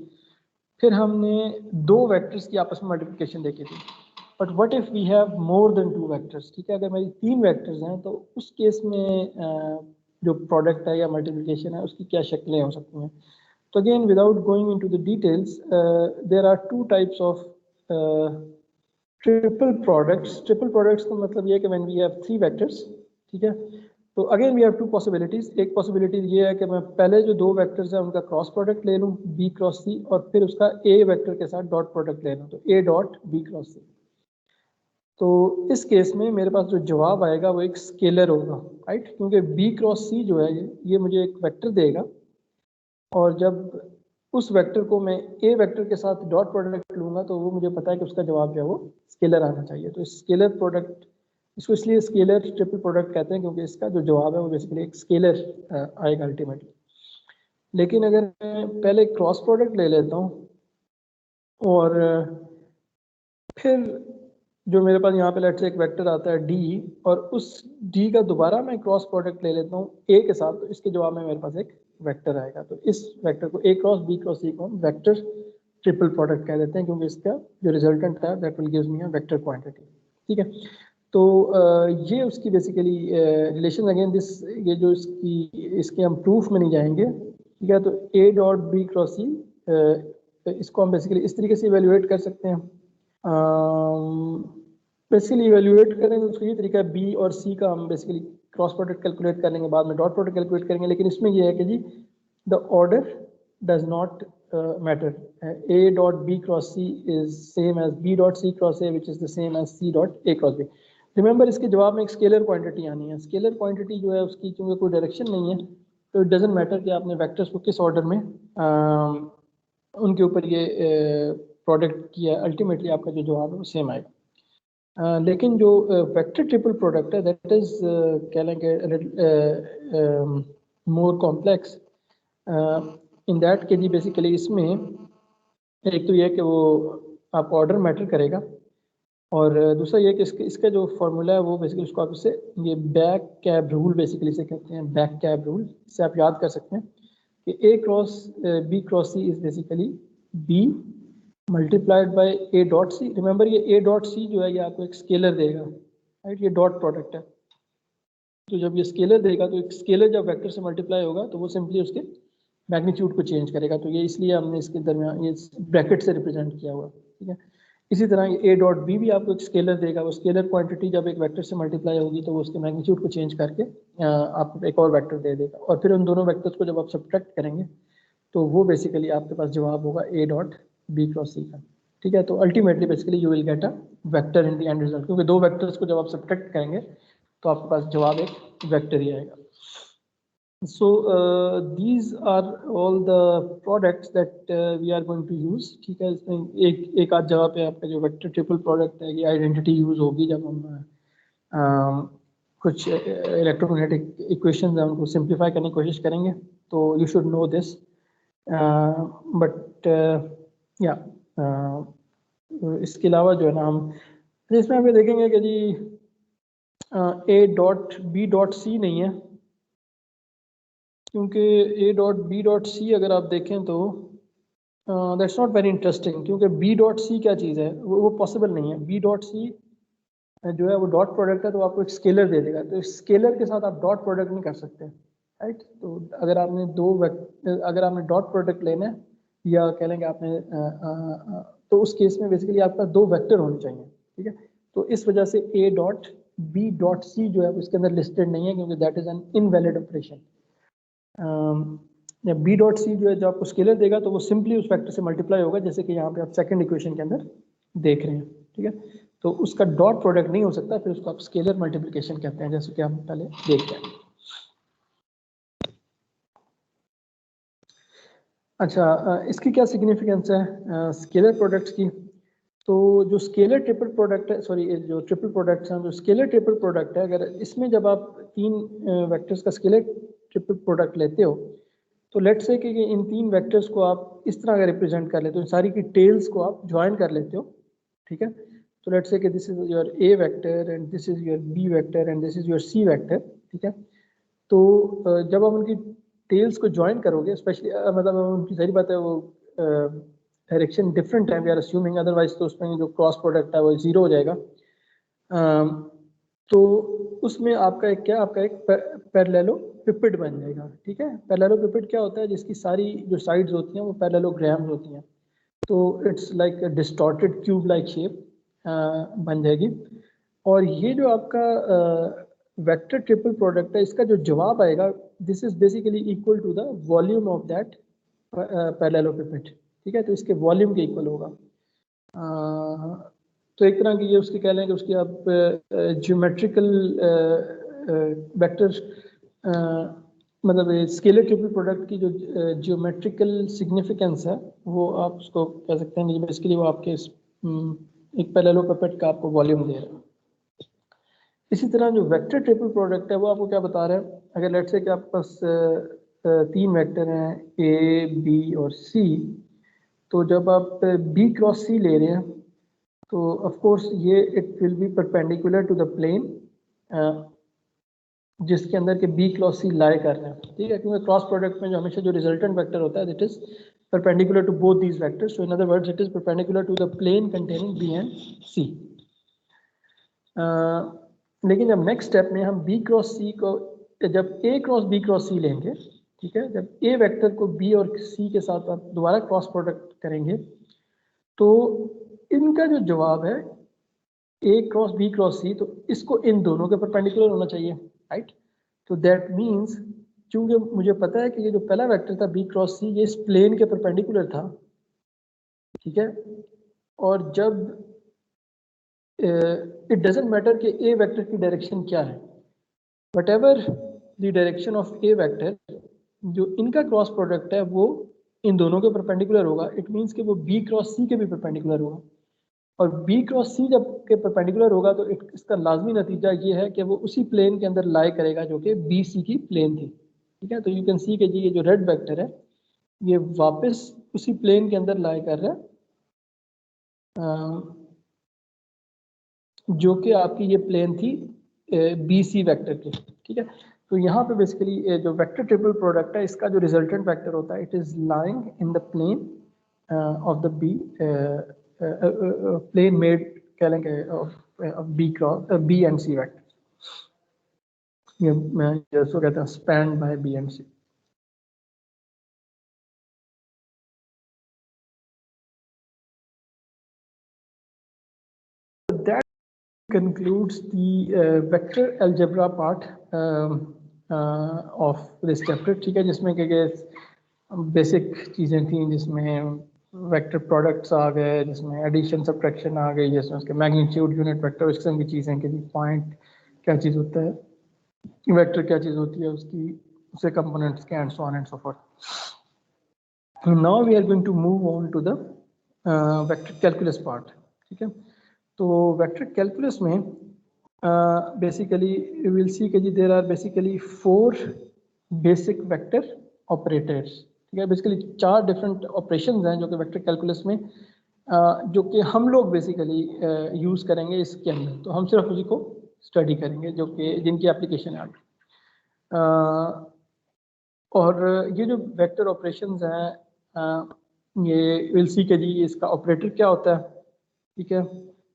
फिर हमने दो वेक्टर्स की आपस में मल्टीप्लिकेशन देखी थी। But what if we have more than two vectors. ठीक है। अगर मेरी तीन वेक्टर्स हैं तो उस केस में जो प्रोडक्ट है या मल्टीप्लिकेशन है उसकी क्या शक्लें हो सकती हैं। So again, without going into the details, there are two types of triple products। Triple products का मतलब ये है कि when we have three vectors, ठीक है, तो again we have two possibilities। एक possibility ये है कि मैं पहले जो दो vectors हैं उनका क्रॉस प्रोडक्ट ले लूँ b क्रॉस c, और फिर उसका a वेक्टर के साथ डॉट प्रोडक्ट ले लूँ, तो a dot b cross c। तो इस केस में मेरे पास जो जवाब आएगा वो एक स्केलर होगा, राइट, क्योंकि b क्रॉस c जो है ये मुझे एक वेक्टर देगा, और जब उस वेक्टर को मैं ए वेक्टर के साथ डॉट प्रोडक्ट लूंगा तो वो मुझे पता है कि उसका जवाब जो है वो स्केलर आना चाहिए। तो स्केलर प्रोडक्ट, इसको इसलिए स्केलर ट्रिपल प्रोडक्ट कहते हैं क्योंकि इसका जो जवाब है वो बेसिकली एक स्केलर आएगा अल्टीमेटली। लेकिन अगर मैं पहले क्रॉस प्रोडक्ट ले लेता हूँ और फिर जो मेरे पास यहाँ पे लेट्स से एक वेक्टर आता है डी, और उस डी का दोबारा मैं क्रॉस प्रोडक्ट ले लेता हूँ ए के साथ, तो इसके जवाब में मेरे पास एक वेक्टर आएगा। तो इस वेक्टर को ए क्रॉस बी क्रॉस सी को हम वेक्टर ट्रिपल प्रोडक्ट कह देते हैं, क्योंकि इसका जो रिजल्टेंट है that will give me a vector quantity. ठीक है। तो ये उसकी बेसिकली रिलेशन। अगेन दिस, ये जो इसके हम प्रूफ में नहीं जाएंगे। ठीक है। तो ए डॉट बी क्रॉस सी, इसको हम बेसिकली इस तरीके से इवेल्युएट कर सकते हैं। बेसिकली इवेल्युएट करेंगे उसका ये तरीका है, बी और सी का हम बेसिकली क्रॉस प्रोडक्ट कैलकुलेट कर लेंगे, बाद में डॉट प्रोडक्ट कैलकुलेट करेंगे। लेकिन इसमें ये है कि जी the order does not matter. A dot B cross C is same as B dot C cross A, which is the same as C dot A cross B. Remember, इसके जवाब में एक स्केलर क्वांटिटी आनी है। Scalar quantity जो है उसकी क्योंकि कोई डायरेक्शन नहीं है, तो इट डजेंट मैटर कि आपने वेक्टर्स को किस ऑर्डर में उनके ऊपर ये प्रोडक्ट किया, अल्टीमेटली आपका जो जवाब है वो सेम आएगा। लेकिन जो वेक्टर ट्रिपल प्रोडक्ट है दैट इज कह लेंगे मोर कॉम्प्लेक्स इन दैट के जी बेसिकली इसमें एक तो ये कि वो आप ऑर्डर मैटर करेगा, और दूसरा ये कि इसका जो फॉर्मूला है वो बेसिकली उसको आप इससे ये बैक कैब रूल बेसिकली इसे कहते हैं, बैक कैब रूल। इससे आप याद कर सकते हैं कि A cross B cross C is basically B multiplied by A dot C. Remember, ये ए डॉट सी जो है ये आपको एक स्केलर देगा, राइट, ये डॉट प्रोडक्ट है। तो जब ये स्केलर देगा तो एक स्केलर जब वेक्टर से मल्टीप्लाई होगा तो वो सिंपली उसके मैग्नीट्यूड को चेंज करेगा। तो ये इसलिए हमने इसके दरमियान ये ब्रैकेट से रिप्रेजेंट किया हुआ। ठीक है। इसी तरह ए डॉट बी भी आपको एक स्केलर देगा, वो स्केलर क्वांटिटी जब एक वेक्टर से मल्टीप्लाई होगी तो वो उसके मैग्नीट्यूड को चेंज करके आपको एक और वेक्टर दे देगा, और फिर उन दोनों वेक्टर्स को जब आप सब्ट्रैक्ट करेंगे तो वो बेसिकली आपके पास जवाब होगा ए डॉट बी क्रॉस सी का। ठीक है। तो ultimately basically you will get a vector in the end result, क्योंकि दो वेक्टर्स को जब आप सब्ट्रैक्ट करेंगे तो आपके पास जवाब एक वेक्टर ही आएगा। So these are all the products that we are going to use. ठीक है, इसमें एक आध जगह पे आपका जो वेक्टर ट्रिपल प्रोडक्ट है ये आइडेंटिटी यूज होगी जब हम कुछ इलेक्ट्रोमैग्नेटिक इक्वेशंस हैं उनको सिंप्लीफाई करने की कोशिश करेंगे, तो you should know this. But या इसके अलावा जो है ना हम इसमें अभी देखेंगे कि जी A dot B dot C नहीं है, क्योंकि A dot B dot C अगर आप देखें तो दैट्स नॉट वेरी इंटरेस्टिंग, क्योंकि बी डॉट सी क्या चीज़ है, वो पॉसिबल नहीं है. बी डॉट सी जो है वो डॉट प्रोडक्ट है, तो आपको एक स्केलर दे देगा, तो स्केलर के साथ आप डॉट प्रोडक्ट नहीं कर सकते, राइट. तो अगर आपने डॉट प्रोडक्ट लेना है या कह लेंगे आपने तो उस केस में बेसिकली आपका दो वेक्टर होने चाहिए. ठीक है, तो इस वजह से A dot B dot C जो है उसके अंदर लिस्टेड नहीं है, क्योंकि that is an invalid operation. या बी डॉट सी जो है जो आपको स्केलर देगा तो वो सिंपली उस फैक्टर से मल्टीप्लाई होगा, जैसे कि यहाँ पे आप सेकंड इक्वेशन के अंदर देख रहे हैं. ठीक है, तो उसका डॉट प्रोडक्ट नहीं हो सकता, फिर उसको आप स्केलर मल्टीप्लिकेशन कहते हैं, जैसे कि हम पहले देख रहे हैं. अच्छा, इसकी क्या सिग्निफिकेंस है स्केलर प्रोडक्ट्स की. तो जो स्केलर ट्रिपल प्रोडक्ट है, सॉरी जो ट्रिपल प्रोडक्ट्स हैं, जो स्केलर ट्रिपल प्रोडक्ट है, अगर इसमें जब आप तीन वेक्टर्स का स्केलर ट्रिपल प्रोडक्ट लेते हो, तो लेट्स से कि इन तीन वेक्टर्स को आप इस तरह का रिप्रेजेंट कर लेते हो, इन सारी की टेल्स को आप ज्वाइन कर लेते हो. ठीक है, तो लेट्स से कि this is your A vector and this is your B vector and this is your C vector. ठीक है, तो जब आप उनकी टेल्स को ज्वाइन करोगे, स्पेशली मतलब उनकी सारी बात है वो डायरेक्शन डिफरेंट है, वी आर अस्यूमिंग, अदरवाइज तो उसमें जो क्रॉस प्रोडक्ट है वो जीरो हो जाएगा. तो उसमें आपका एक क्या, आपका एक पैरेललोपिपेड बन जाएगा. ठीक है, पैरेललोपिपेड क्या होता है, जिसकी सारी जो साइड्स होती हैं वो पैरेललोग्राम्स होती हैं, तो it's like a distorted cube like shape बन जाएगी. और ये जो आपका वेक्टर ट्रिपल प्रोडक्ट है, इसका जो जवाब आएगा, this is basically equal to the volume of that parallelepiped. ठीक है, तो इसके वॉल्यूम के इक्वल होगा. तो एक तरह की ये उसकी कह लें कि उसकी आप ज्योमेट्रिकल वेक्टर मतलब स्केलर ट्रिपल प्रोडक्ट की जो ज्योमेट्रिकल सिग्निफिकेंस है वो आप उसको कह सकते हैं, बेसिकली वो आपके एक पैरेललोपिपेड का आपको वॉल्यूम दे रहा है. इसी तरह जो वेक्टर ट्रिपल प्रोडक्ट है वो आपको क्या बता रहा है, अगर लेट्स से कि आपके पास तीन वेक्टर हैं ए बी और सी, तो जब आप बी क्रॉस सी ले रहे हैं तो ऑफ कोर्स ये it will be perpendicular to the plane जिसके अंदर के बी क्रॉस सी लाई कर रहे हैं. ठीक है, क्योंकि क्रॉस प्रोडक्ट में जो हमेशा जो रिजल्टेंट वेक्टर होता है it is perpendicular to both these vectors. So in other words it is perpendicular to the plane containing B and C. लेकिन जब नेक्स्ट स्टेप में हम बी क्रॉस सी को, जब ए क्रॉस बी क्रॉस सी लेंगे, ठीक है, जब ए वेक्टर को बी और सी के साथ आप दोबारा क्रॉस प्रोडक्ट करेंगे, तो इनका जो जवाब है ए क्रॉस बी क्रॉस सी, तो इसको इन दोनों के परपेंडिकुलर होना चाहिए, राइट. तो दैट मीन्स क्योंकि मुझे पता है कि ये जो पहला वेक्टर था बी क्रॉस सी, ये इस प्लेन के परपेंडिकुलर था. ठीक है, और जब इट डजेंट मैटर कि ए वेक्टर की डायरेक्शन क्या है, what ever the direction of A vector, जो इनका क्रॉस प्रोडक्ट है वो इन दोनों के परपेंडिकुलर होगा. इट मीन्स कि वो बी क्रॉस सी के भी परपेंडिकुलर होगा, और बी क्रॉस सी जब के परपेंडिकुलर होगा तो इसका लाजमी नतीजा ये है कि वो उसी प्लेन के अंदर लाई करेगा जो कि बी सी की प्लेन थी. ठीक है, तो यू कैन सी कि जी ये जो रेड वेक्टर है ये वापस उसी प्लेन के अंदर लाई कर रहा है जो कि आपकी ये प्लेन थी बी सी वेक्टर की. ठीक है, तो यहाँ पे बेसिकली जो वेक्टर ट्रिपल प्रोडक्ट है इसका जो रिजल्टेंट वेक्टर होता है it is lying in the plane of the B plane made कह लेंगे of B cross B and C vector. ये मैं जैसे कहते हैं span by B and C. That concludes the vector algebra part of this chapter. ठीक है, जिसमें के बेसिक चीज़ें थी, जिसमें वेक्टर प्रोडक्ट्स आ गए, जिसमें एडिशन सब्ट्रैक्शन आ गई, जिसमें उसके मैग्नीट्यूड यूनिट वेक्टर इस किस्म की चीज़ें कि पॉइंट क्या चीज़ होता है, वेक्टर क्या चीज़ होती है, उसकी उसे कंपोनेंट्स के and so on and so forth. Now we are going to move on to the vector calculus part. ठीक है, तो वेक्टर कैलकुलस में बेसिकली यू विल सी कि जी there are basically 4 basic vector operators. ठीक है, basically 4 different operations हैं जो कि वेक्टर कैलकुलस में जो कि हम लोग बेसिकली यूज़ करेंगे इसके अंदर। तो हम सिर्फ उसी को स्टडी करेंगे जो कि जिनकी एप्लीकेशन है आगे। और ये जो वेक्टर ऑपरेशंस हैं ये विल सी के जी इसका ऑपरेटर क्या होता है। ठीक है,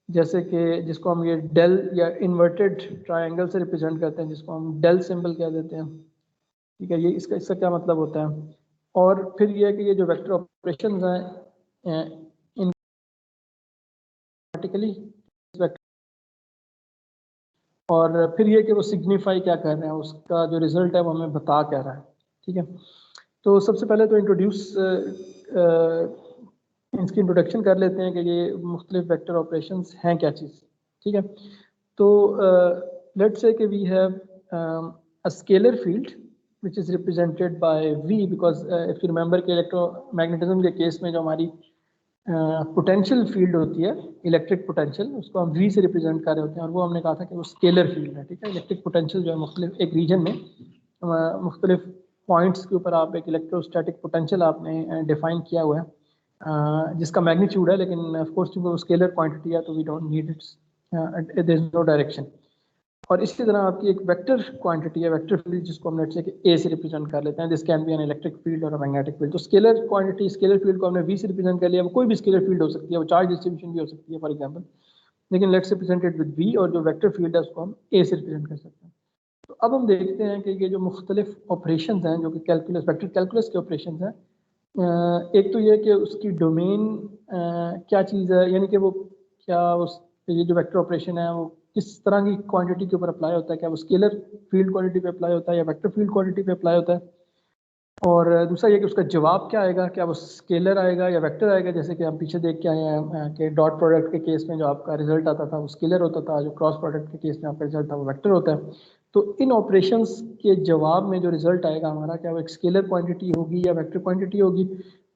जैसे कि जिसको हम ये डेल या इन्वर्टेड ट्रायंगल से रिप्रेजेंट करते हैं, जिसको हम डेल सिंबल कह देते हैं। ठीक है, ये इसका क्या मतलब होता है। और फिर ये है कि ये जो वेक्टर ऑपरेशंस हैं इन पार्टिकली, और फिर ये कि वो सिग्निफाई क्या कर रहे हैं, उसका जो रिजल्ट है वो हमें बता क्या रहा है। ठीक है, तो सबसे पहले तो इसकी इंट्रोडक्शन कर लेते हैं कि ये मुख्तलिफ वेक्टर ऑपरेशंस हैं क्या चीज़। ठीक है, तो लेट्स से कि we have a scalar field which is represented by V because if you remember कि इलेक्ट्रोमैग्नेटिज्म के केस में जो हमारी पोटेंशियल फील्ड होती है, इलेक्ट्रिक पोटेंशियल, उसको हम V से रिप्रेजेंट कर रहे होते हैं, और वो हमने कहा था कि वो स्केलर फील्ड है। ठीक है, इलेक्ट्रिक पोटेंशियल जो है मुख्तलिफ एक रीजन में मुख्तलिफ पॉइंट्स के ऊपर आप एक इलेक्ट्रोस्टैटिक पोटेंशियल आपने डिफाइन किया हुआ है जिसका मैग्नीट्यूड है, लेकिन ऑफ कोर्स चूंकि वो स्केलर क्वांटिटी है तो we don't need it's there is no direction. और इसी तरह आपकी एक वेक्टर क्वांटिटी है, वेक्टर फील्ड, जिसको हम लेट्स से कि ए से रिप्रेजेंट कर लेते हैं। This can be an electric field और मैग्नेटिक फील्ड। तो स्केलर क्वांटिटी, स्केलर फील्ड को हमने वी से रिप्रेजेंट कर लिया। वो कोई भी स्केलर फील्ड हो सकती है, वो चार्ज डिस्ट्रीब्यूशन भी हो सकती है फॉर एग्जांपल, लेकिन let's represent it with V, और जो वेक्टर फील्ड है उसको हम ए से रिप्रेजेंट कर सकते हैं। तो अब हम देखते हैं कि ये जो मुख्तलिफ ऑपरेशंस हैं जो कि कैलकुलस, वेक्टर कैलकुलस के ऑपरेशंस हैं, एक तो ये कि उसकी डोमेन क्या चीज़ है, यानी कि वो क्या उस ये जो वेक्टर ऑपरेशन है वो किस तरह की क्वांटिटी के ऊपर अप्लाई होता है, क्या वो स्केलर फील्ड क्वांटिटी पे अप्लाई होता है या वेक्टर फील्ड क्वांटिटी पे अप्लाई होता है। और दूसरा ये कि उसका जवाब क्या आएगा, क्या वो स्केलर आएगा या वेक्टर आएगा। जैसे कि हम पीछे देख के आए हैं कि डॉट प्रोडक्ट के केस में जो आपका रिजल्ट आता था वो स्केलर होता था, जो क्रॉस प्रोडक्ट के केस में आपका रिजल्ट था वो वेक्टर होता है। तो इन ऑपरेशंस के जवाब में जो रिजल्ट आएगा हमारा, क्या वो एक स्केलर क्वांटिटी होगी या वेक्टर क्वांटिटी होगी।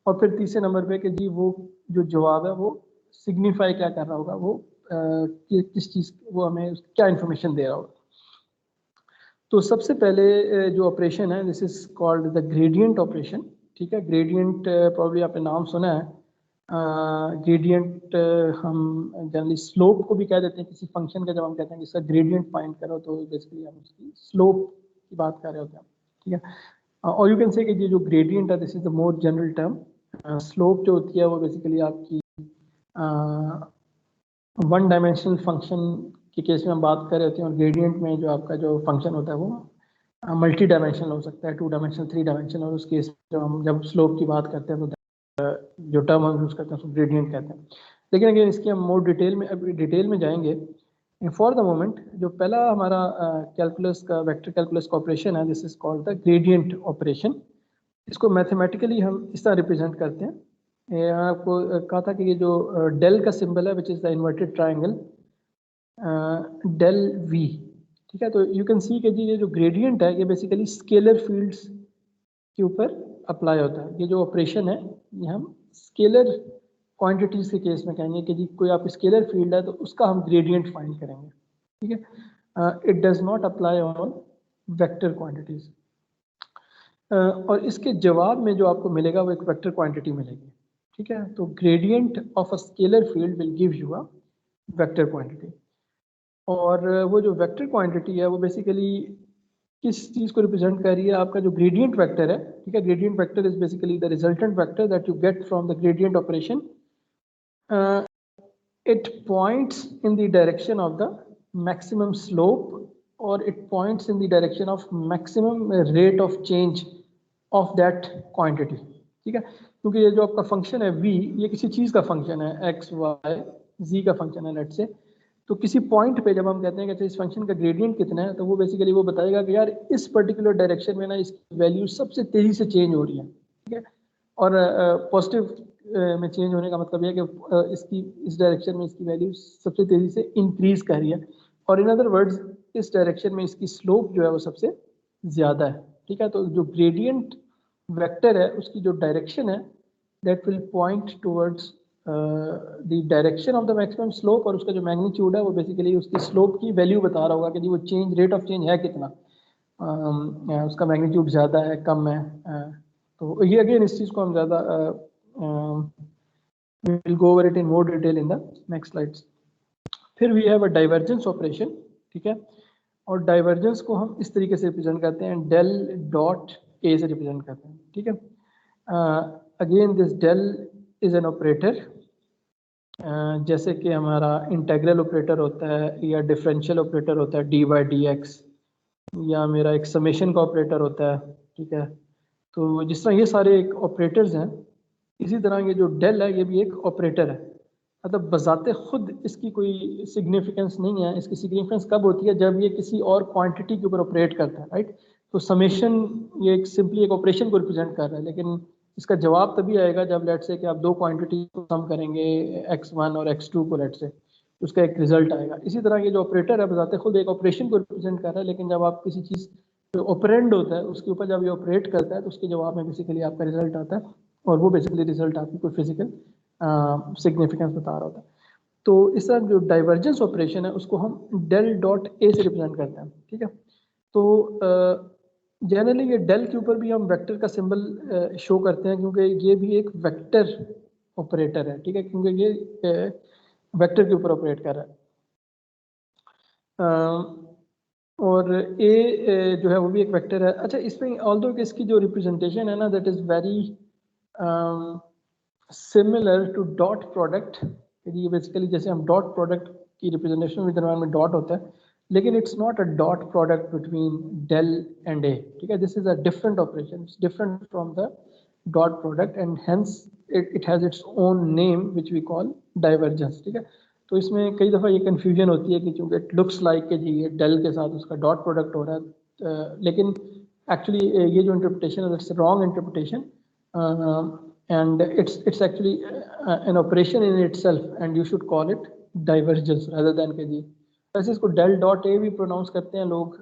और फिर तीसरे नंबर पे कि जी वो जो जवाब है वो सिग्निफाई क्या कर रहा होगा, वो किस चीज़, वो हमें क्या इन्फॉर्मेशन दे रहा होगा। तो सबसे पहले जो ऑपरेशन है, this is called the gradient operation. ठीक है, ग्रेडियंट प्रॉब्ली आपने नाम सुना है। ग्रेडियंट हम जनरली स्लोप को भी कह देते हैं किसी फंक्शन का। जब हम कहते हैं कि इसका ग्रेडियंट फाइंड करो तो बेसिकली हम उसकी स्लोप की बात कर रहे होते हैं। ठीक है, और यू कैन से कि ये जो ग्रेडियंट है this is the more general term. Slope जो होती है वो बेसिकली आपकी वन डायमेंशनल फंक्शन के केस में हम बात कर रहे होते हैं, और ग्रेडियंट में जो आपका जो फंक्शन होता है वो मल्टी डायमेंशनल हो सकता है, 2 डायमेंशनल, 3 डायमेंशनल। और उस केस में हम जब स्लोप की बात करते हैं तो जो टर्म हम यूज़ करते हैं उसको ग्रेडियंट कहते हैं। लेकिन अगर इसकी हम मोर डिटेल में जाएंगे। फॉर द मोमेंट जो पहला हमारा कैलकुलस का वेक्टर कैलकुलस का ऑपरेशन है, this is called the gradient operation. इसको मैथमेटिकली हम इस तरह रिप्रेजेंट करते हैं। आपको कहा था कि ये जो डेल का सिंबल है which is the inverted triangle del V. ठीक है, तो यू कैन सी कि जी ये जो ग्रेडियंट है ये बेसिकली स्केलर फील्ड्स के ऊपर अप्लाई होता है। ये जो ऑपरेशन है ये हम स्केलर क्वांटिटीज के केस में कहेंगे कि जी कोई आप स्केलर फील्ड है तो उसका हम ग्रेडियंट फाइंड करेंगे। ठीक है, it does not apply on vector quantities. और इसके जवाब में जो आपको मिलेगा वो एक वेक्टर क्वांटिटी मिलेगी। ठीक है, तो gradient of a scalar field will give you a vector quantity. और वो जो वेक्टर क्वांटिटी है वो बेसिकली किस चीज़ को रिप्रेजेंट कर रही है, आपका जो ग्रेडियंट वेक्टर है। ठीक है, gradient vector is basically the resultant vector that you get from the gradient operation. it points in the direction of the maximum slope or it points in the direction of maximum rate of change of that quantity। ठीक है, क्योंकि ये जो आपका function है v, ये किसी चीज़ का फंक्शन है, x y z का फंक्शन है लेट से। तो किसी पॉइंट पे जब हम कहते हैं कि इस फंक्शन का ग्रेडियंट कितना है, तो वो बेसिकली वो बताएगा कि यार इस पर्टिकुलर डायरेक्शन में ना इसकी वैल्यू सबसे तेज़ी से चेंज हो रही है। ठीक है, और पॉजिटिव में चेंज होने का मतलब यह है कि इसकी इस डायरेक्शन में इसकी वैल्यू सबसे तेज़ी से इंक्रीज कर रही है, और इन अदर वर्ड्स इस डायरेक्शन में इसकी स्लोप जो है वो सबसे ज़्यादा है। ठीक है। तो जो ग्रेडियंट वेक्टर है उसकी जो डायरेक्शन है that will point towards the direction of the maximum slope, और उसका जो मैग्नीट्यूड है वो बेसिकली उसकी स्लोप की वैल्यू बता रहा होगा कि जी वो चेंज, रेट ऑफ चेंज है कितना, उसका मैग्नीट्यूड ज़्यादा है कम है। तो ये अगेन इस चीज़ को हम ज़्यादा we'll go over it in more detail in the next slides. फिर we have a divergence operation, ठीक है। और डाइवर्जेंस को हम इस तरीके से रिप्रेजेंट करते हैं, डेल डॉट ए से रिप्रेजेंट करते हैं, ठीक है। Again this del is an operator, जैसे कि हमारा इंटेग्रल ऑपरेटर होता है या डिफरेंशियल ऑपरेटर होता है डी बाई डी एक्स, या मेरा एक समेशन का ऑपरेटर होता है, ठीक है। तो जिस तरह ये सारे एक ऑपरेटर्स हैं, इसी तरह ये जो डेल है ये भी एक ऑपरेटर है। मतलब बजाते खुद इसकी कोई सिग्निफिकेंस नहीं है। इसकी सिग्निफिकेंस कब होती है, जब ये किसी और क्वांटिटी के ऊपर ऑपरेट करता है, राइट। तो समेशन ये एक सिंपली एक ऑपरेशन को रिप्रेजेंट कर रहा है, लेकिन इसका जवाब तभी आएगा जब लेट से कि आप दो क्वांटिटी को सम करेंगे x1 और x2 को, लेट से उसका एक रिजल्ट आएगा। इसी तरह ये जो ऑपरेटर है बजाते खुद एक ऑपरेशन को रिप्रेजेंट कर रहा है, लेकिन जब आप किसी चीज़ जो ऑपरेंड होता है उसके ऊपर जब ये ऑपरेट करता है तो उसके जवाब में बेसिकली आपका रिजल्ट आता है, और वो बेसिकली रिजल्ट आपकी कोई फिजिकल सिग्निफिकेंस बता रहा होता है। तो इस तरह जो डाइवर्जेंस ऑपरेशन है उसको हम डेल डॉट ए से रिप्रेजेंट करते हैं, ठीक है। तो जनरली ये डेल के ऊपर भी हम वेक्टर का सिंबल शो करते हैं, क्योंकि ये भी एक वेक्टर ऑपरेटर है, ठीक है, क्योंकि ये वेक्टर के ऊपर ऑपरेट कर रहा है। और ए जो है वो भी एक वेक्टर है। अच्छा, इसमें ऑल्दो कि इसकी जो रिप्रेजेंटेशन है ना that is very similar to dot product. ये बेसिकली जैसे हम डॉट प्रोडक्ट की रिप्रेजेंटेशन के दरम्यान में डॉट होता है, लेकिन it's not a dot product between del and A, ठीक है। This is a different operation, it's different from the dot product and hence it has its own name which we call divergence, ठीक है। तो इसमें कई दफ़ा ये confusion होती है कि चूँकि इट लुक्स लाइक कि जी ये डेल के साथ उसका डॉट प्रोडक्ट हो रहा है, लेकिन एक्चुअली ये जो इंटरप्रिटेशन है it's wrong interpretation, and it's actually an operation in itself and you should call it divergence rather than के जी वैसे इसको del dot a भी प्रोनाउंस करते हैं लोग,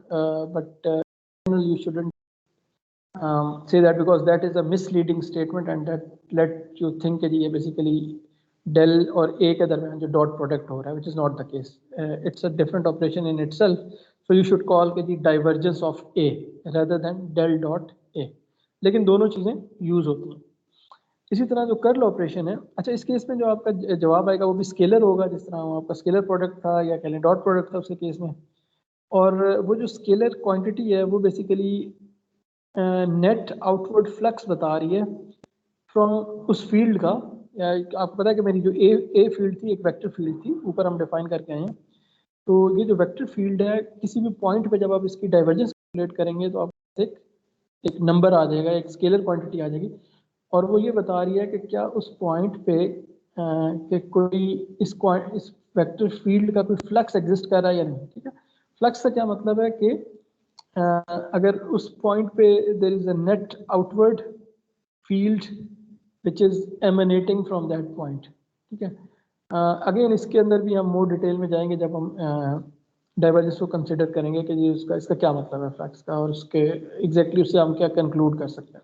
but you shouldn't say that because that is a misleading statement and that let you think कि जी ये basically del और a के दरमियान जो डॉट प्रोडक्ट हो रहा है, which is not the case. It's a different operation in itself, so you should call के जी divergence of a rather than del dot a, लेकिन दोनों चीज़ें यूज़ होती हैं। इसी तरह जो कर्ल ऑपरेशन है, अच्छा इस केस में जो आपका जवाब आएगा वो भी स्केलर होगा, जिस तरह वो आपका स्केलर प्रोडक्ट था या कह लें डॉट प्रोडक्ट था उसके केस में। और वो जो स्केलर क्वांटिटी है वो बेसिकली नेट आउटवर्ड फ्लक्स बता रही है फ्रॉम उस फील्ड का। आपको पता है कि मेरी जो ए फील्ड थी एक वेक्टर फील्ड थी, ऊपर हम डिफाइन करके आए हैं। तो ये जो वेक्टर फील्ड है किसी भी पॉइंट पे जब आप इसकी डाइवर्जेंस कैलकुलेट करेंगे तो आप एक नंबर आ जाएगा, एक स्केलर क्वांटिटी आ जाएगी, और वो ये बता रही है कि क्या उस पॉइंट पे कि कोई इस वेक्टर फील्ड का कोई फ्लक्स एग्जिस्ट कर रहा है या नहीं, ठीक है। फ्लक्स का क्या मतलब है कि अगर उस पॉइंट पे there is a net outward field which is emanating from that point, ठीक है। अगेन इसके अंदर भी हम मोर डिटेल में जाएंगे जब हम डाइवर्जेंस को कंसिडर करेंगे कि ये उसका इसका क्या मतलब है फ्लक्स का, और उसके एग्जैक्टली उससे हम क्या कंक्लूड कर सकते हैं।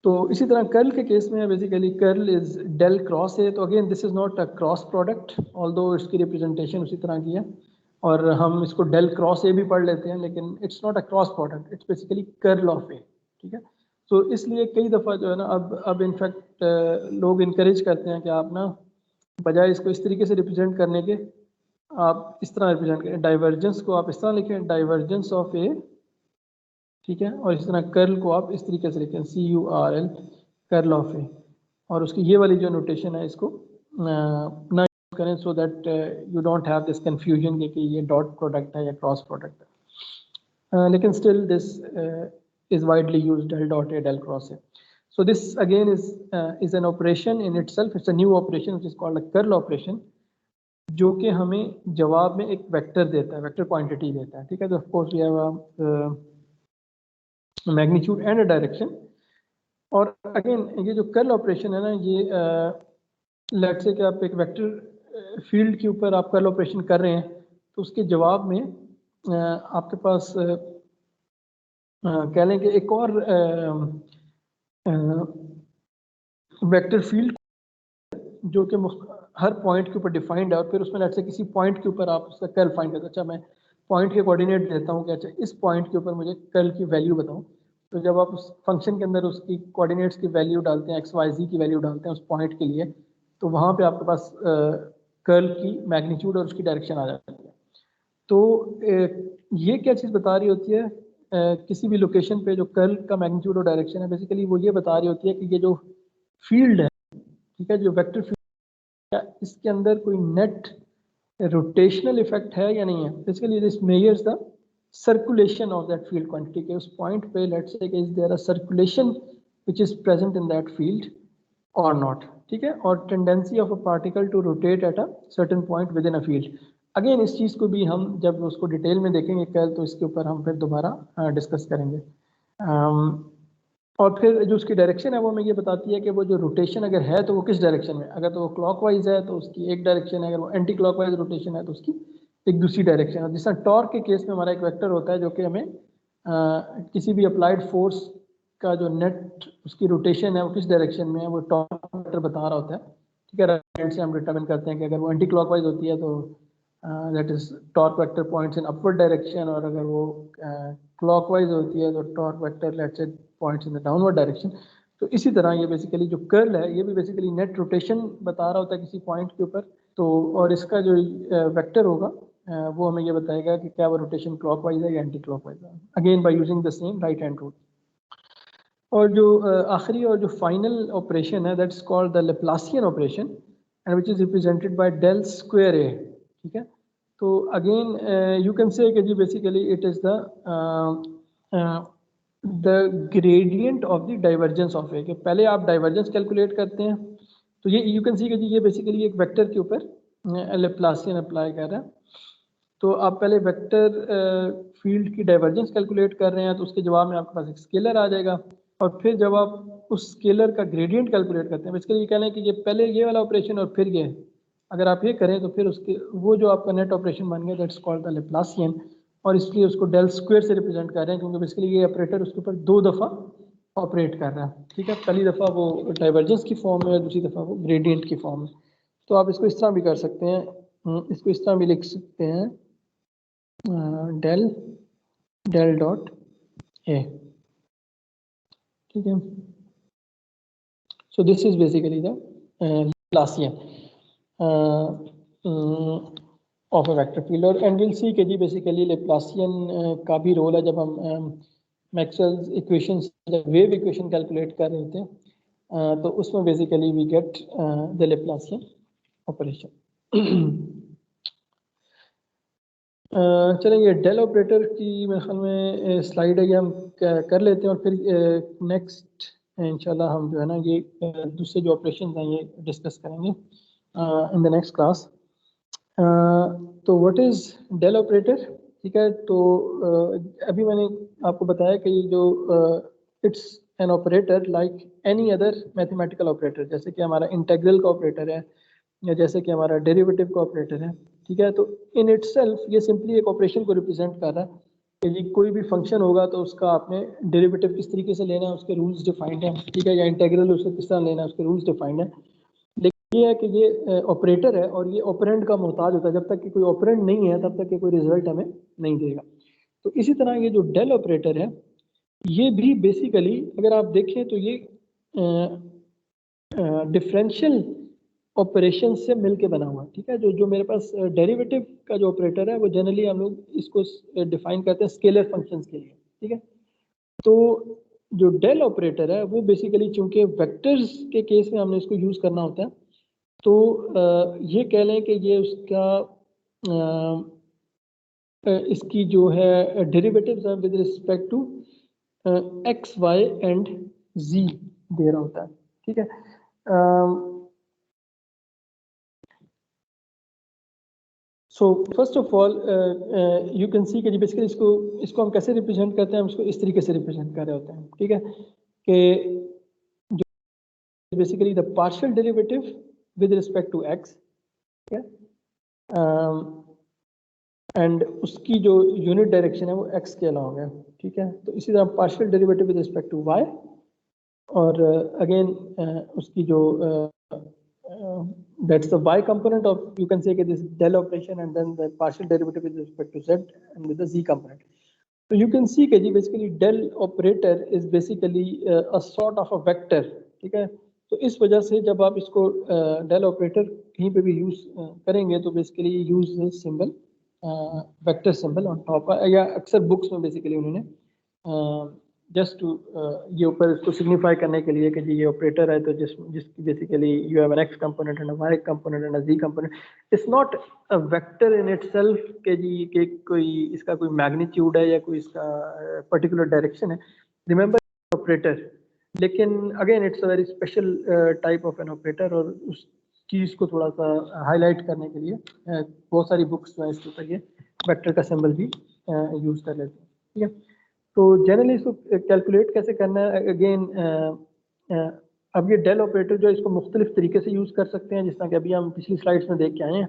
तो इसी तरह कर्ल के केस में basically curl is del cross है, तो again this is not a cross product although इसकी रिप्रेजेंटेशन उसी तरह की है, और हम इसको डेल क्रॉस ए भी पढ़ लेते हैं, लेकिन it's not a cross product, it's basically curl of A, ठीक है। तो इसलिए कई दफ़ा जो है ना अब इनफैक्ट लोग इनक्रेज करते हैं कि आप ना बजाय इसको इस तरीके से रिप्रेजेंट करने के आप इस तरह रिप्रेजेंट करें, डाइवर्जेंस को आप इस तरह लिखें डाइवर्जेंस ऑफ ए, ठीक है, और इस तरह कर्ल को आप इस तरीके से लिखें CURL कर्ल ऑफ ए, और उसकी ये वाली जो नोटेशन है इसको ना यूज करें so that you don't have this confusion कि ये डॉट प्रोडक्ट है या क्रॉस प्रोडक्ट है, लेकिन still this is widely used del dot A del cross A. So this again is an operation in itself. It's a new operation which is called a curl operation, जो कि हमें जवाब में एक vector देता है, वेक्टर क्वांटिटी देता है, ठीक है। तो of course we have magnitude and direction. और अगेन ये जो कर्ल ऑपरेशन है ना, ये लेट्स से कि आप एक वेक्टर फील्ड के ऊपर आप कर्ल ऑपरेशन कर रहे हैं, तो उसके जवाब में आपके पास कह लें कि एक और वेक्टर फील्ड जो कि हर पॉइंट के ऊपर डिफाइंड है, और फिर उसमें लेट्स से किसी पॉइंट के ऊपर आप उसका कर्ल फाइंड करते हैं। अच्छा, मैं पॉइंट के कोऑर्डिनेट देता हूँ कि अच्छा इस पॉइंट के ऊपर मुझे कर्ल की वैल्यू बताऊँ, तो जब आप उस फंक्शन के अंदर उसकी कोऑर्डिनेट्स की वैल्यू डालते हैं, एक्स वाई जी की वैल्यू डालते हैं उस पॉइंट के लिए, तो वहाँ पे आपके पास कर्ल की मैग्नीट्यूड और उसकी डायरेक्शन आ जाती है। तो ये क्या चीज़ बता रही होती है, किसी भी लोकेशन पे जो कर्ल का मैग्नीट्यूड और डायरेक्शन है, बेसिकली वो ये बता रही होती है कि ये जो फील्ड है, ठीक है, जो वेक्टर फील्ड है, इसके अंदर कोई नेट रोटेशनल इफेक्ट है या नहीं है। Basically this measures the circulation of that field quantity के उस पॉइंट पे let's say is there a circulation which is present in that field और नॉट, ठीक है, और tendency of a particle to rotate at a certain point within a field. Again इस चीज़ को भी हम जब उसको डिटेल में देखेंगे कल, तो इसके ऊपर हम फिर दोबारा डिस्कस करेंगे। और फिर जो उसकी डायरेक्शन है वो हमें ये बताती है कि वो जो रोटेशन अगर है तो वो किस डायरेक्शन में, अगर तो वो क्लॉकवाइज है तो उसकी एक डायरेक्शन है, अगर वो एंटी क्लॉकवाइज रोटेशन है तो उसकी एक दूसरी डायरेक्शन है। जिस तरह टॉर्क के केस में हमारा एक वेक्टर होता है जो कि हमें किसी भी अप्लाइड फोर्स का जो नेट उसकी रोटेशन है वो किस डायरेक्शन में है, वो टॉर्क वेक्टर बता रहा होता है, ठीक है। राइट हैंड से हम डिटरमिन करते हैं कि अगर वो एंटी क्लॉकवाइज होती है तो that is torque vector points in upward direction, और अगर वो क्लॉकवाइज होती है तो torque vector let's say points in the downward direction. तो इसी तरह ये बेसिकली जो कर्ल है ये भी बेसिकली नेट रोटेशन बता रहा होता है किसी पॉइंट के ऊपर। तो और इसका जो वेक्टर होगा वो हमें ये बताएगा कि क्या वो रोटेशन क्लॉकवाइज है या एंटी क्लॉकवाइज है, again by using the same right hand rule. और जो आखिरी और जो फाइनल ऑपरेशन है that's called the Laplacian operation and which is represented by del square A, ठीक है। तो अगेन यू कैन से कि जी basically it is the gradient of the divergence of A, कि पहले आप डाइवर्जेंस कैलकुलेट करते हैं। तो ये यू कैन सी कि जी ये बेसिकली एक वेक्टर के ऊपर लेप्लासियन अप्लाई कर रहा है। तो आप पहले वेक्टर फील्ड की डाइवर्जेंस कैलकुलेट कर रहे हैं तो उसके जवाब में आपके पास एक स्केलर आ जाएगा, और फिर जब आप उस स्केलर का ग्रेडियंट कैलकुलेट करते हैं, बेसिकली ये कह लें कि ये पहले ये वाला ऑपरेशन और फिर ये, अगर आप ये करें तो फिर उसके वो जो आपका नेट ऑपरेशन बन गया दैट्स कॉल्ड द लेप्लासियन, और इसलिए उसको डेल स्क्वायर से रिप्रेजेंट कर रहे हैं क्योंकि बेसिकली ये ऑपरेटर उसके ऊपर दो दफ़ा ऑपरेट कर रहा है, ठीक है। पहली दफ़ा वो डाइवर्जेंस की फॉर्म में और दूसरी दफ़ा वो ग्रेडियंट की फॉर्म में। तो आप इसको इस तरह भी कर सकते हैं, इसको इस तरह भी लिख सकते हैं, डेल डेल डॉट ए, ठीक है। So this is basically the Laplacian of a vector field, and we'll see कि जी basically Laplacian का भी रोल है जब हम मैक्सवेल्स इक्वेशंस जब वेव इक्वेशन कैलकुलेट कर रहे होते हैं, तो उसमें basically we get the Laplacian operation. चलेंगे डेल ऑपरेटर की मेरे ख्याल में स्लाइड है, ये हम कर लेते हैं और फिर नेक्स्ट इंशाल्लाह हम जो है ना ये दूसरे जो ऑपरेशन हैं ये डिस्कस करेंगे इन द नेक्स्ट क्लास। तो व्हाट इज़ डेल ऑपरेटर, ठीक है। तो अभी मैंने आपको बताया कि जो it's an operator like any other mathematical operator, जैसे कि हमारा इंटेग्रल का ऑपरेटर है या जैसे कि हमारा डेरिवेटिव का ऑपरेटर है, ठीक है। तो इन इटसेल्फ ये सिंपली एक ऑपरेशन को रिप्रेजेंट कर रहा है कि जी कोई भी फंक्शन होगा तो उसका आपने डेरिवेटिव किस तरीके से लेना है उसके रूल्स डिफाइंड हैं, ठीक है, या इंटेग्रल उसको किस तरह लेना है उसके रूल्स डिफाइंड हैं। लेकिन ये है कि ये ऑपरेटर है और ये ऑपरेंड का मोहताज होता है, जब तक कि कोई ऑपरेंड नहीं है तब तक कि कोई रिजल्ट हमें नहीं देगा। तो इसी तरह ये जो डेल ऑपरेटर है ये भी बेसिकली अगर आप देखें तो ये डिफरेंशियल ऑपरेशन से मिलके बना हुआ है, ठीक है। जो जो मेरे पास डेरिवेटिव का जो ऑपरेटर है वो जनरली हम लोग इसको डिफाइन करते हैं स्केलर फंक्शंस के लिए, ठीक है। तो जो डेल ऑपरेटर है वो बेसिकली चूंकि वेक्टर्स के केस में हमने इसको यूज करना होता है, तो ये कह लें कि ये उसका इसकी जो है डेरिवेटिव्स हैं with respect to x y and z दे रहा होता है, ठीक है। So first of all you can see कि बेसिकली इसको हम कैसे रिप्रेजेंट करते हैं, हम इसको इस तरीके से रिप्रेजेंट कर रहे होते हैं, ठीक है, कि जो basically the partial derivative with respect to X, ठीक है, एंड उसकी जो यूनिट डायरेक्शन है वो एक्स के अलाउंग है, ठीक है। तो इसी तरह partial derivative with respect to Y, और अगेन उसकी जो that's the y component of, you can say that this del operation, and then the partial derivative with respect to z and with the z component. So you can see that basically del operator is basically a sort of a vector, ठीक है। तो इस वजह से जब आप इसको del operator कहीं पे भी यूज करेंगे तो basically use symbol vector symbol on top, या अक्सर बुक्स में बेसिकली उन्होंने जस्ट टू ये ऊपर इसको सिग्निफाई करने के लिए कि जी ये ऑपरेटर है, तो जिसकी basically you have an X component and a Y component and a Z component. It's not a vector in itself के जी के कोई इसका कोई मैग्नीट्यूड है या कोई इसका पर्टिकुलर डायरेक्शन है, रिमेंबर ऑपरेटर। लेकिन again it's a very special type of an operator, और उस चीज़ को थोड़ा सा हाईलाइट करने के लिए बहुत सारी बुक्स जो है इसके ऊपर ये वेक्टर का सिंबल भी यूज़ कर लेते हैं, ठीक है। तो जनरली इसको कैलकुलेट कैसे करना है, अगेन अब ये डेल ऑपरेटर जो है इसको मुख्तलिफ तरीके से यूज़ कर सकते हैं, जिस तरह कि अभी हम पिछली स्लाइड्स में देख के आए हैं।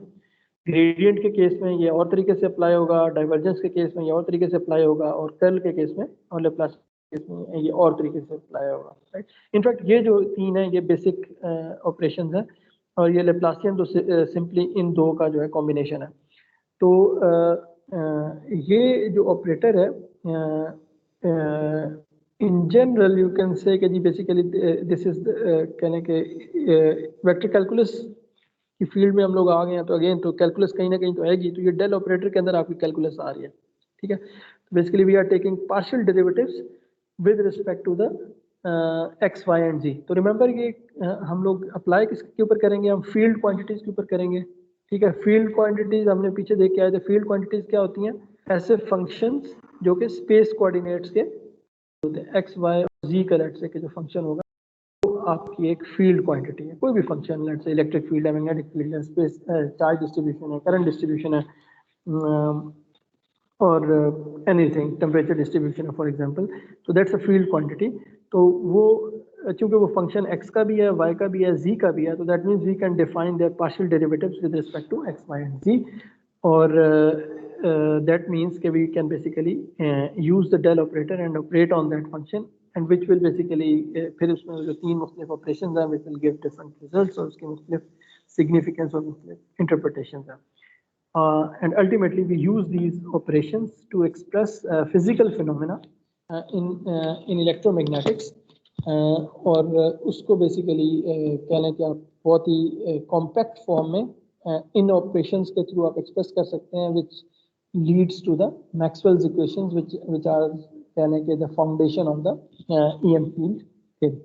ग्रेडियंट के केस में ये और तरीके से अप्लाई होगा, डाइवर्जेंस के केस में ये और तरीके से अप्लाई होगा, और कर्ल के केस में और लेप्लास के केस में ये और तरीके से अप्लाई होगा, राइट। इनफैक्ट ये जो तीन है ये बेसिक ऑपरेशंस हैं, और ये लेप्लासियन तो सिंपली इन दो का जो है कॉम्बिनेशन है। तो ये जो ऑपरेटर है in general you can say कि जी बेसिकली दिस इज कहने के वेक्टर कैलकुलस की फील्ड में हम लोग आ गए हैं, तो अगेन तो कैलकुलस कहीं ना कहीं तो आएगी, तो ये डेल ऑपरेटर के अंदर आपकी कैलकुलस आ रही है, ठीक है। तो basically we are taking partial derivatives with respect to the x y and z. तो रिमेंबर ये हम लोग अप्लाई किसके ऊपर करेंगे, हम फील्ड क्वांटिटीज के ऊपर करेंगे, ठीक है। फील्ड क्वांटिटीज हमने पीछे देख के आए थे। फील्ड क्वांटिटीज क्या होती हैं, ऐसे फंक्शंस जो कि स्पेस कोऑर्डिनेट्स के होते हैं, एक्स वाई और जी का लेट्स से कि जो फंक्शन होगा वो आपकी एक फील्ड क्वांटिटी है। कोई भी function, let's say electric field है, मैग्नेटिक फील्ड है, स्पेस चार्ज डिस्ट्रीब्यूशन है, करंट डिस्ट्रीब्यूशन है, और एनीथिंग, टेम्परेचर डिस्ट्रीब्यूशन है फॉर एग्जांपल, तो दैट्स अ फील्ड क्वांटिटी। तो वो चूंकि वो फंक्शन x का भी है, y का भी है, z का भी है, तो that means we can define their partial derivatives with respect to x, y and z, और that means that we can basically use the del operator and operate on that function, and which will basically फिर उसमें जो तीन मुख्तलिफ operations हैं which will give different results, और उसके मुख्तलिफ significance और मुख्तलिफ interpretations हैं। And ultimately we use these operations to express physical phenomena in electromagnetics, और उसको basically कह लें कि आप बहुत ही compact form में इन operations के through आप express कर सकते हैं, which leads to the Maxwell's equations, which are कह लें कि the foundation of the EM field theory.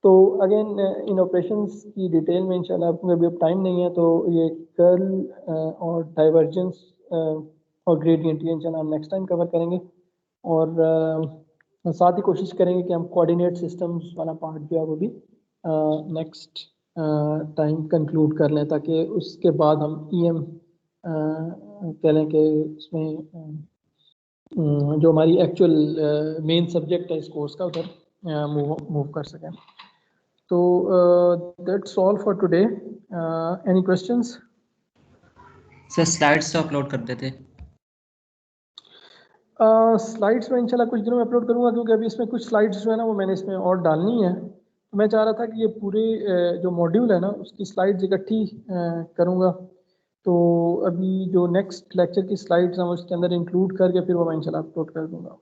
तो अगेन इन ऑपरेशंस की डिटेल में इंशाल्लाह आपको अभी अब टाइम नहीं है, तो ये कर्ल और डाइवर्जेंस और ग्रेडियंट ये इंशाल्लाह हम नेक्स्ट टाइम कवर करेंगे, और साथ ही कोशिश करेंगे कि हम कोऑर्डिनेट सिस्टम्स वाला पार्ट जो है वो भी नेक्स्ट टाइम कंक्लूड कर लें, ताकि उसके बाद हम EM कह लें कि उसमें जो हमारी एक्चुअल मेन सब्जेक्ट है इस कोर्स का उधर मूव कर सकें। So that's all for today. Any questions? Sir slides तो अपलोड कर देते। स्लाइड्स में इंशाल्लाह कुछ दिनों में अपलोड करूंगा, क्योंकि अभी इसमें कुछ स्लाइड्स जो है ना वो मैंने इसमें और डालनी है। तो मैं चाह रहा था कि ये पूरे जो मॉड्यूल है ना उसकी स्लाइड्स इकट्ठी करूंगा, तो अभी जो नेक्स्ट लेक्चर की स्लाइड्स हैं उसके अंदर इंक्लूड करके फिर वो मैं इंशाल्लाह अपलोड कर दूंगा।